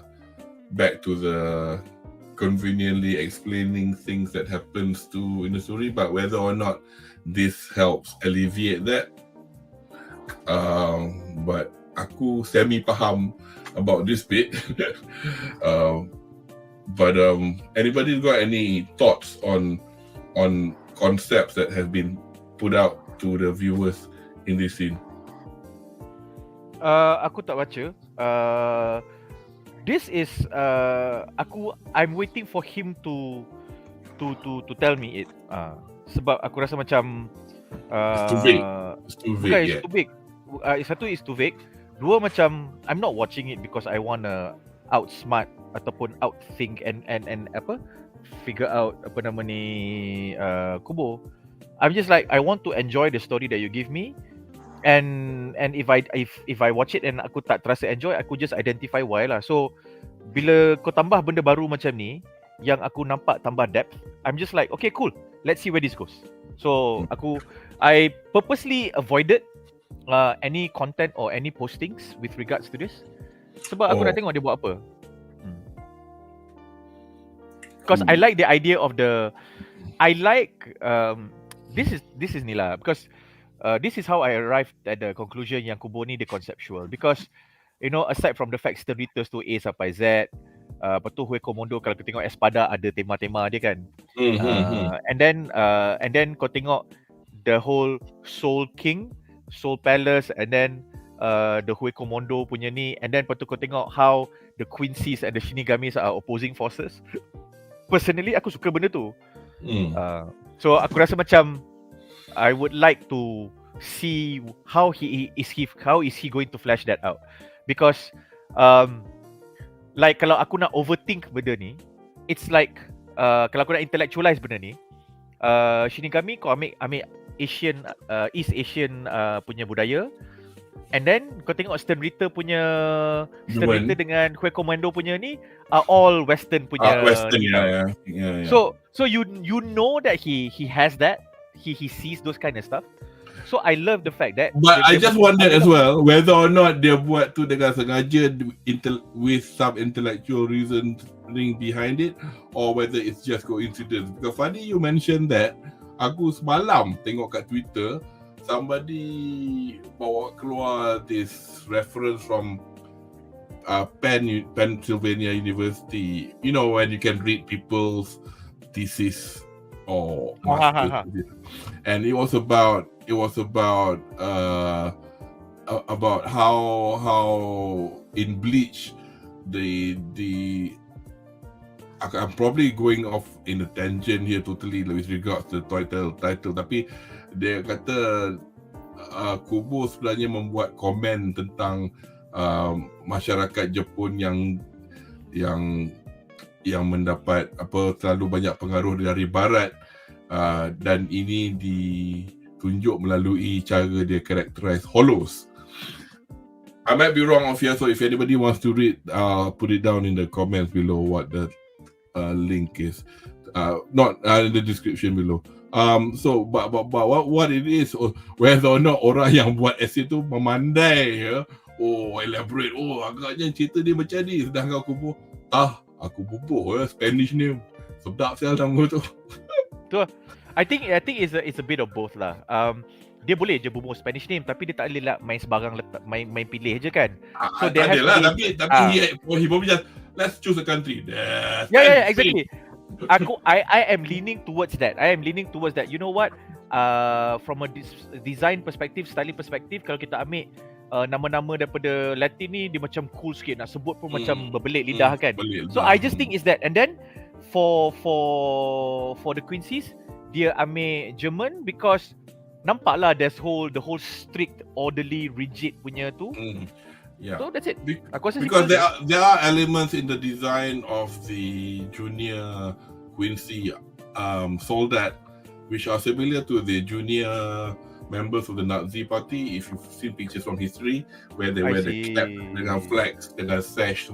conveniently explaining things that happens to Inazuri, but whether or not this helps alleviate that, but aku semi faham about this bit. But anybody got any thoughts on concepts that have been put out to the viewers in this scene? Aku tak baca. This is I'm waiting for him to tell me it. Sebab aku rasa macam It's too vague. It's too big. Satu is too vague. Dua, macam I'm not watching it because I wanna outsmart ataupun outthink and figure out apa nama ni Kubo. I'm just like, I want to enjoy the story that you give me, and if I watch it and aku tak terasa enjoy, aku just identify why lah. So bila kau tambah benda baru macam ni yang aku nampak tambah depth, I'm just like, okay, cool, let's see where this goes. So I purposely avoided any content or any postings with regards to this, sebab aku dah tengok dia buat apa. Because I like the idea of this is ni lah, because this is how I arrived at the conclusion yang Kubo ni the conceptual, because you know, aside from the fact system readers tu A sampai Z, lepas tu Hue Komodo kalau kita tengok Espada ada tema-tema dia kan. And then kau tengok the whole Soul King, Soul Palace, and then the Hue Komodo punya ni, and then lepas tu kau tengok how the Quincy's and the Shinigamis are opposing forces. Personally aku suka benda tu. So aku rasa macam I would like to see how is he going to flesh that out, because like kalau aku nak overthink benda ni, it's like kalau aku nak intellectualize benda ni, Shinigami kau ambil Asian East Asian punya budaya, and then kau tengok Stern Ritter punya Stern Ritter dengan Hue Commando punya ni are all Western punya. Western, yeah. So you know that he has that, he sees those kind of stuff. So I love the fact that. But I just wonder as well whether or not dia buat tu dengan sengaja with some intellectual reasoning behind it, or whether it's just coincidence. Because funny you mentioned that. Aku semalam tengok kat Twitter somebody bawa keluar this reference from Pennsylvania University. You know, when you can read people's thesis or master thesis. And it was about how in Bleach I'm probably going off in a tangent here totally with regards to the title, tapi dia kata Kubo sebenarnya membuat komen tentang masyarakat Jepun yang mendapat terlalu banyak pengaruh dari barat, dan ini ditunjuk melalui cara dia characterize hollows. I might be wrong off here, so if anybody wants to read, put it down in the comments below what the link is, not in the description below. So but what it is, whether or not orang yang buat essay tu memandai elaborate, agaknya cerita dia macam ni, sedangkan aku bubuh Spanish name, sedap sial nama tu. Tu, I think it's a bit of both lah. Dia boleh je bubuh Spanish name, tapi dia tak boleh lah main sebarang main pilih je kan. So tak adalah, tapi he probably just let's choose a country. Yeah, exactly. I am leaning towards that. You know what? From a design perspective, styling perspective, kalau kita ambil nama-nama daripada Latin ni, dia macam cool sikit, nak sebut pun macam berbelit lidah kan. So I just think is that. And then for the Quincy's, dia ambil German because nampaklah the whole strict, orderly, rigid punya tu. Yeah. So that's it. Because there are elements in the design of the junior Quincy soldat which are similar to the junior members of the Nazi party. If you've seen pictures from history where they wear the cap dengan flags, dengan sash,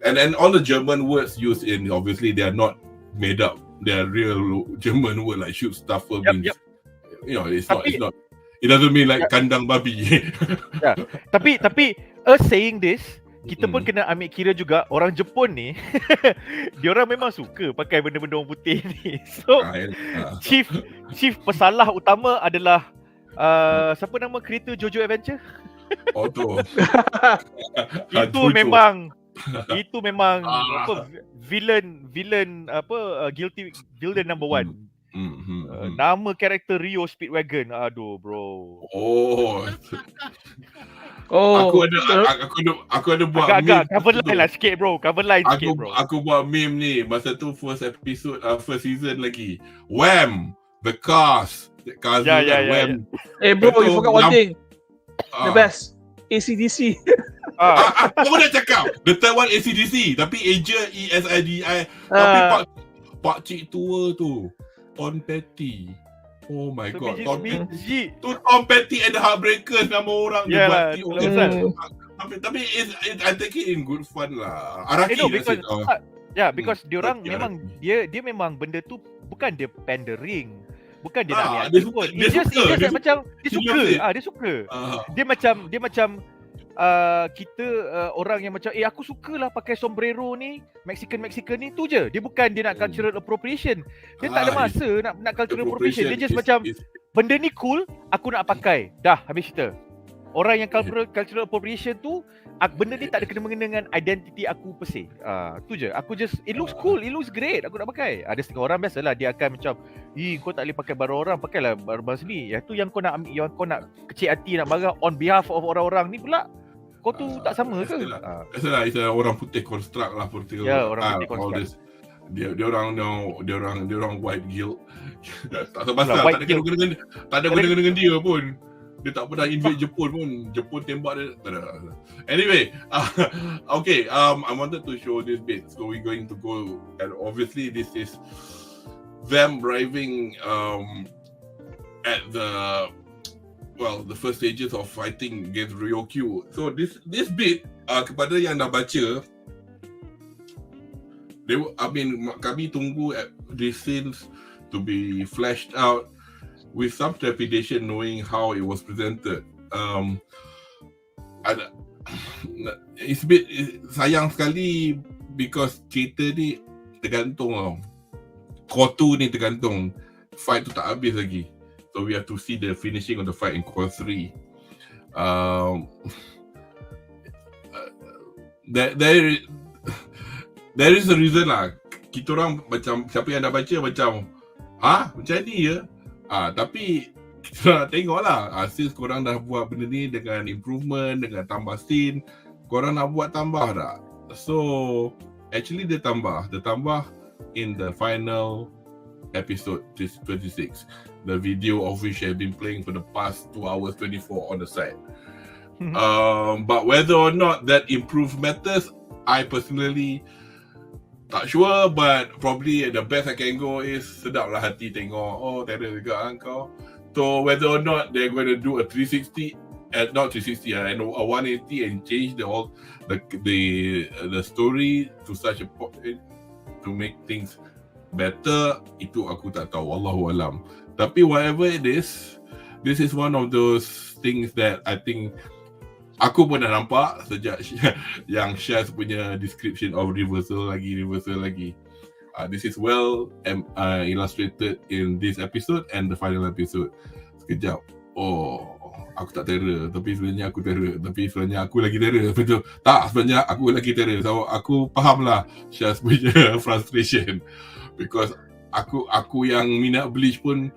and then all the German words used in, obviously they are not made up. They are real German word like Schutzstaffel means. Yep. You know, it's not. It doesn't mean like kandang babi. Yeah. Tapi us saying this, kita pun kena ambil kira juga orang Jepun ni diorang memang suka pakai benda-benda orang putih ni. So chief pesalah utama adalah siapa nama kreator Jojo Adventure? Oh tu. Itu memang villain guilty villain number one. Nama karakter Rio Speedwagon. Aduh bro. Aku ada buat agak cover line lah sikit bro. Aku buat meme ni masa tu first episode first season lagi. Wham! The cast. Wham. Bro, you forgot one thing. The best. ACDC. Apa nak cakap? The third one ACDC, tapi Asia ESIDI. Tapi pak cik tua tu Tom Petty. Oh my god, Tom Petty. Tu Tom Petty and the Heartbreakers, nama orang dia buat. Tapi I take it in good fun lah. Araki because diorang memang dia memang benda tu bukan dia pandering. Bukan dia nak dia suka. Dia suka. Dia macam kita orang yang macam aku sukalah pakai sombrero ni, Mexican ni, tu je. Dia bukan dia nak cultural appropriation. Dia tak ada masa nak cultural appropriation. Dia just macam benda ni cool, aku nak pakai. Dah habis cerita. Orang yang cultural appropriation tu, benda ni tak ada kena-mengena dengan identity aku per se. Tu je. Aku just it looks cool, it looks great, aku nak pakai. Ada setengah orang biasalah dia akan macam, kau tak boleh pakai barang orang, pakailah barang sendiri. Yang tu yang kau nak ambil, yang kau nak kecil hati nak marah on behalf of orang-orang ni pula. Kau tu tak sama ke? Biasalah, it's orang putih construct lah political. Ya, orang putih construct. Dia orang white guilt. Tak pasal, tak ada guna dengan dia pun. Dia tak pernah invade Jepun pun. Jepun tembak dia. Anyway, okay, I wanted to show this bit. So we're going to go, and obviously this is them arriving at the first stages of fighting against Ryokyu. So this bit, kepada yang dah baca, kami tunggu these scenes to be fleshed out. with some trepidation knowing how it was presented. It's a bit sayang sekali because cerita ni tergantung tau. Core 2 ni tergantung. Fight tu tak habis lagi. So we have to see the finishing of the fight in Core 3. There is a reason lah. Kita orang macam, siapa yang dah baca macam, macam ni ya? Tapi kita nak tengok lah, since korang dah buat benda ni dengan improvement, dengan tambah scene, korang nak buat tambah tak? So actually dia tambah in the final episode 26, the video of which I've been playing for the past 2 hours 24 on the site. But whether or not that improved matters, I personally tak sure, but probably the best I can go is sedap lah hati tengok, terror juga kau. So whether or not they're going to do a 360, not 360, and a 180 and change the whole the story to such a point to make things better, itu aku tak tahu, Allahu alam. Tapi whatever it is, this is one of those things that I think aku pun dah nampak sejak yang Syaz punya description of reversal lagi. This is well illustrated in this episode and the final episode. Sekejap, aku tak terror, tapi sebenarnya aku terror, tapi sebenarnya aku lagi terror. Betul? Tak, sebenarnya aku lagi terror. So aku faham lah Syaz punya frustration, because aku yang minat Bleach pun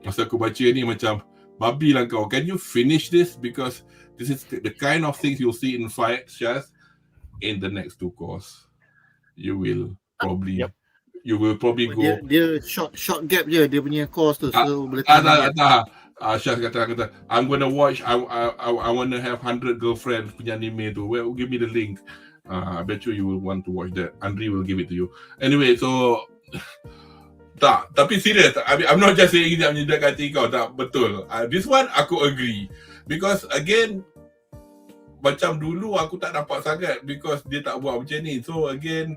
masa aku baca ni macam, babi lah kau, can you finish this? Because this is the kind of things you'll see in fight, Syaz, in the next 2 course. You will probably go. Dia short gap je dia punya course tu, so boleh tahan. Syaz kata I'm gonna watch, I wanna have 100 girlfriends punya anime tu. Well, give me the link. I bet you will want to watch that. Andri will give it to you. Anyway, so tapi serious, I'm not just saying dia menyedihkan hati kau, tak, betul. This one aku agree, because again, macam dulu aku tak dapat sangat because dia tak buat macam ni. So again,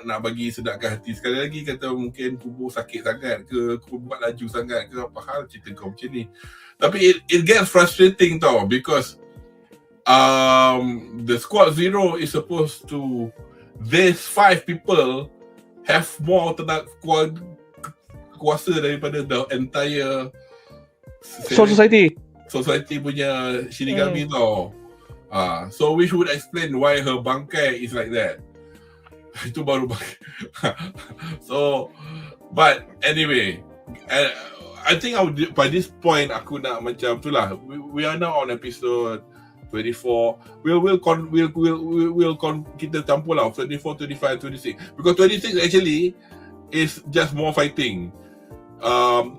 nak bagi sedapkan hati sekali lagi, kata mungkin kubur sakit sangat ke, kubur buat laju sangat ke, apa hal cerita kau macam ni. Tapi it gets frustrating tau, because the squad 0 is supposed to, these 5 people have more kuasa daripada the entire society punya Shinigami tau. So which would explain why her bangkai is like that. Itu baru bangkai. So, but anyway, I think by this point aku nak macam tu lah. We are now on episode 24. We'll kita campur lah 24, 25, 26. Because 26 actually is just more fighting.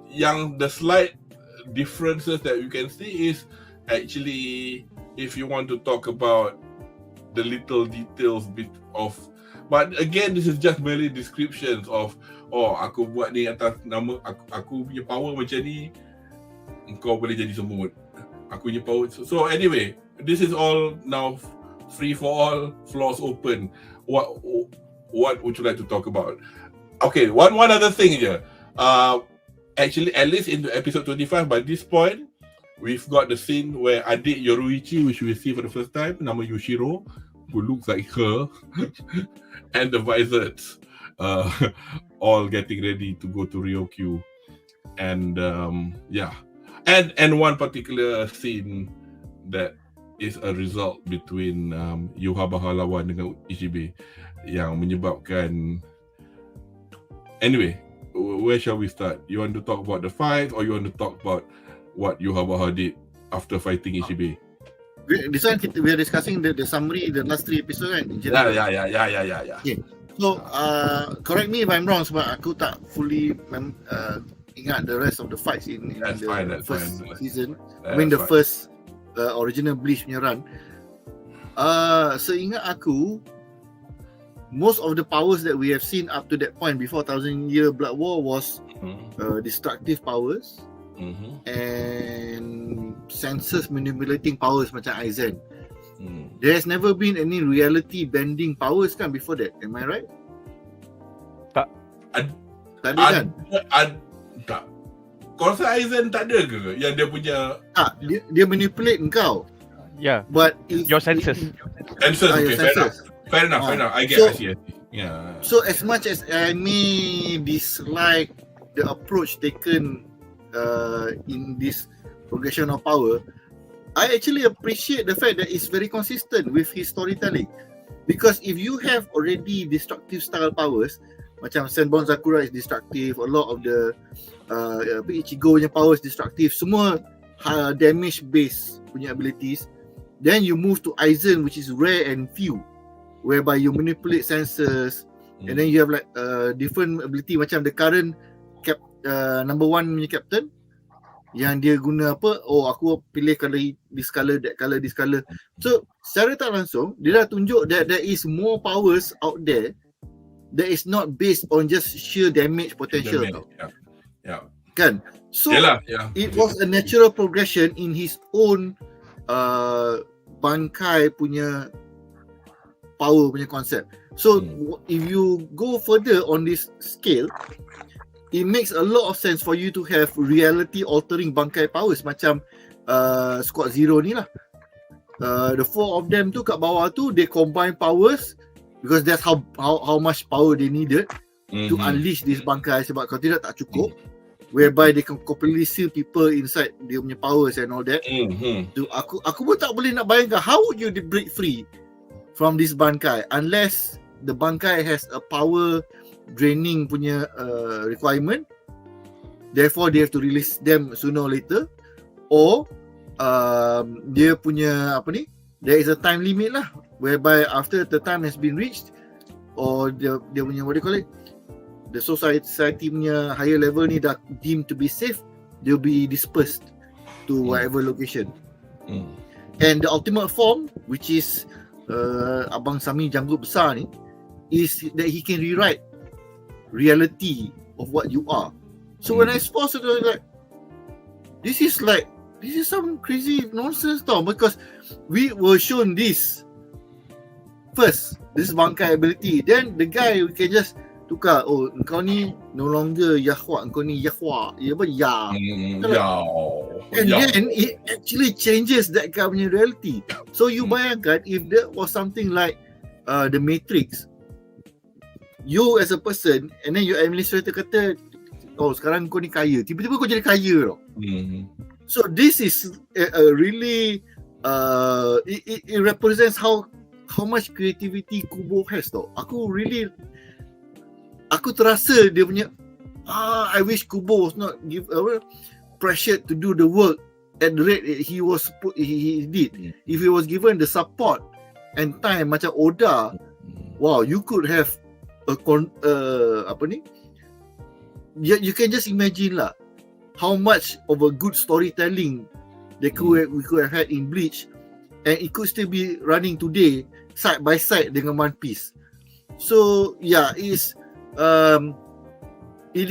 Yang the slight differences that you can see is actually, if you want to talk about the little details of, but again, this is just merely descriptions of, aku buat ni atas nama aku punya power macam ni, kau boleh jadi semut. Aku punya power. So anyway, this is all now free for all, floors open. What would you like to talk about? Okay, one other thing here. Actually, at least in the episode 25, by this point, we've got the scene where adik Yoruichi, which we see for the first time, nama Yushiro, who looks like her, and the Vizards, all getting ready to go to Ryokyu. And and one particular scene that is a result between Yohabaha lawan dengan Ichibe yang menyebabkan, anyway, where shall we start? You want to talk about the fight, or you want to talk about what Yohabaha did after fighting Ichibe? This one we are discussing the summary, the last 3 episode kan? Yeah. Okay. So correct me if I'm wrong, sebab aku tak fully ingat the rest of the fights in the first season. I mean the first original Bleach punya run. Seingat aku, most of the powers that we have seen up to that point before 1000 Year Blood War was destructive powers and senses manipulating powers macam Aizen. There has never been any reality bending powers kan before that, am I right? Tak. Tak ada kan? Tak. konsep Aizen tak ada ke yang dia punya dia manipulate engkau. Yeah. But Your senses. sensors? your Okay, fair enough. senses. Fair enough. I So- see. Yeah. So as much as I may dislike the approach taken in this progression of power, I actually appreciate the fact that it's very consistent with his storytelling. Because if you have already destructive style powers, macam Senbon Sakura is destructive, a lot of the Ichigo punya powers destructive, semua damage based punya abilities. Then you move to Aizen, which is rare and few, whereby you manipulate senses, and then you have like different ability macam the current number one punya captain yang dia guna apa, aku pilih color this color, that color, this color. So secara tak langsung dia dah tunjuk that there is more powers out there that is not based on just sheer damage potential. Yeah. Kan? So Yalah, it was a natural progression in his own Bankai punya power punya concept. So if you go further on this scale, it makes a lot of sense for you to have reality altering Bankai powers macam Squad Zero ni lah. The four of them tu kat bawah tu, they combine powers because that's how much power they needed to unleash this Bankai, sebab kalau tidak tak cukup, whereby they can completely seal people inside dia punya powers and all that. Tu aku pun tak boleh nak bayangkan how would you break free from this Bankai unless the Bankai has a power draining punya requirement, therefore they have to release them sooner or later, or dia punya there is a time limit lah, whereby after the time has been reached, or dia punya what do you call it, the society punya higher level ni dah deemed to be safe, they'll be dispersed to whatever location. And the ultimate form, which is Abang Sami janggut besar ni, is that he can rewrite reality of what you are. So when I saw it, I was like, this is some crazy nonsense tau, because we were shown this first, this Bankai ability, then the guy we can just tukar, kau ni no longer Yahwa, kau ni Yahwa, and then it actually changes that guy punya reality. So you bayangkan if that was something like the Matrix, you as a person, and then your administrator kata, sekarang kau ni kaya, tiba-tiba kau jadi kaya tau. So this is a really it represents how much creativity Kubo has tau. Aku terasa dia punya I wish Kubo was not pressured to do the work at the rate he did. If he was given the support and time macam Oda, wow, you could have you can just imagine lah how much of a good storytelling we could have had in Bleach, and it could still be running today side by side dengan One Piece. So yeah, it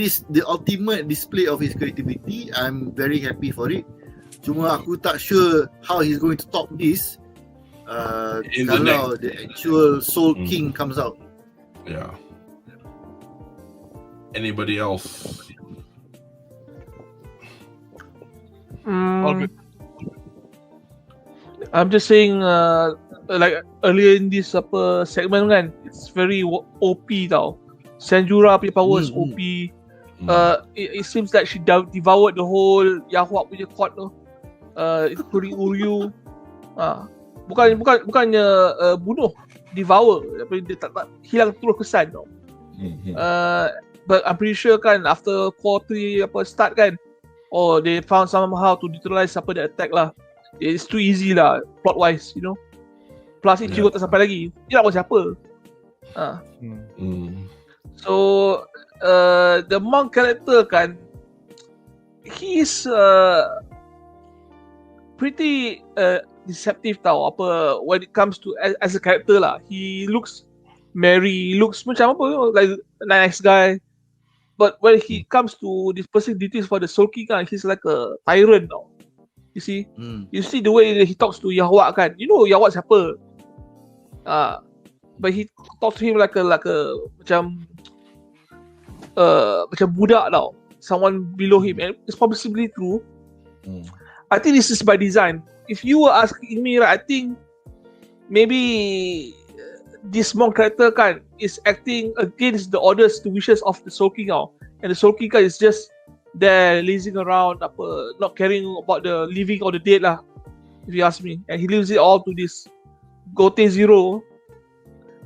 is the ultimate display of his creativity. I'm very happy for it. Cuma aku tak sure how he's going to top this kalau the actual Soul King comes out. Yeah. Anybody else? All good. I'm just saying, like earlier in this segment kan, it's very OP tau. Sanjura punya powers OP. It seems like she devoured the whole Yahweh punya court tu, including Uryu. Bukannya bunuh, devour. Dia tak hilang terus kesan tau. But I'm pretty sure kan after core 3 start kan, they found somehow to neutralize the attack lah. It's too easy lah plot wise, you know. Plus Ichigo tak sampai lagi. Dia nak buat siapa? So the monk character kan, he's pretty deceptive tau when it comes to as a character lah. He looks merry, looks macam like a nice guy, but when he comes to this person details for the Soul King kan, he's like a tyrant tau. You see, you see the way that he talks to Yahweh kan, you know Yahweh siapa, but he talks to him like a macam budak tau. someone below him, and it's possibly true. Hmm. I think this is by design. If you were asking me, right, I think maybe this monk character is acting against the orders, the wishes of the Soul King now, and the Soul King is just there lazing around, not caring about the living or the dead lah. If you ask me, and he leaves it all to this Gote Zero,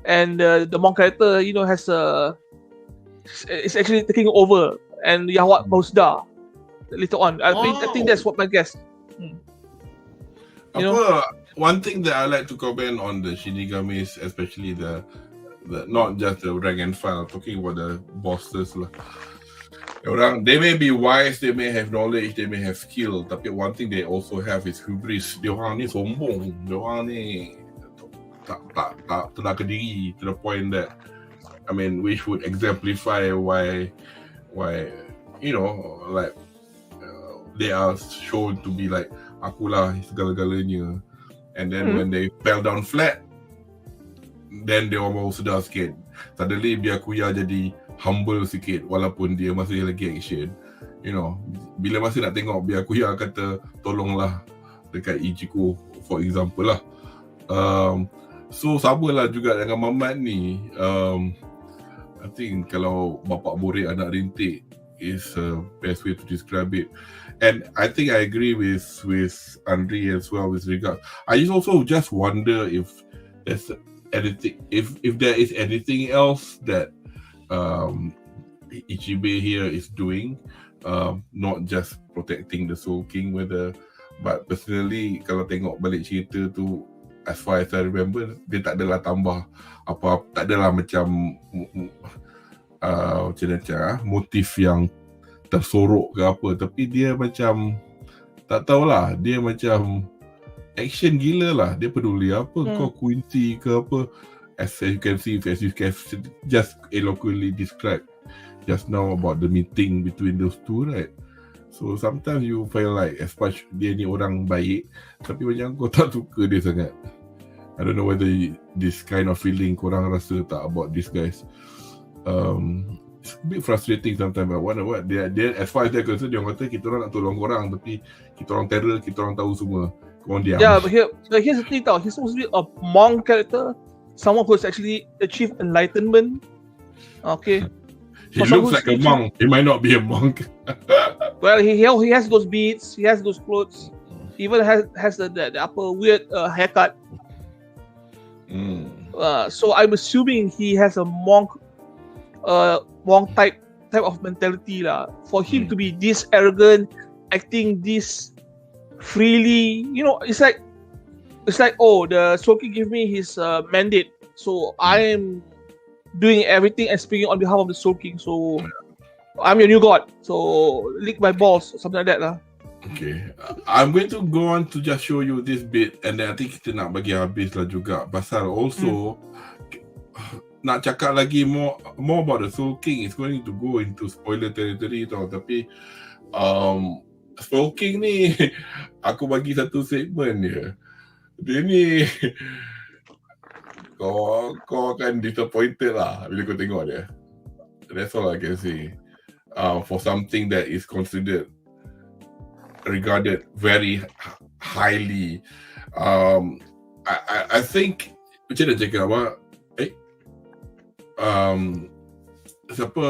and the monk character, is actually taking over, and Yahweh Bausda later on. I think that's what my guess. One thing that I like to comment on the Shinigamis, especially the not just the rank and file, talking about the bosses lah. They may be wise, they may have knowledge, they may have skill, tapi one thing they also have is hubris. Diorang ni sombong, diorang ni tak terlalu diri to the point that, I mean, which would exemplify why they are shown to be like, akulah segala-galanya, and then when they fell down flat, then they baru sedar sikit. Suddenly biar Kuya jadi humble sikit walaupun dia masih lagi action. Bila masa nak tengok biar Kuya kata tolonglah dekat Ichiko for example lah. So samalah juga dengan Mamat ni. I think kalau bapak borek anak rintik is the best way to describe it. And I think I agree with Andre as well with regard. I also just wonder if there's anything, if there is anything else that Ichibe here is doing, not just protecting the Soul King, but personally kalau tengok balik cerita tu, as far as I remember, dia tak adalah tambah apa, tak adalah macam motif yang tersorok ke apa, tapi dia macam tak tahulah, dia macam action gila lah. Dia peduli apa kau Quincy ke apa, as you can see, as you can just eloquently describe just now about the meeting between those two, right? So sometimes you feel like as much dia ni orang baik, tapi macam kau tak suka dia sangat. I don't know whether this kind of feeling korang rasa tak about these guys. It's a bit frustrating sometimes. I wonder what dia as far as they're concerned, dia kata kita orang nak tolong korang, tapi kita orang terror, kita orang tahu semua. Korang diam. Yeah, but here's the thing tau. He's supposed to be a monk character, someone who's actually achieved enlightenment. Okay. He looks like a monk. He might not be a monk. Well, he has those beads, he has those clothes, he even has the upper weird haircut. So I'm assuming he has a monk type of mentality lah. For him to be this arrogant, acting this freely, it's like the Soul King gave me his mandate, so I'm doing everything and speaking on behalf of the Soul King. So I'm your new god. So lick my balls, something like that lah. Okay, I'm going to go on to just show you this bit, and then I think kita nak bagi habis lah juga. Pasal also nak cakap lagi more about the Soul King is going to go into spoiler territory tau. Tapi Soul King ni aku bagi satu segmen dia. Dia ni kau akan disappointed lah bila kau tengok dia. That's all I can say. For something that is regarded very highly. I think macam mana cakap apa? Siapa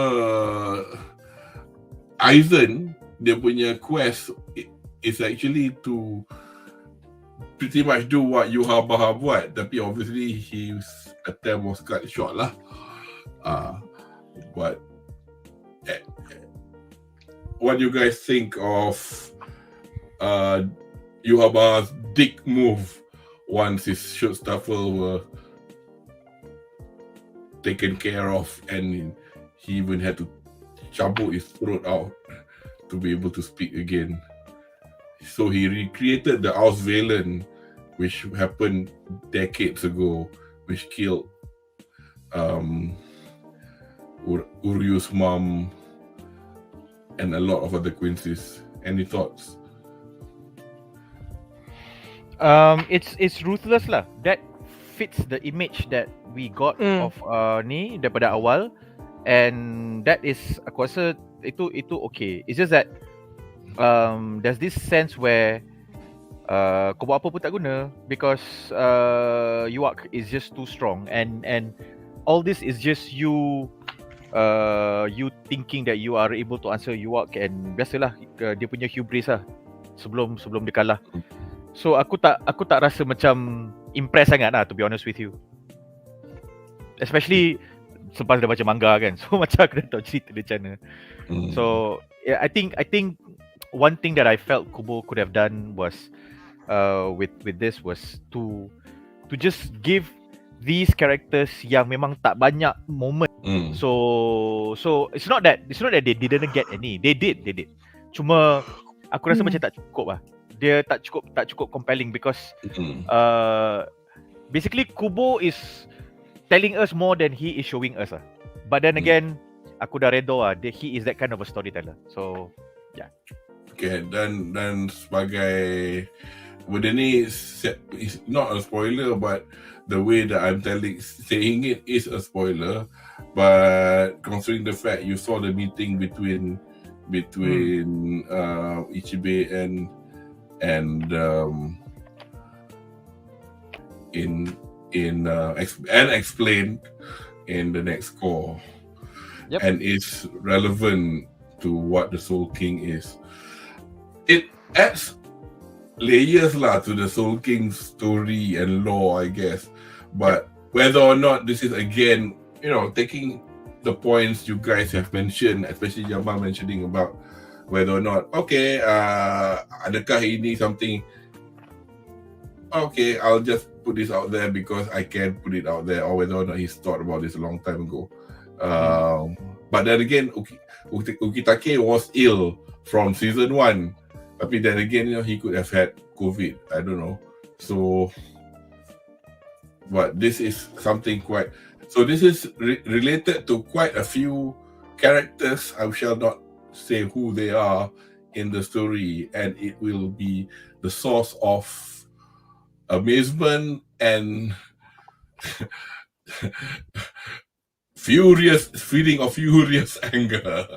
Aizen, dia punya quest is actually to pretty much do what Yuhabaha buat, tapi obviously his attempt was cut short lah. But what do you guys think of Yuhabaha's dick move once his short staffel were taken care of, and he even had to cabut his throat out to be able to speak again? So he recreated the Auswählen, which happened decades ago, which killed Uryu's mom and a lot of other Quincy's. Any thoughts? It's ruthless lah. That fits the image that we got of ni daripada awal, and that is, aku rasa itu okay. It's just that there's this sense where kau buat apa pun tak guna because UNTUK is just too strong and all this is just you thinking that you are able to answer UNTUK and biasalah dia punya hubris lah sebelum dia kalah. So aku tak rasa macam impressed sangat lah, to be honest with you. Especially selepas dah baca manga kan. So macam aku dah tahu cerita dia macam mana. So yeah, I think one thing that I felt Kubo could have done was with this was to just give these characters yang memang tak banyak moment. So it's not that they didn't get any. They did. Cuma aku rasa macam tak cukup lah. Dia tak cukup compelling because basically Kubo is telling us more than he is showing us lah. But then again, aku dah redha lah. He is that kind of a storyteller. So yeah. Okay, dan sebagai benda ni is not a spoiler, but the way that I'm saying it is a spoiler. But considering the fact you saw the meeting between Ichibe and explained in the next COUR, and is relevant to what the Soul King is. It adds layers lah to the Soul King's story and lore, I guess. But whether or not this is again, taking the points you guys have mentioned, especially Yama mentioning about whether or not, okay, adakah ini something, okay, I'll just put this out there because I can put it out there, or whether or not he's thought about this a long time ago. But then again, Ukitake was ill from season 1. Tapi then again, he could have had COVID. I don't know. So, but this is something quite. So this is related to quite a few characters. I shall not say who they are in the story, and it will be the source of amazement and feeling of furious anger.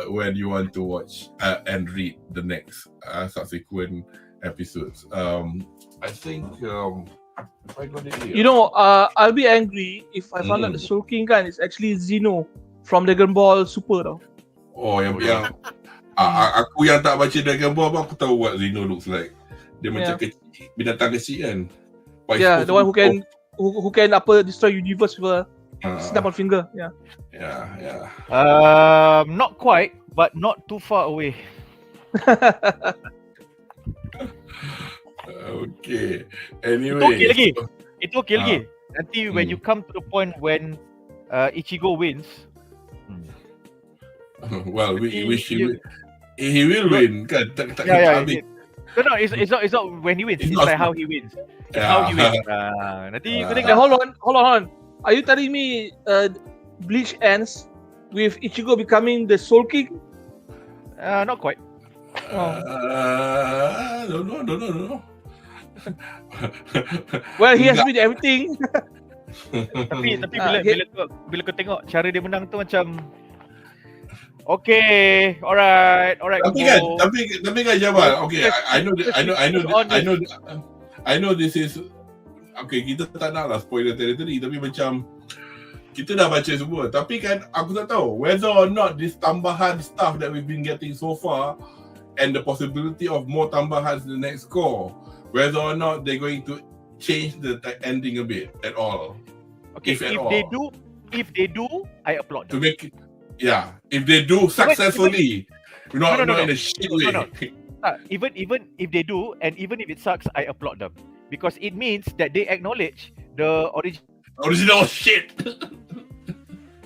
When you want to watch and read the next subsequent episodes. I think if I got it here. I'll be angry if I found out the Soul King kan is actually Zeno from Dragon Ball Super tau. Oh, yang aku yang tak baca Dragon Ball aku tahu what Zeno looks like. Dia macam binatang kecil kan. The one who can destroy universe with a snap on finger. Yeah. Not quite, but not too far away. Okay. Anyway. Itu okay lagi. Nanti when you come to the point when Ichigo wins. Well, we wish he will win. Kan? No, it's not when he wins. It's like how he wins. It's how he wins. Nanti kau tengok. Hold on. Are you telling me Bleach ends with Ichigo becoming the Soul King? Not quite. No. Well, he has been everything. tapi bila kau tengok cara dia menang tu macam okay, alright. Tapi kan Jamal, okay, I know this is okay, kita tak nak lah spoiler territory, tapi macam kita dah baca semua. Tapi kan aku tak tahu whether or not this tambahan stuff that we've been getting so far and the possibility of more tambahan in the next COUR, whether or not they're going to change the ending a bit at all. Okay, if they do, I applaud them. If they do successfully, not in a shit way. Even if they do, and even if it sucks, I applaud them. Because it means that they acknowledge the original shit.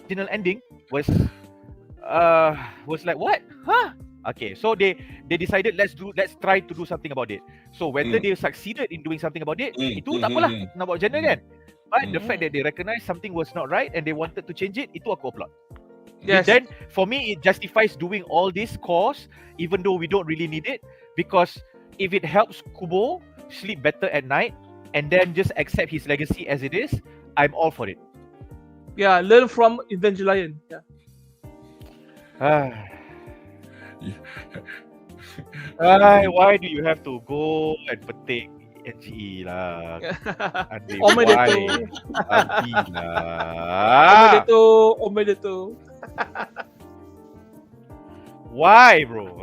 Original ending was like what? Huh? Okay, so they decided let's try to do something about it. So whether they succeeded in doing something about it, itu tak apalah, nak buat genre kan. But the fact that they recognize something was not right and they wanted to change it, itu aku applaud. Yes. Then for me it justifies doing all these COURs even though we don't really need it, because if it helps Kubo sleep better at night and then just accept his legacy as it is, I'm all for it. Yeah, learn from Evangelion. Yeah. Why do you have to go and petik NGE lah? Andre, Omel why? itu. Abi lah. Omel itu. Why, bro?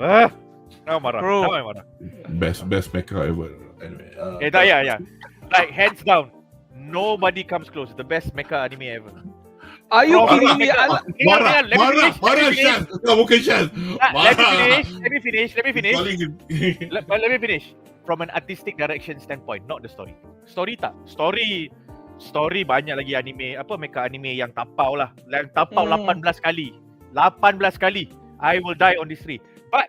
Now marah. Bro. Now I marah. Best mecha ever. Anyway. Yeah. Like hands down, nobody comes close. The best mecha anime ever. Are you Probably kidding me? Marah, Marah, Syaz. No, bukan Syaz. Let me finish. Calling Let me finish. From an artistic direction standpoint, not the story. Story tak. Story banyak lagi anime, mecha anime yang tapau lah. Yang tapau 18 kali. 18 kali. I will die on this tree. But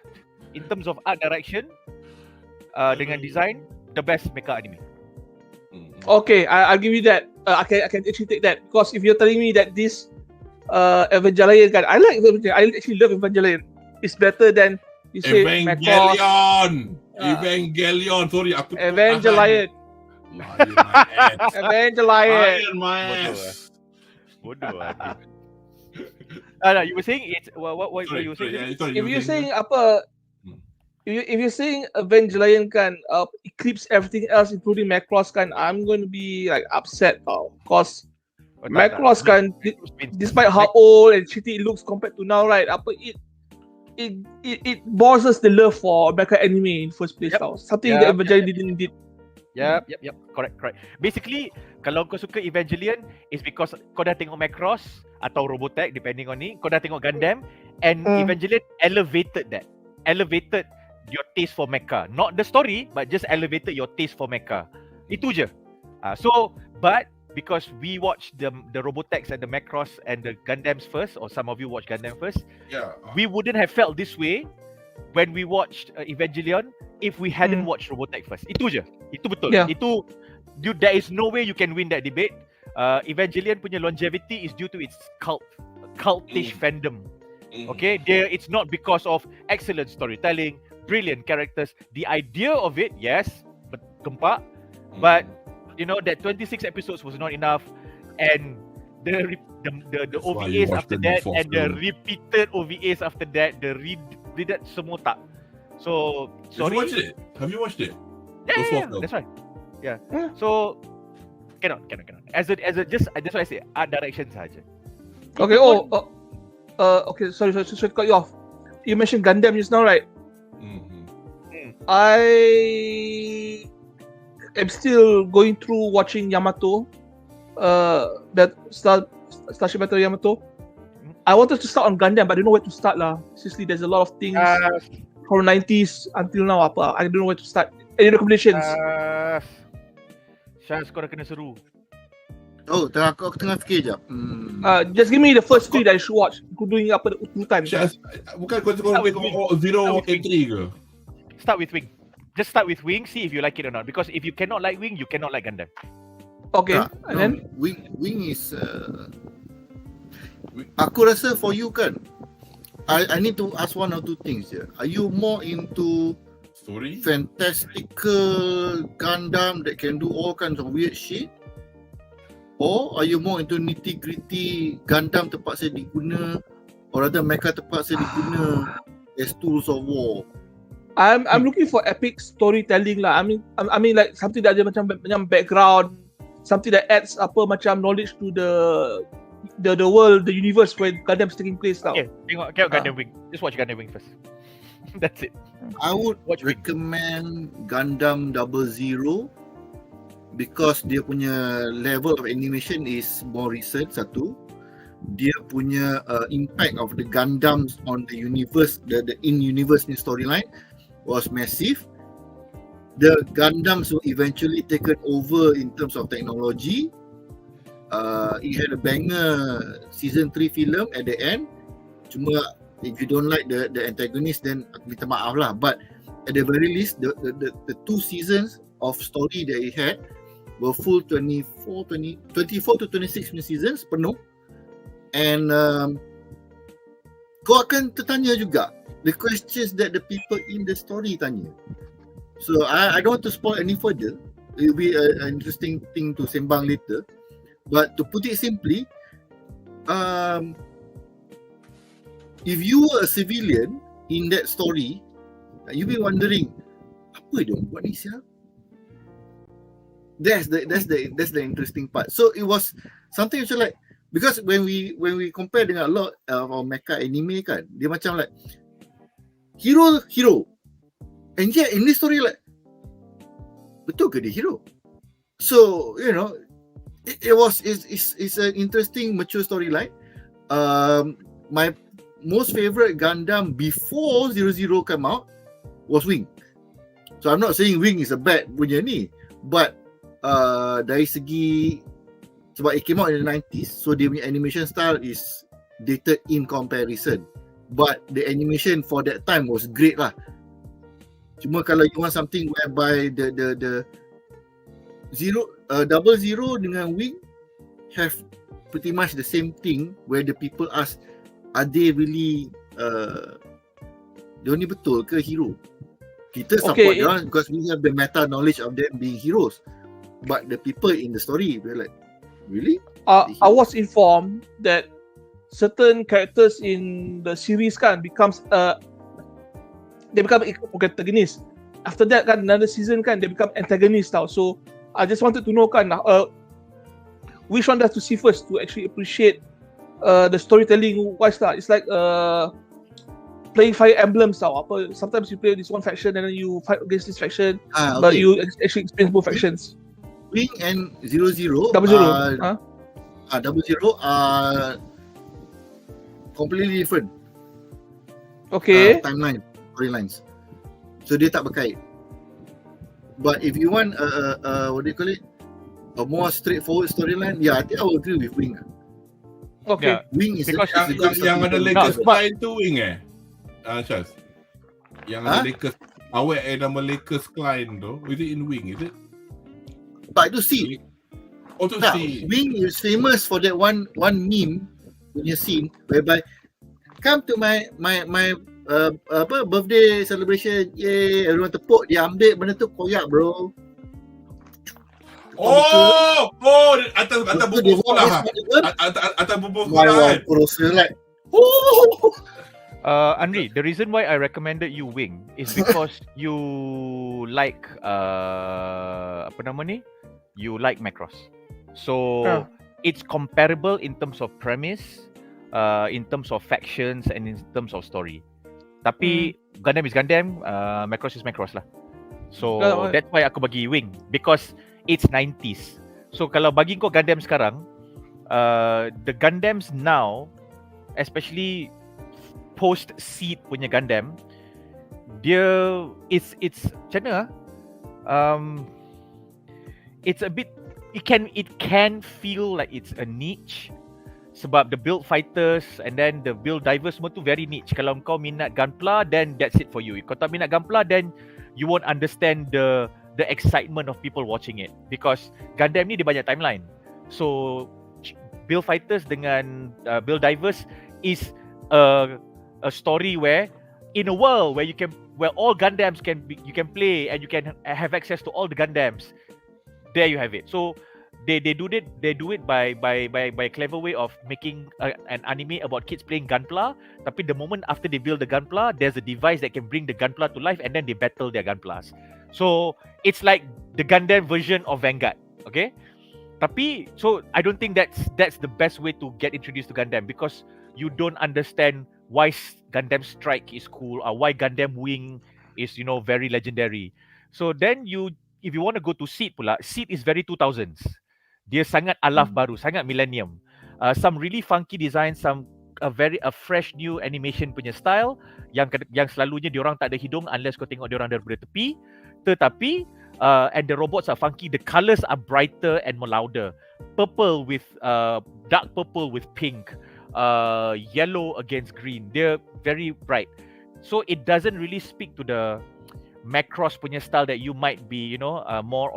in terms of art direction, dengan design, the best mecha anime. Okay, I'll give you that. I can actually take that because if you're telling me that this Evangelion kan, I actually love Evangelion. It's better than you say Evangelion. Evangelion. Sorry, aku Evangelion. Evangelion. My ass. Bodoh lah. No, you were saying it's what you were saying? If you're saying apa? If you're saying Evangelion kan eclipse everything else including Macross kan, I'm going to be like upset tau. Cause Macross kan, despite how old and shitty it looks compared to now, right? It bores us the love for mecha anime in first place tau. Something that Evangelion didn't did. Yep. Correct. Basically, kalau kau suka Evangelion, is because kau dah tengok Macross atau Robotech, depending on ni. Kau dah tengok Gundam, and Evangelion elevated your taste for mecha. Not the story, but just elevated your taste for mecha. Itu je. But because we watched the Robotechs and the Macross and the Gundams first, or some of you watched Gundam first, we wouldn't have felt this way when we watched Evangelion if we hadn't watched Robotech first. Itu je. Itu betul. Yeah. There is no way you can win that debate. Evangelion punya longevity is due to its cultish fandom. Okay, it's not because of excellent storytelling, brilliant characters. The idea of it, yes, but gempak. But you know that 26 episodes was not enough, and the OVAs after that, and the repeated OVAs after that, the read semua tak. So sorry. Have you watched it? Yeah, that's right. Yeah. So cannot. As a just that's why I say art direction saja. Okay. Okay. Sorry, cut you off. You mentioned Gundam just now, right? I am still going through watching Yamato, that Starship Battle Yamato. I wanted to start on Gundam, but I don't know where to start lah. Seriously, there's a lot of things from 90s until now. I don't know where to start. Any recommendations? Syaz, kau dah kena seru. Oh, aku tengah fikir jap. Just give me the first three that I should watch, including apa Untutan. Syaz, bukan kau tengok Zero Entry ke? Start with Wing. Just start with Wing, see if you like it or not. Because if you cannot like Wing, you cannot like Gundam. Okay, and then Wing is aku rasa for you kan, I need to ask one or two things here. Are you more into story, fantastical Gundam that can do all kinds of weird shit, or are you more into nitty-gritty Gundam terpaksa diguna, or rather mecha terpaksa diguna as tools of war? I'm looking for epic storytelling lah. I mean like something that ada macam background, something that adds macam knowledge to the world, the universe where Gundam is taking place now. Okay, tengok Gundam Wing. Just watch Gundam Wing first. That's it. I would recommend Gundam 00 because dia punya level of animation is more recent. Satu, dia punya impact of the Gundams on the universe, the in-universe storyline was massive. The Gundams were eventually taken over in terms of technology. It had a banger season 3 film at the end. Cuma if you don't like the antagonist, then aku minta maaf lah. But at the very least, the 2 seasons of story that it had were full 24 to 26 seasons penuh. And kau akan tertanya juga the questions that the people in the story tanya. So I don't want to spoil any further. It will be an interesting thing to sembang later. But to put it simply, if you were a civilian in that story, you be wondering, apa dia buat ni siapa? That's the interesting part. So it was something which like, because when we compare dengan a lot of mecha anime kan, dia macam like hero, and yet in this story like, betul ke dia hero? So you know, it's an interesting mature storyline. My most favorite Gundam before 00 came out was Wing. So I'm not saying Wing is a bad punya ni, but dari segi, sebab it came out in the 90s, so dia punya animation style is dated in comparison, but the animation for that time was great lah. Cuma kalau you want something whereby the 00 dengan Wing have pretty much the same thing, where the people ask, are they really dia ni betul ke hero? Kita support dia orang because we have the meta knowledge of them being heroes, but the people in the story, they're like, really? I was informed that certain characters in the series kan becomes they become protagonist. After that kan, another season kan, they become antagonist tau. So I just wanted to know kan, which one does to see first to actually appreciate the storytelling wise lah. It's like playing Fire Emblems tau. Apa, sometimes you play this one faction and then you fight against this faction, but you actually experience both factions. Wing and 00 are completely different. Okay. Timeline, storylines. So dia tak berkait. But if you want what do you call it, a more straightforward storyline, I think I will agree with Wing. Okay. Yeah. Wing is yang ada latest line tu Wing Syaz. Yang ada latest awet nama latest client tu, is it in Wing, is it? But itu Seed. Oh, tu Seed. Wing is famous for that one meme punya scene whereby come to my birthday celebration, yay, everyone tepuk, dia ambil benda tu koyak bro. Atas buku sekolah. Atas buku sekolah. Like, Andri, the reason why I recommended you Wing is because you like apa nama ni? You like Macross. So it's comparable in terms of premise, in terms of factions and in terms of story. Tapi Gundam is Gundam, Macross is Macross lah. So that's why aku bagi Wing, because it's 90s. So kalau bagi kau Gundam sekarang, the Gundams now, especially post Seed punya Gundam, dia it's macam mana it's a bit, it can feel like it's a niche sebab the build fighters and then the build divers semua tu very niche. Kalau kau minat Gunpla, then that's it for you. Kalau tak minat Gunpla, then you won't understand the excitement of people watching it, because Gundam ni dia banyak timeline. So build fighters dengan build divers is a story where in a world where all Gundams you can play and you can have access to all the Gundams. There you have it. So they do it by a clever way of making an anime about kids playing Gunpla. Tapi the moment after they build the Gunpla, there's a device that can bring the Gunpla to life, and then they battle their Gunplas. So it's like the Gundam version of Vanguard. Okay. Tapi so I don't think that's the best way to get introduced to Gundam, because you don't understand why Gundam Strike is cool or why Gundam Wing is very legendary. So then if you want to go to Seed pula, Seed is very 2000s. Dia sangat alaf baru, sangat millennium. Some really funky design, a fresh new animation punya style yang selalunya diorang tak ada hidung unless kau tengok diorang daripada tepi. Tetapi and the robots are funky. The colors are brighter and more louder. Purple with dark purple with pink, yellow against green. They're very bright. So it doesn't really speak to the Macross punya style that you might be, more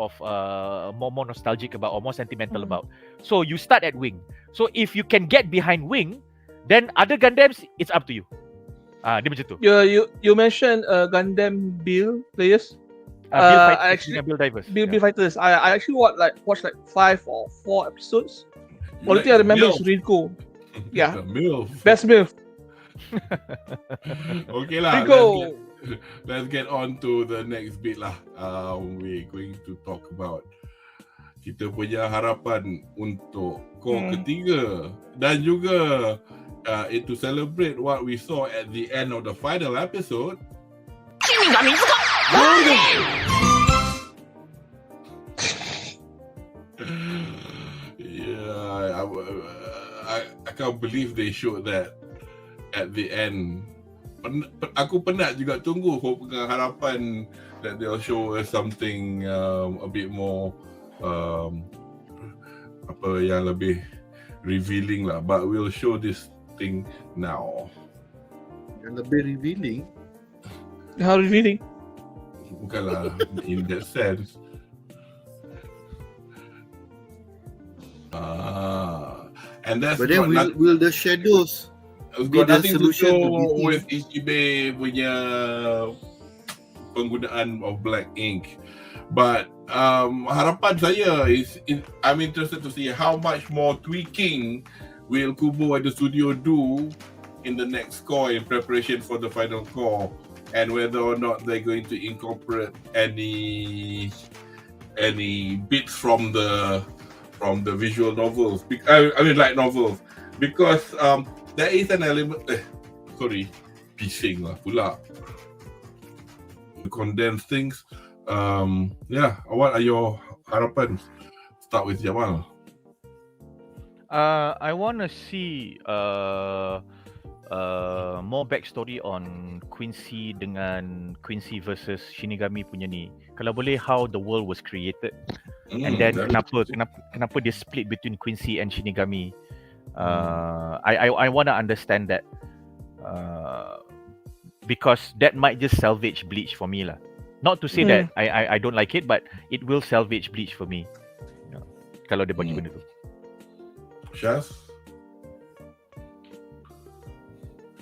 nostalgic about or more sentimental about. So you start at Wing. So if you can get behind Wing, then other Gundams, it's up to you. Dia macam tu. You mentioned Gundam build players. Build divers. Build fighters. I actually watched 5 or 4 episodes. Only thing I remember is Rinko. Yeah. MILF. Best MILF. Okay lah. Rico. Let's get on to the next bit lah. We're going to talk about kita punya harapan untuk core ketiga dan juga to celebrate what we saw at the end of the final episode. Yeah, I can't believe they showed that at the end. Aku penat juga tunggu hope dengan harapan that they'll show us something a bit more apa yang lebih revealing lah, but we'll show this thing now. Yang lebih revealing. How revealing? Bukanlah in that sense. And that's But then will the shadows got the nothing to solution to do this with Ichibe punya penggunaan of black ink. But harapan saya is I'm interested to see how much more tweaking will Kubo and the studio do in the next core in preparation for the final core, and whether or not they're going to incorporate any bits from the visual novels. I mean light novels, because there is an element. Pising lah pula. To condense things. What are your harapan? Start with Jamal. I want to see more backstory on Quincy dengan Quincy versus Shinigami punya ni. Kalau boleh, how the world was created, and then kenapa dia split between Quincy and Shinigami. I want to understand that, because that might just salvage Bleach for me lah. Not to say that I don't like it, but it will salvage Bleach for me. Kalau dia bagi benda tu. Shaz?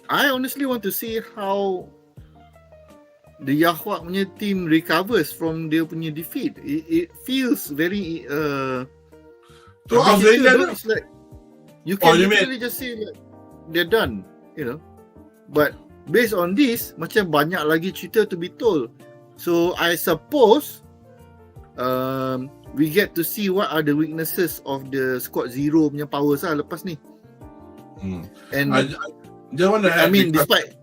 I honestly want to see how the Yahweh punya team recovers from dia punya defeat. It feels very it's like you can literally just say like they're done, you know. But based on this, macam banyak lagi cerita to be told. So I suppose we get to see what are the weaknesses of the Squad Zero punya powers lah lepas ni. And I mean, despite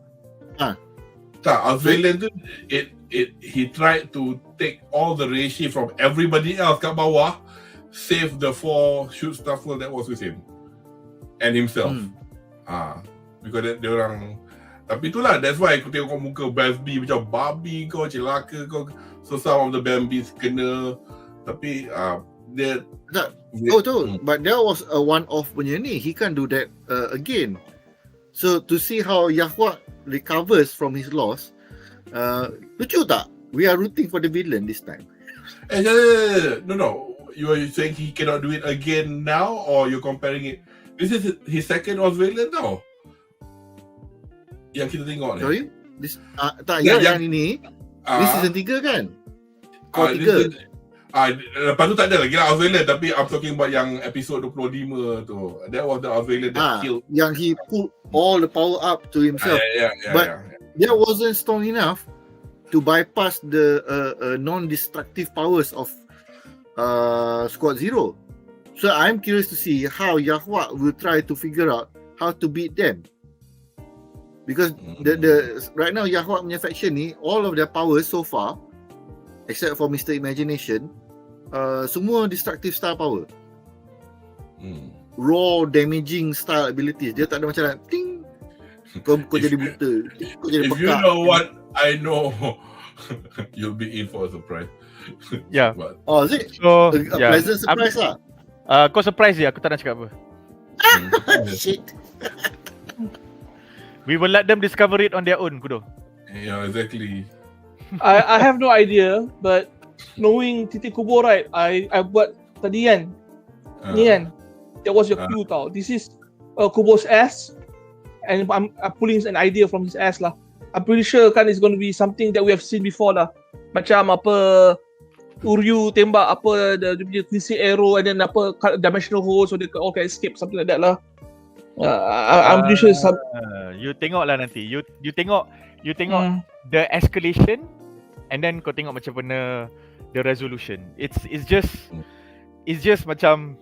Australian tu, he tried to take all the reishi from everybody else kat bawah, save the 4 shoot staffel that was with him and himself. Because dia orang, tapi itulah, that's why aku tengok muka Bambi macam babi kau, celaka kau. So some of the Bambis kena, tapi dia but there was a one-off punya ni. He can't do that again. So to see how Yahweh recovers from his loss, lucu tak? We are rooting for the villain this time. No. You are saying he cannot do it again now, or you're comparing it? This is his second Australian tau. Yang kita tengok ni. Sorry? Yang ini. This season 3 kan? Core 3. Lepas tu tak ada lagi lah Australia, tapi I'm talking about yang episode 25 tu. That was the Australia that killed. Yang he pulled all the power up to himself. But that wasn't strong enough to bypass the non-destructive powers of Squad Zero. So I'm curious to see how Yahweh will try to figure out how to beat them. Because the right now Yahweh punya faction ni, all of their powers so far, except for Mr. Imagination, semua destructive style power. Raw damaging style abilities. Dia tak ada macam ting, kau jadi buta, kau jadi pekak. If you know what I know, you'll be in for a surprise. Yeah. Oh, is it? So, a pleasant surprise lah. Kau surprise je, aku tak nak cakap apa. Shit. We will let them discover it on their own, Kudo. Yeah, exactly. I have no idea, but knowing Titik Kubo, right, I buat tadi kan, ni kan, that was your clue tau. This is Kubo's ass, and I'm pulling an idea from his ass lah. I'm pretty sure kan it's going to be something that we have seen before lah. Macam apa Uryu tembak apa the Quincy arrow, and then apa dimensional hole so they all can escape, something like that lah. I'm pretty sure it's You tengok lah nanti. You tengok Hmm. the escalation and then kau tengok macam mana the resolution. It's just macam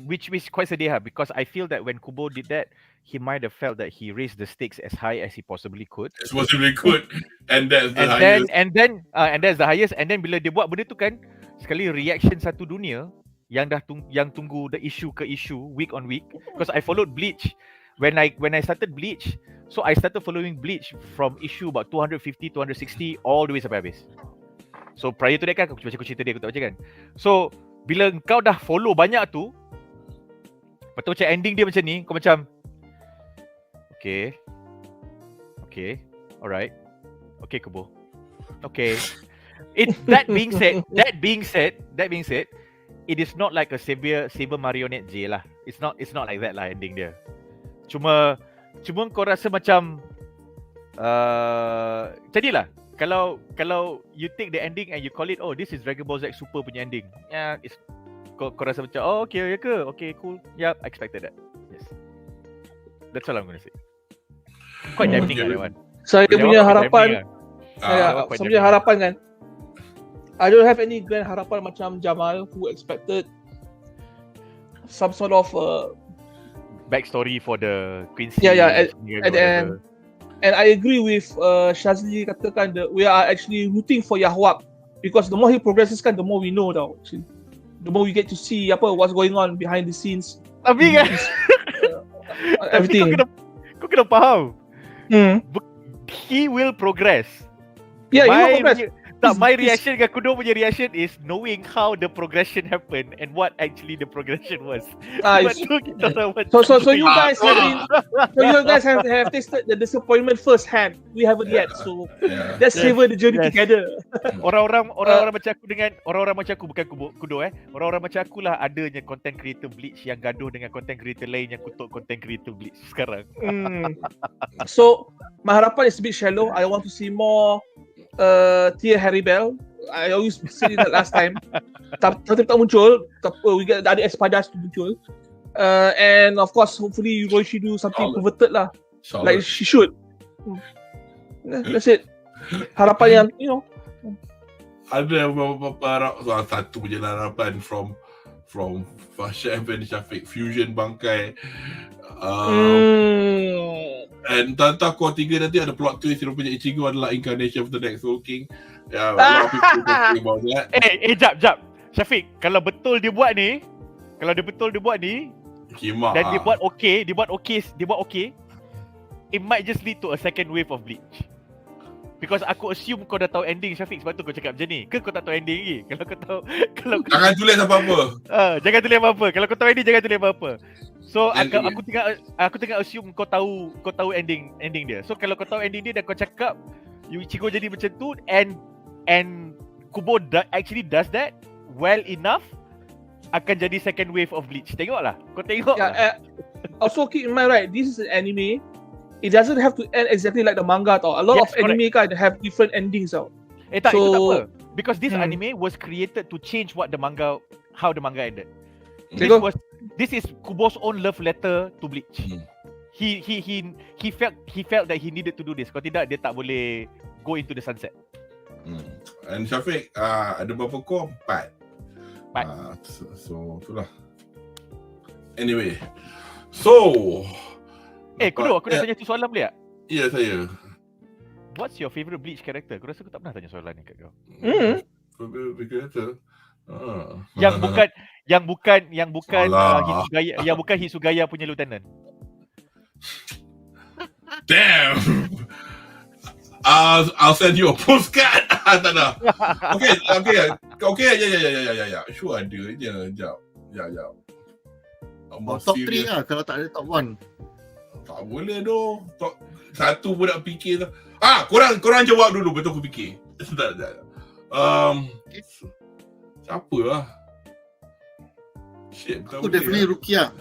which quite sedih because I feel that when Kubo did that, he might have felt that he raised the stakes as high as he possibly could. It's possibly good. And that's the And highest. then that's the highest. And then bila dia buat benda tu kan, sekali reaction satu dunia yang yang tunggu the issue ke issue week on week. Because I followed BLEACH when I started BLEACH. So I started following BLEACH from issue about 250, 260 all the way sampai habis. So prior to that kan aku baca cerita dia, aku tak baca kan. So bila kau dah follow banyak tu, betul macam ending dia macam ni, kau macam okay, alright, okay Kubo, okay. That being said, it is not like a saber marionette J lah. It's not like that lah ending dia. Cuma kau rasa macam jadilah kalau you take the ending and you call it, oh this is Dragon Ball Z Super punya ending. Yeah, kau rasa macam oh okay ya ke? Okay cool. Yep, I expected that. Yes. That's all I'm gonna say. Quite tempting lah that one. Saya punya harapan, Saya saya punya harapan kan, I don't have any grand harapan macam Jamal who expected some sort of backstory for the Quincy. Yeah, and I agree with Shazli katakan that we are actually rooting for Yahwab because the more he progresses kan, the more we know tau. Actually, the more we get to see what's going on behind the scenes. Tapi kan, everything. Kau kena faham. Hmm. He will progress. Yeah, he will progress. My reaction dengan Kudo punya reaction is knowing how the progression happened and what actually the progression was. So you guys have tasted the disappointment firsthand. We haven't yet. So let's savor the journey together. Orang-orang macam aku dengan orang-orang macam aku bukan Kudo Orang-orang macam aku lah adanya content creator BLEACH yang gaduh dengan content creator lain yang kutuk content creator BLEACH sekarang. So my harapan is a bit shallow. I want to see more Tier Harry Bell. I always say that last time. Tapi tak muncul. We get Dari Espadas to muncul. And of course, hopefully Roishi do something perverted lah. Like she should. That's it. Harapan yang, Ada beberapa harapan. Satu je lah harapan from Fasham and Syafiq Fusion Bangkai. And Tanta Core 3 nanti ada plot twist rupanya Ichigo adalah incarnation of the next Soul King. Yeah, a lot of people talking about that. Jap. Syafiq, kalau betul dia buat ni, Kimak dan dia buat okay, it might just lead to a second wave of BLEACH. Because aku assume kau dah tahu ending Syafiq, sebab tu kau cakap macam ni. Ke kau tak tahu ending lagi? Kalau kau tahu, jangan tulis apa-apa. Jangan tulis apa-apa. Kalau kau tahu ending, jangan tulis apa-apa. So aku tengah assume kau tahu ending dia. So kalau kau tahu ending dia dan kau cakap Ichigo jadi macam tu and Kubo actually does that well enough, akan jadi second wave of BLEACH. Tengoklah. Kau tengok. Also keep in mind, right, this is an anime. It doesn't have to end exactly like the manga tau. A lot of anime kan have different endings tau. Itu tak apa. Because this anime was created to change how the manga ended. This is Kubo's own love letter to BLEACH. He felt that he needed to do this. Kalau tidak, dia tak boleh go into the sunset. And Syafiq, ada berapa core? 4. So itulah. Anyway, so Kudo, aku nak tanya tu soalan boleh tak? Ya, saya. What's your favourite BLEACH character? Aku rasa aku tak pernah tanya soalan ni kat kau. Favorite character? Yang bukan Hisugaya punya lieutenant. Damn. I'll send you a postcard. Tak ada. Okay. Ya. Sure ada je. Jap. Ya. Top 3 lah kalau tak ada top 1. Tak boleh doh. Satu pun nak fikir. Korang jawab dulu, betul aku fikir. Sekejap. Siapa lah? Shit, aku definitely Rukia.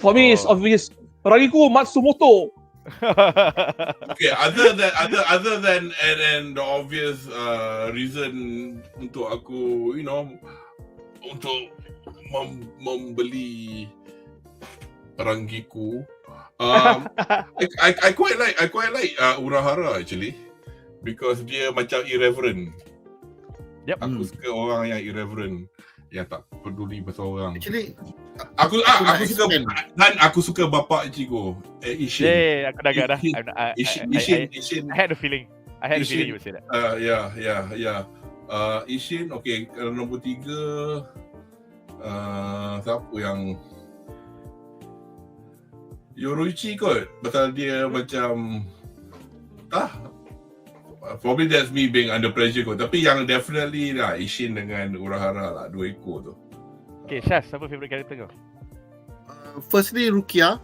For me, it's obvious. Ragiku Matsumoto. Okay, other than and the obvious reason untuk aku, untuk membeli Rangiku. I quite like Urahara actually, because dia macam irreverent. Yep. Aku suka orang yang irreverent, yang tak peduli pasal orang. Actually, Aku nak suka, extend. dan aku suka bapa Ichigo, Ishin. Aku dah agak dah. Ishin. I had a feeling. You would say that. Yeah. Ishin, okay. Kalau nombor 3, siapa yang Yoruichi kot, pasal dia macam probably that's me being under pressure kot. Tapi yang definitely lah Ishin dengan Urahara lah, 2 ekor tu. Okay, Syaz, siapa favourite character kau? Firstly Rukia,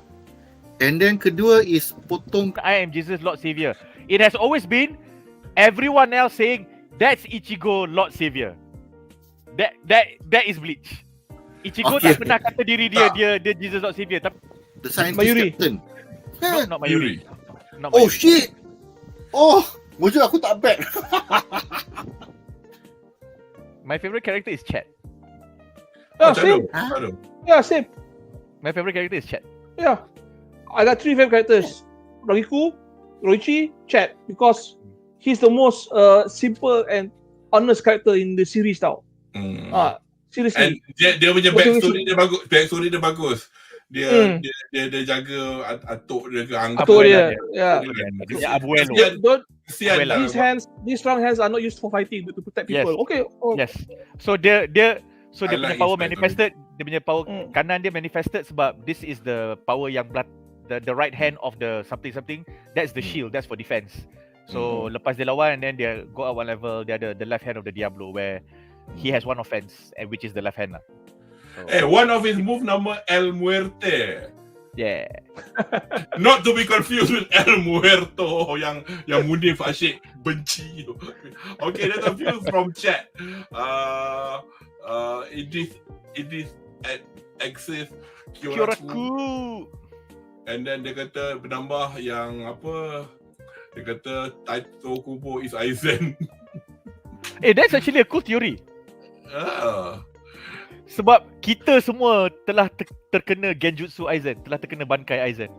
and then kedua is Potong. I am Jesus Lord Savior. It has always been everyone else saying that's Ichigo Lord Savior. That is Bleach. Ichigo Okay. tak pernah kata diri dia Jesus Lord Savior. Tapi The scientist Mayuri. captain. not Mayuri. Not Oh Mayuri. shit. Oh, wujud aku tak bet. My favourite character is Chat. Yeah, same. Aduh. Yeah, same. My favourite character is Chat. Yeah. I got 3 favorite characters. Rangiku, Roichi, Chat. Because he's the most simple and honest character in the series tau. And Seriously. dia punya backstory dia bagus. Dia jaga atuk dia ke angkat. Atuk dia. Yeah. Dia punya Abuelo. Kesian lah. These strong hands are not used for fighting, but to protect Yes. people. Okay. Oh. Yes. So dia I punya like power his manifested. Dia punya power Mm. kanan dia manifested sebab this is the power yang the right hand of the something. That's the shield. That's for defense. So lepas dia lawan, and then dia go up one level. Dia ada the left hand of the Diablo where he has one offense, and which is the left hand lah. So, One of his move nama El Muerte. yeah. Not to be confused with El Muerto yang Munif asyik benci. Okay, that's a view from chat. It is Axis Kyoraku. And then dia kata penambah yang apa? Dia kata Taito Kubo is Aizen. That's actually a cool theory. Sebab kita semua telah terkena Genjutsu Aizen, telah terkena Bankai Aizen.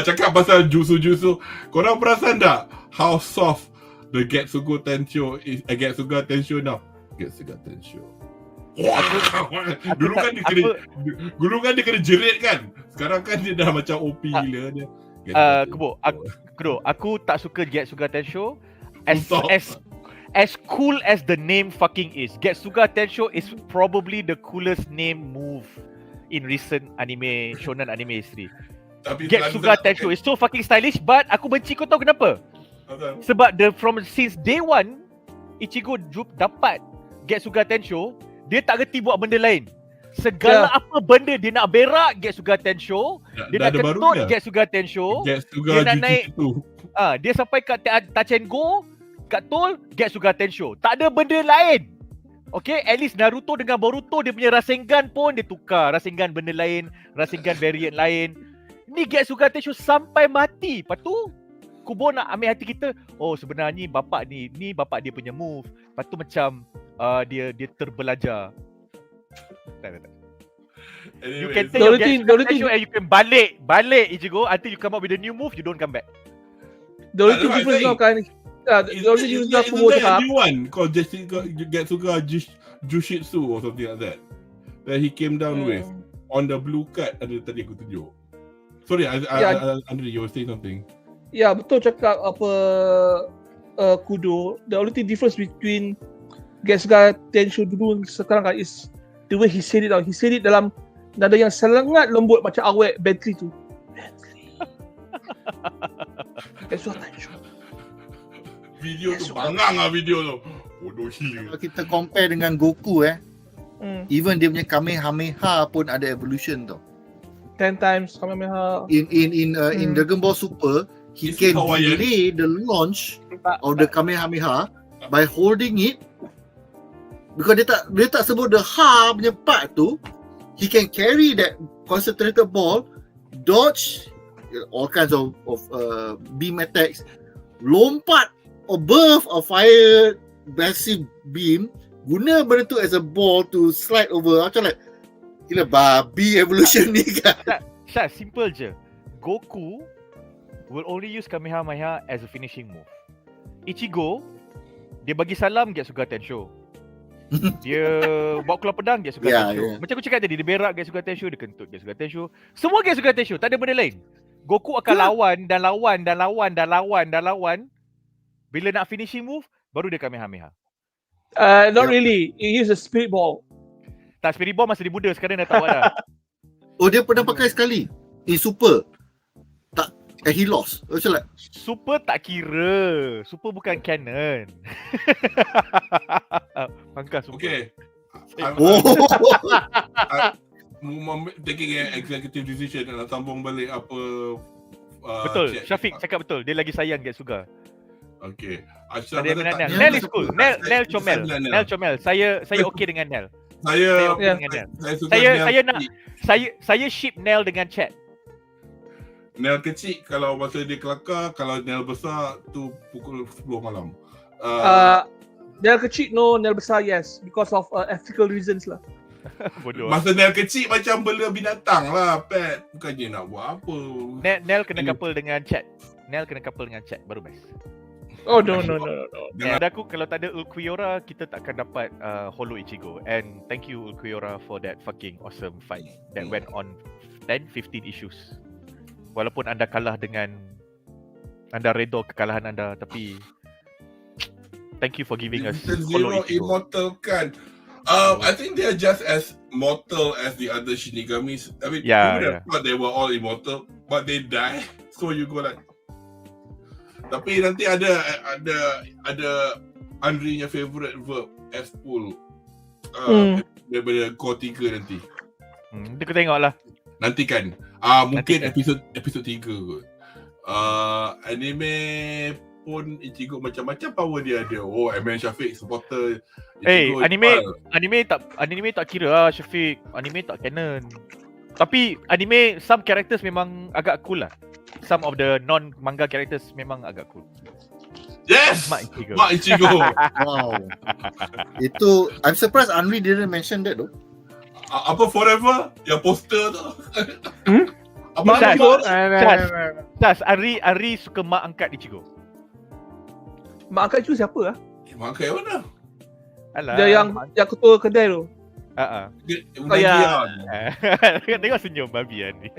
Cakap pasal jutsu. Korang perasan tak how soft the Getsuga Tensho is? Getsuga Tensho now. Getsuga Tensho. Dulu kan dia kena jerit kan. Sekarang kan dia dah macam OP gila dia. Aku tak suka Getsuga Tensho as cool as the name fucking is. Getsuga Tensho is probably the coolest name move in recent shonen anime history. Getsuga Tensho is so fucking stylish, but aku benci. Kau tahu kenapa? Sebab since day one Ichigo dapat Getsuga Tensho, dia tak reti buat benda lain. Segala apa benda dia nak berak Getsuga Tensho, dia nak ketut Getsuga Tensho, dia nak naik dia sampai kat Tachengo, kat tol Getsuga Tensho. Tak ada benda lain. Okay, at least Naruto dengan Boruto dia punya Rasengan pun dia tukar. Rasengan benda lain, Rasengan variant lain. Ni Getsuga Tensho sampai mati. Lepas tu Kubo nak ambil hati kita. Oh, sebenarnya bapak ni bapak dia punya move. Lepas tu macam dia terbelajar. Tak. Anyway, You can take your Getsuga Tensho and you can balik Ichigo until you come up with a new move. You don't come back. The only difference now kan. The only difference now Kubo cakap. New one called Getsuga Jushitsu or something like that. That he came down with on the blue card. Ada tadi aku tunjuk. Sorry, Andre, you were saying something. Ya, betul cakap apa Kudo. The only difference between Getsuga Tensho dulu sekarang kan is the way he said it out. He said it dalam nada yang sangat lembut macam awet Bentley tu. Getsuga Tensho. Video tu bangang lah video tu. Bodoh gila. Kalau kita compare dengan Goku even dia punya Kamehameha pun ada evolution tau. 10 times Kamehameha. In Dragon Ball Super, he Is can it Hawaiian? delay the launch of the Kamehameha by holding it, because dia tak sebut the Ha punya part tu. He can carry that concentrated ball, dodge all kinds of beam attacks, lompat above a fire massive beam, guna benda tu as a ball to slide over. Macam like, gila babi evolution ni kan. Syah, simple je. Goku will only use Kamehameha as a finishing move. Ichigo, dia bagi salam get Sugar Tensho. Dia bawa keluar pedang get Sugar Tensho. Macam aku cakap tadi, dia berak get Sugar Tensho, dia kentut get Sugar Tensho. Semua get Sugar Tensho, tak ada benda lain. Goku akan lawan. Bila nak finishing move, baru dia Kamehameha. Not really. He used a spirit ball. Tak, spirit ball masa dia muda, sekarang dah tak buat dah. Oh, dia pernah pakai sekali. Super. Tak, he lost. Macam like, Super tak kira. Super bukan canon. Pangkas Super. Okay. Taking an executive decision nak sambung balik apa Betul, Syafiq cakap betul. Dia lagi sayang get Sugar. Okay. Ada yang minat Nel. Nel is cool. Nel comel. Nel comel. Saya okey dengan Nel. Saya okey dengan Nel. Saya nak saya ship Nel dengan chat. Nel kecil kalau masa dia kelakar, kalau Nel besar tu pukul 10 malam. Nel kecil no, Nel besar yes, because of ethical reasons lah. Bodoh. Masa Nel kecil macam bela binatang lah, pet. Bukannya nak buat apa. Nel kena couple dengan chat. Nel kena couple dengan chat baru best. Oh no. Pada aku kalau tak ada Ulquiorra, kita tak akan dapat Hollow Ichigo. And thank you Ulquiorra for that fucking awesome fight that went on 10-15 issues. Walaupun anda kalah dengan, anda redor kekalahan anda, tapi thank you for giving us Hollow Zero Ichigo. immortal kan. I think they are just as mortal as the other Shinigamis. I mean, you would have thought they were all immortal, but they die. So you go like. Tapi nanti ada Andri nya favorite verb S-pull. Daripada core 3 nanti. Kita tengoklah. Nantikan. Mungkin episod 3 kot. Anime pun Ichigo macam-macam power dia ada. Oh, Amen Syafiq supporter Ichigo. Anime tak kira Syafiq. Anime tak canon. Tapi anime some characters memang agak cool lah. Some of the non-manga characters memang agak cool. Yes! Mak Ichigo. wow. Itu, I'm surprised Anri didn't mention that though. Apa Forever? Yang poster tu? Syaz, Ari suka mak angkat Ichigo. Mak angkat Ichigo siapa lah? Mak angkat yang mana? Alah. Dia yang ketua kedai tu. Tengok senyum babi ni.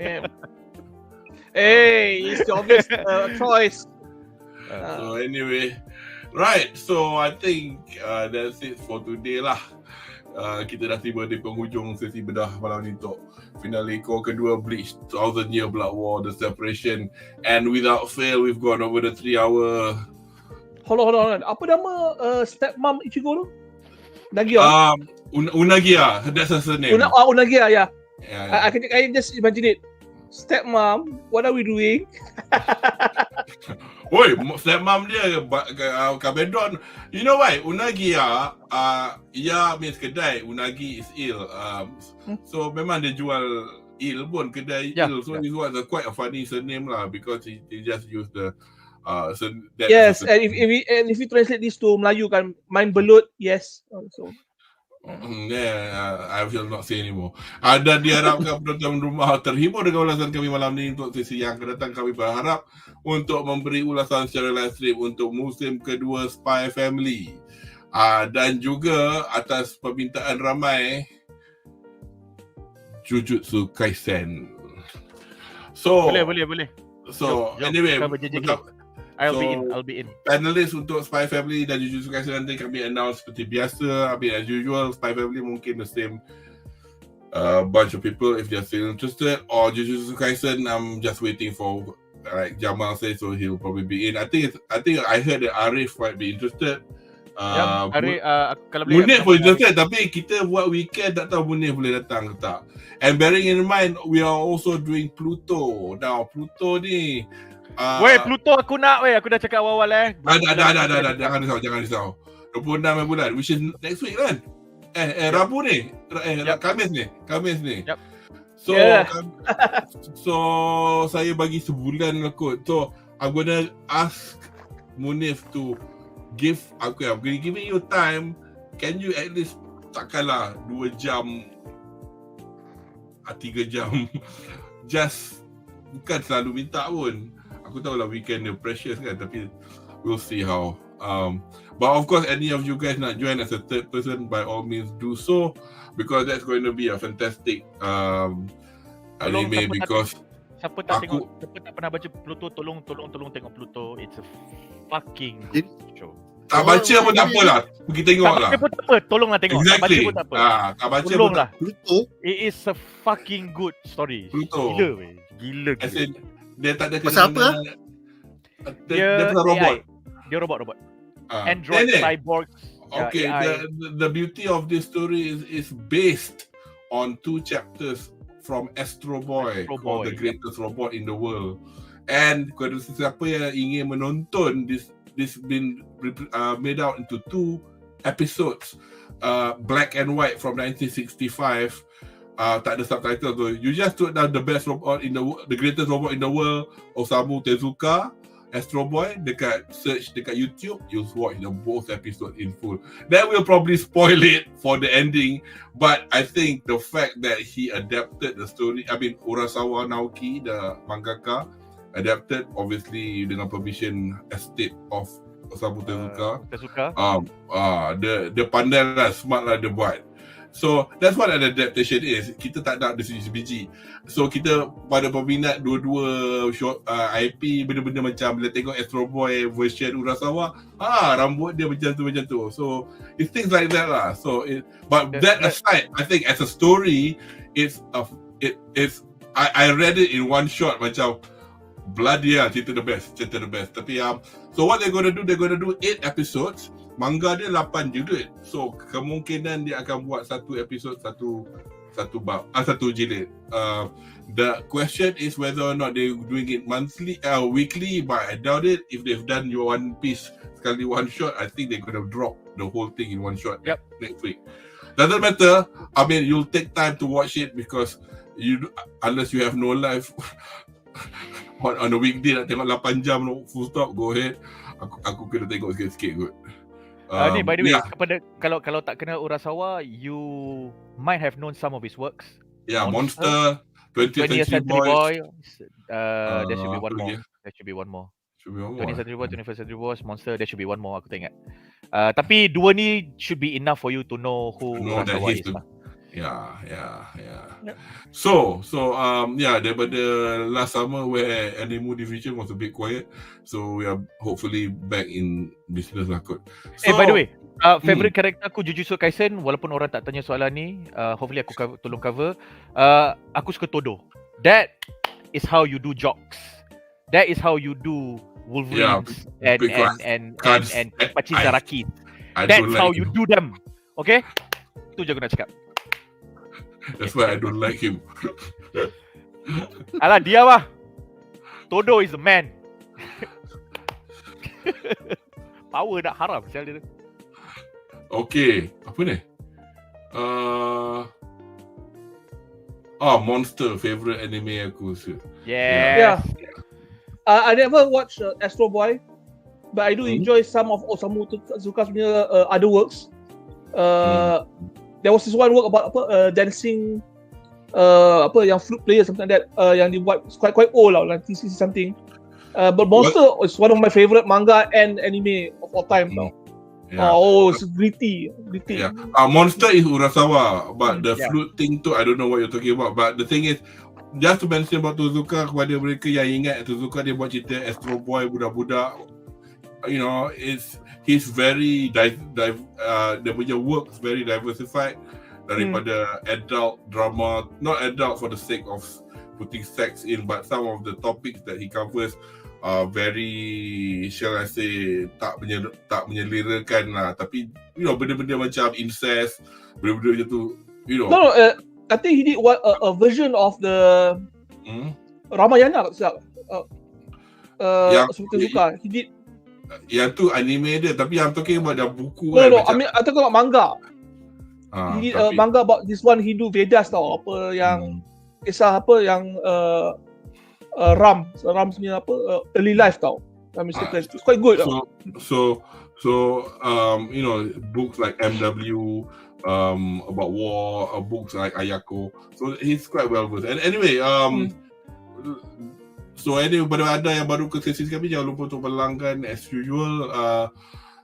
Hey, it's the obvious choice. So anyway, right. So I think that's it for today lah. Kita dah tiba di penghujung sesi bedah malam ni untuk finale core kedua Bleach 1000 Year Blood War, The Separation, and without fail we've gone over the 3 hour. Hold on. Apa nama stepmom Ichigo tu? Nagia. Unagia, that's her name. Unagia, yeah. Yeah. I can just imagine it. Stepmom, what are we doing? Oi, stepmom dia kabedon. You know why? Unagia, ya means kedai. Unagi is ill. So memang dia jual ill pun, kedai ill. So this was quite a funny surname lah, because he just used the yes, and if you translate this to Melayu kan, main belut, yes. So I will not say anymore. Dan diharapkan penonton rumah terhibur dengan ulasan kami malam ni. Untuk sesi yang akan datang, kami berharap untuk memberi ulasan secara live stream untuk musim kedua Spy Family. Dan juga atas permintaan ramai, Jujutsu Kaisen. So boleh. So anyway, I'll be in. Panelist untuk Spy Family dan Jujutsu Kaisen nanti kami announce seperti biasa. As usual, Spy Family mungkin the same bunch of people if they're still interested. Or Jujutsu Kaisen, I'm just waiting for, like Jamal said, so he'll probably be in. I think I heard that Arif might be interested. Arif, kalau boleh Munif pun interested, tapi kita buat weekend tak tahu Munif boleh datang ke tak. And bearing in mind, we are also doing Pluto. Now Pluto ni Pluto aku nak aku dah cakap awal-awal Dah, jangan risau. 26 bulan, which is next week kan? Rabu ni. Khamis ni. Yep. So so saya bagi sebulan lah kot. So I'm gonna ask Munif to give I'm giving you time can you at least takkanlah 2 jam 3 jam just bukan selalu minta pun. Aku tahulah weekend dia precious kan, tapi we'll see how. But of course, any of you guys nak join as a third person, by all means do so, because that's going to be a fantastic anime. Because siapa tak pernah baca Pluto, tolong tengok Pluto. It's a fucking good show. Tak baca pun tak apalah, pergi tengok lah. Tak baca pun tak apa, tolonglah tengok. Exactly. Tak baca pun tak apa. Tak baca tolonglah. pun tak apa. It is a fucking good story. Pluto. Gila weh. Gila. As in, dia tak ada Pasal apa? Dia pasal robot. Dia robot. Android, cyborgs. Okay, the beauty of this story is based on 2 chapters from Astro Boy, called the greatest robot in the world. And kepada siapa yang ingin menonton, this been made out into 2 episodes, black and white from 1965. Tak ada subtitle tu. You just put down the best robot in the greatest robot in the world, Osamu Tezuka, Astro Boy, dekat search dekat YouTube, you'll watch the both episodes in full. That will probably spoil it for the ending, but I think the fact that he adapted the story, I mean Urasawa Naoki, the mangaka, adapted obviously dengan permission estate of Osamu Tezuka. Dia pandai lah, smart lah dia buat. So that's what an adaptation is. Kita tak nak ada sebiji. So kita pada peminat dua-dua show, IP, benda-benda macam bila tengok Astro Boy version Urasawa, rambut dia macam tu. So it's things like that lah. So but that aside, I think as a story, I read it in one shot macam bloody lah, cerita the best. Tapi so what they're going to do 8 episodes. Manga dia 8 jilid. So kemungkinan dia akan buat 1 episod satu jilid. The question is whether or not they're doing it weekly, but I doubt it. If they've done your One Piece sekali one shot, I think they're going to drop the whole thing in one shot next week. Doesn't matter. I mean, you'll take time to watch it because unless you have no life on a weekday nak tengok 8 jam full stop, go ahead. Aku kena tengok sikit-sikit kot. Ni by the way, kalau tak kenal Urasawa, you might have known some of his works. Yeah, Monster, 20th Century Boy. There should be one more. There should be one more. 20th Century Boy, 21st Century Boys, Monster. There should be one more. Aku tak ingat. Tapi 2 ni should be enough for you to know who Urasawa is lah. Yeah. So daripada last summer where anime division was a bit quiet, so we are hopefully back in business lah kot. So, by the way, favorite character aku Jujutsu Kaisen, walaupun orang tak tanya soalan ni, hopefully aku tolong cover. Aku suka Todo. That is how you do jokes. That is how you do Wolverines and Pachizaraki. That's how you do them. Okay? Itu je aku nak cakap. That's why I don't like him. Alah, dia lah. Todo is the man. Power nak haram sial dia tu. Okay, apa ni? Monster, favorite anime aku. Yeah. I never watch Astro Boy, but I do enjoy some of Osamu Tezuka's other works. There was this one work about dancing, yang flute player, something like that, yang dibuat quite old lah, 1960 something. But Monster is one of my favorite manga and anime of all time now. Yeah. It's gritty. Yeah. Monster is Urasawa, but the flute thing too, I don't know what you're talking about. But the thing is, just to mention about Tezuka, kepada mereka yang ingat Tezuka, dia buat cerita Astro Boy, budak-budak. You know, he's very dia punya work is very diversified daripada adult drama, not adult for the sake of putting sex in, but some of the topics that he covers are very, shall I say, tak menyelerakan lah, tapi you know, benda-benda macam incest, benda-benda macam tu, you know. No, I think he did a version of the Ramayana, Tezuka. He did. Yang tu anime dia, tapi yang talking about dah buku No, kan. I mean, I talking about manga. He did a manga about this one Hindu Vedas tau, apa yang kisah apa yang Ram punya apa early life tau. It's quite good. So So, you know, books like MW, about war, books like Ayako. So he's quite well versed. And anyway, so anyway, pada anda yang baru ke sesi kami, jangan lupa untuk berlanggan as usual,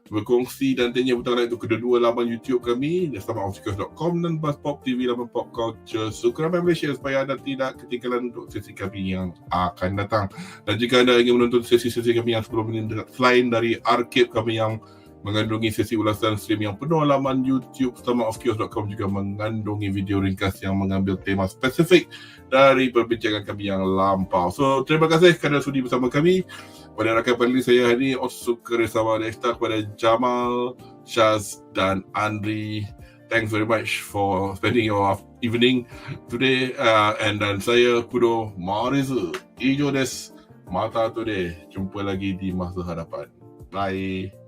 berkongsi dan tanya putaran itu kedua laman YouTube kami, STOMACHOFCHAOS.com dan Buzzpop TV laman Pop Culture Sukraman Malaysia, supaya anda tidak ketinggalan untuk sesi kami yang akan datang. Dan jika anda ingin menonton sesi-sesi kami yang sebelum ini, selain dari archive kami yang mengandungi sesi ulasan stream yang penuh, laman YouTube STOMACHOFCHAOS.com juga mengandungi video ringkas yang mengambil tema spesifik dari perbincangan kami yang lampau. So, terima kasih kerana sudi bersama kami. Pada rakan panelis saya hari ini, Otsuk Kerisama Desta, kepada Jamal, Syaz dan Andri. Thanks very much for spending your evening today. And dan saya Kudo Marizu. Ijo desu. Mata today. Jumpa lagi di masa hadapan. Bye.